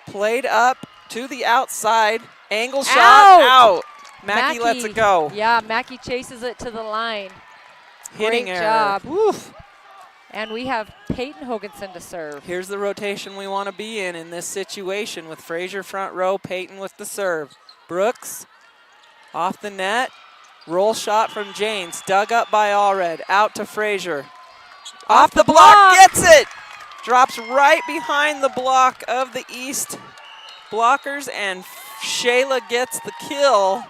Played up to the outside. Angle shot out. Mackey lets it go. Yeah, Mackey chases it to the line. Hitting Great error. job. Woof. And we have Peyton Hokinson to serve. Here's the rotation we want to be in this situation with Frazier front row, Peyton with the serve. Brooks off the net. Roll shot from Janes, dug up by Allred, out to Frazier. Off the block, gets it! Drops right behind the block of the East blockers, and Shayla gets the kill.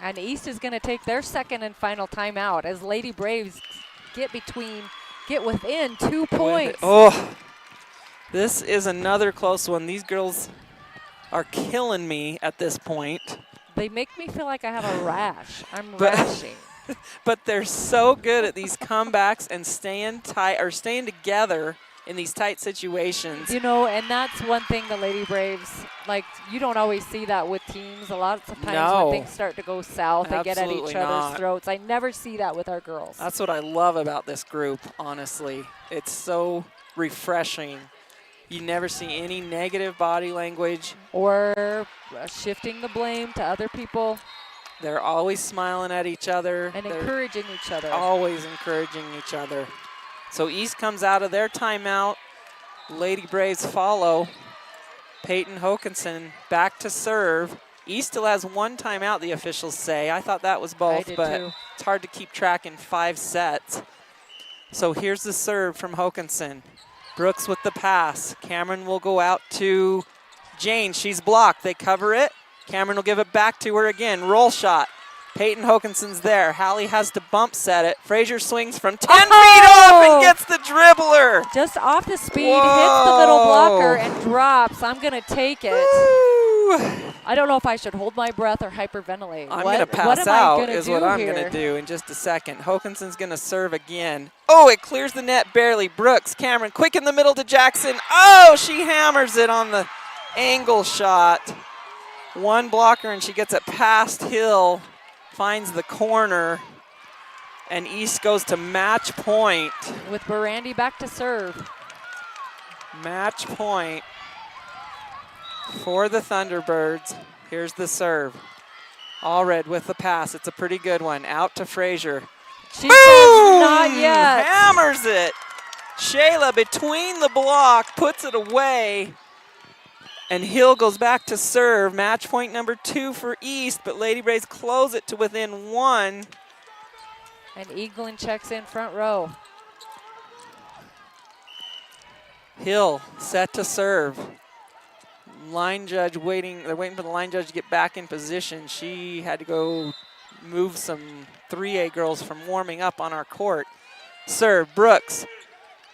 And East is going to take their second and final timeout as Lady Braves get within 2 points. Oh, this is another close one. These girls are killing me at this point. They make me feel like I have a rash. I'm rashing. But they're so good at these comebacks and staying tight or staying together in these tight situations. You know, and that's one thing the Lady Braves, like, you don't always see that with teams. A lot of times when things start to go south, they get at each other's throats. I never see that with our girls. That's what I love about this group, honestly. It's so refreshing. You never see any negative body language. Or shifting the blame to other people. They're always smiling at each other. And encouraging each other. Always encouraging each other. So East comes out of their timeout. Lady Braves follow. Peyton Hokanson back to serve. East still has 1 timeout, the officials say. I thought that was both, but too. it's hard to keep track in 5 sets. So here's the serve from Hokanson. Brooks with the pass. Cameron will go out to Jane. She's blocked. They cover it. Cameron will give it back to her again. Roll shot. Peyton Hokanson's there. Hallie has to bump set it. Frazier swings from 10 feet off and gets the dribbler. Just off the speed, Whoa. hits the middle blocker and drops. I'm going to take it. Woo. I don't know if I should hold my breath or hyperventilate. I'm What- going to what pass am I out gonna is do what I'm here? going to do in just a second. Hokanson's going to serve again. Oh, it clears the net barely. Brooks, Cameron, quick in the middle to Jackson. Oh, she hammers it on the angle shot. 1 blocker, and she gets it past Hill, finds the corner, and East goes to match point. With Barandi back to serve. Match point for the Thunderbirds. Here's the serve. Allred with the pass. It's a pretty good one. Out to Frazier. She Boom! says not yet. Hammers it. Shayla between the block, puts it away. And Hill goes back to serve. Match point number 2 for East, but Lady Braves close it to within 1. And Eaglin checks in front row. Hill set to serve. Line judge waiting. They're waiting for the line judge to get back in position. She had to go move some 3A girls from warming up on our court. Serve, Brooks.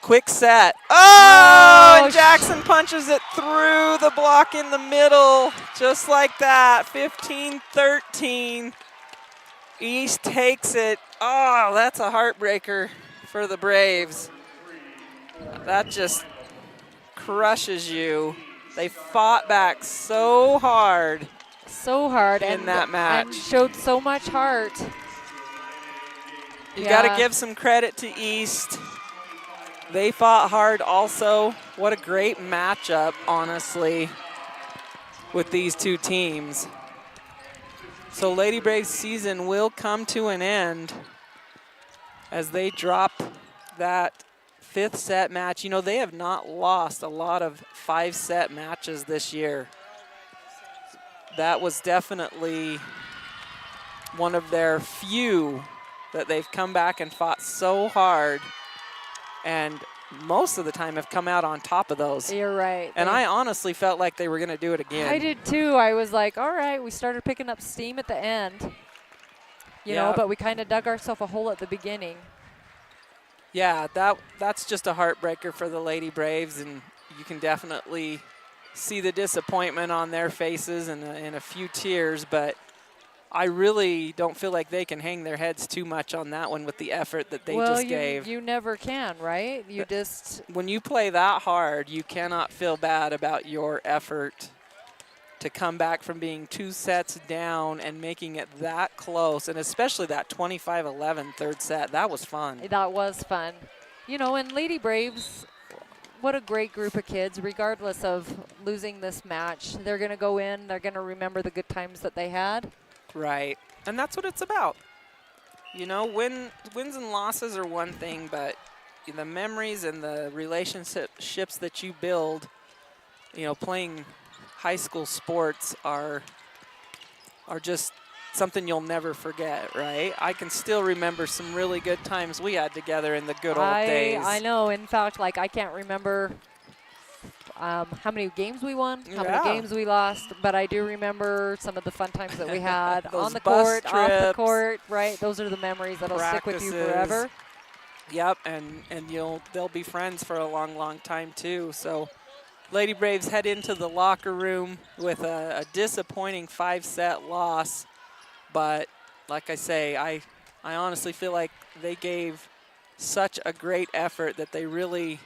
Quick set. Oh, and Jackson punches it through the block in the middle. Just like that. 15-13. East takes it. Oh, that's a heartbreaker for the Braves. That just crushes you. They fought back so hard. So hard. In that match. And showed so much heart. You got to give some credit to East. They fought hard also. What a great matchup, honestly, with these 2 teams. So Lady Braves season will come to an end as they drop that 5th set match. You know, they have not lost a lot of 5-set matches this year. That was definitely one of their few that they've come back and fought so hard, and most of the time have come out on top of those. You're right. And I honestly felt like they were going to do it again. I did too. I was like, all right, we started picking up steam at the end, you know, but we kind of dug ourselves a hole at the beginning. Yeah, that's just a heartbreaker for the Lady Braves, and you can definitely see the disappointment on their faces and a few tears, but I really don't feel like they can hang their heads too much on that one with the effort that they just gave. You never can, right? You just... When you play that hard, you cannot feel bad about your effort to come back from being 2 sets down and making it that close, and especially that 25-11 third set. That was fun. That was fun. You know, and Lady Braves, what a great group of kids, regardless of losing this match. They're going to go in, they're going to remember the good times that they had. Right, and that's what it's about. You know, wins and losses are one thing, but the memories and the relationships that you build, you know, playing high school sports are just something you'll never forget, right? I can still remember some really good times we had together in the good old days. I know. In fact, like, I can't remember how many games we won, how many games we lost, but I do remember some of the fun times that we had on the court, off the court, right? Those are the memories that'll stick with you forever. Yep, and they'll be friends for a long, long time too. So Lady Braves head into the locker room with a disappointing 5-set loss, but like I say, I honestly feel like they gave such a great effort that they really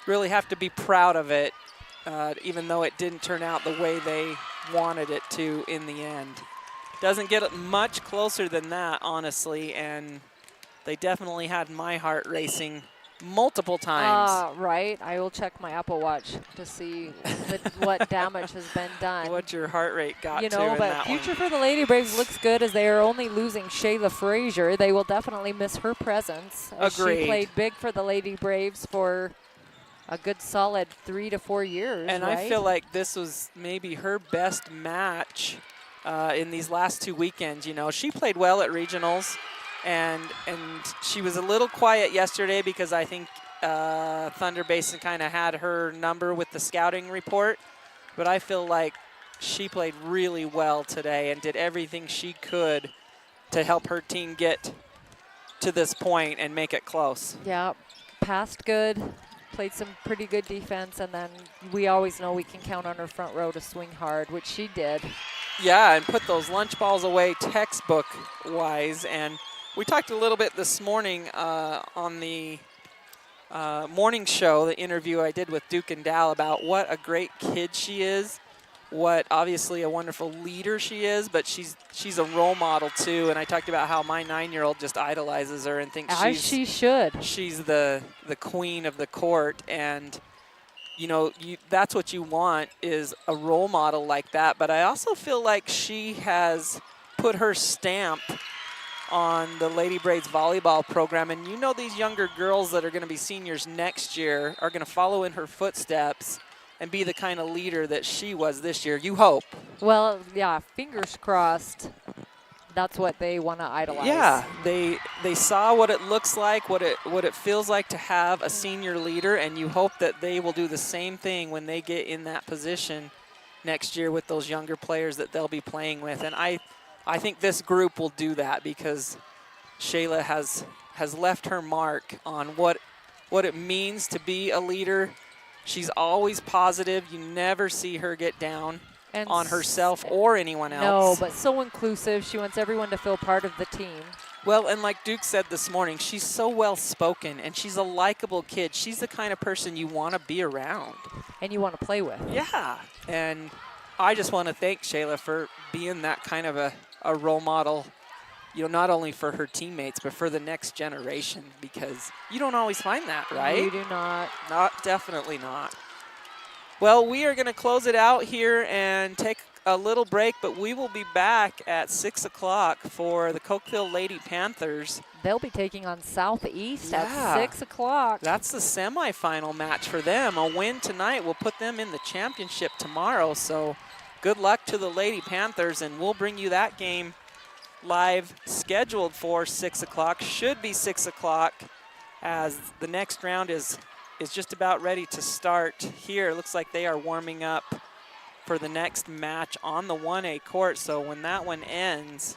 have to be proud of it, even though it didn't turn out the way they wanted it to in the end. Doesn't get much closer than that, honestly, and they definitely had my heart racing multiple times. Right. I will check my Apple Watch to see what damage has been done. What your heart rate got you to know, in but that future one. for the Lady Braves looks good as they are only losing Shayla Frazier. They will definitely miss her presence. As Agreed. She played big for the Lady Braves for a good solid 3 to 4 years, And right? I feel like this was maybe her best match in these last 2 weekends. You know, she played well at regionals, and she was a little quiet yesterday because I think Thunder Basin kind of had her number with the scouting report. But I feel like she played really well today and did everything she could to help her team get to this point and make it close. Yeah, passed good, played some pretty good defense, and then we always know we can count on her front row to swing hard, which she did. Yeah, and put those lunch balls away textbook-wise. And we talked a little bit this morning on the morning show, the interview I did with Duke and Dal, about what a great kid she is, what obviously a wonderful leader she is, but she's a role model too. And I talked about how my 9-year-old just idolizes her and thinks As she should. she's the queen of the court. And you know, that's what you want, is a role model like that. But I also feel like she has put her stamp on the Lady Braves volleyball program. And you know, these younger girls that are going to be seniors next year are going to follow in her footsteps and be the kind of leader that she was this year, you hope. Well, yeah, fingers crossed. That's what they want to idolize. Yeah, they saw what it looks like, what it feels like to have a senior leader, and you hope that they will do the same thing when they get in that position next year with those younger players that they'll be playing with. And I think this group will do that, because Shayla has left her mark on what it means to be a leader. She's always positive. You never see her get down on herself or anyone else. No, but so inclusive. She wants everyone to feel part of the team. Well, and like Duke said this morning, she's so well-spoken, and she's a likable kid. She's the kind of person you want to be around. And you want to play with. Yeah, and I just want to thank Shayla for being that kind of a role model, you know, not only for her teammates, but for the next generation, because you don't always find that, right? You do not. Definitely not. Well, we are going to close it out here and take a little break, but we will be back at 6 o'clock for the Cokeville Lady Panthers. They'll be taking on Southeast Yeah. at 6 o'clock. That's the semifinal match for them. A win tonight will put them in the championship tomorrow, so good luck to the Lady Panthers, and we'll bring you that game live, scheduled for 6 o'clock. Should be 6 o'clock, as the next round is just about ready to start here. It looks like they are warming up for the next match on the 1A court. So when that one ends,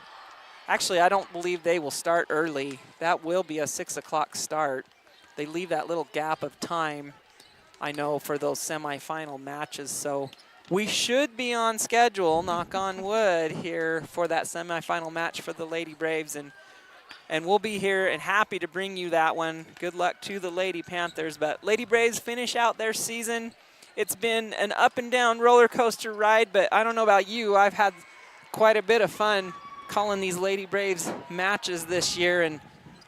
actually, I don't believe they will start early. That will be a 6 o'clock start. They leave that little gap of time, I know, for those semifinal matches. So we should be on schedule, knock on wood, here for that semifinal match for the Lady Braves. And we'll be here and happy to bring you that one. Good luck to the Lady Panthers. But Lady Braves finish out their season. It's been an up and down roller coaster ride, but I don't know about you. I've had quite a bit of fun calling these Lady Braves matches this year and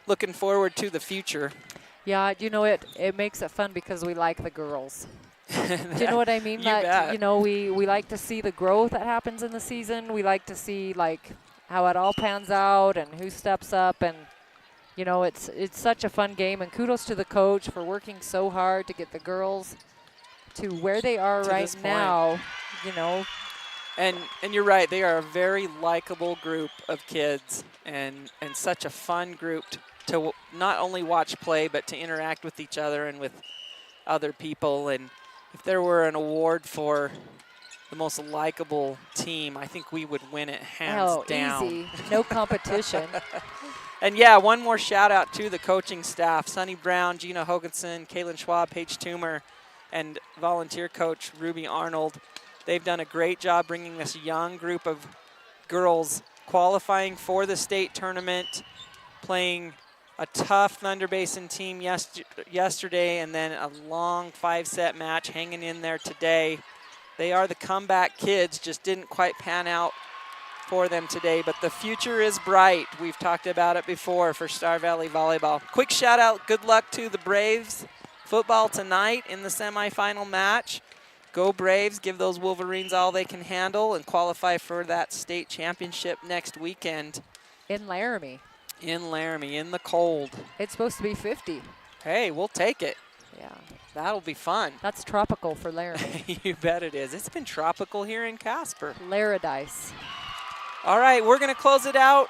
looking forward to the future. Yeah, you know, it makes it fun because we like the girls. Do you know what I mean? You that bet. You know, we like to see the growth that happens in the season. We like to see, like, how it all pans out and who steps up, and you know, it's such a fun game. And kudos to the coach for working so hard to get the girls to where they are right now. You know, and you're right, they are a very likable group of kids, and such a fun group to not only watch play, but to interact with each other and with other people. And if there were an award for the most likable team, I think we would win it hands down. Easy, no competition. And yeah, one more shout out to the coaching staff: Sunny Brown, Gina Hoganson, Kaylin Schwab, Paige Toomer, and volunteer coach Ruby Arnold. They've done a great job bringing this young group of girls qualifying for the state tournament, playing a tough Thunder Basin team yesterday, and then a long 5-set match hanging in there today. They are the comeback kids, just didn't quite pan out for them today, but the future is bright. We've talked about it before for Star Valley Volleyball. Quick shout out, good luck to the Braves football tonight in the semifinal match. Go Braves, give those Wolverines all they can handle and qualify for that state championship next weekend. In Laramie. In Laramie, in the cold. It's supposed to be 50. Hey, we'll take it. Yeah. That'll be fun. That's tropical for Laramie. You bet it is. It's been tropical here in Casper. Laradice. All right, we're going to close it out,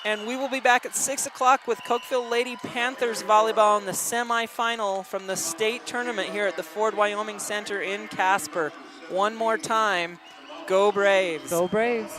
and we will be back at 6 o'clock with Cokeville Lady Panthers volleyball in the semifinal from the state tournament here at the Ford Wyoming Center in Casper. One more time, go Braves. Go Braves.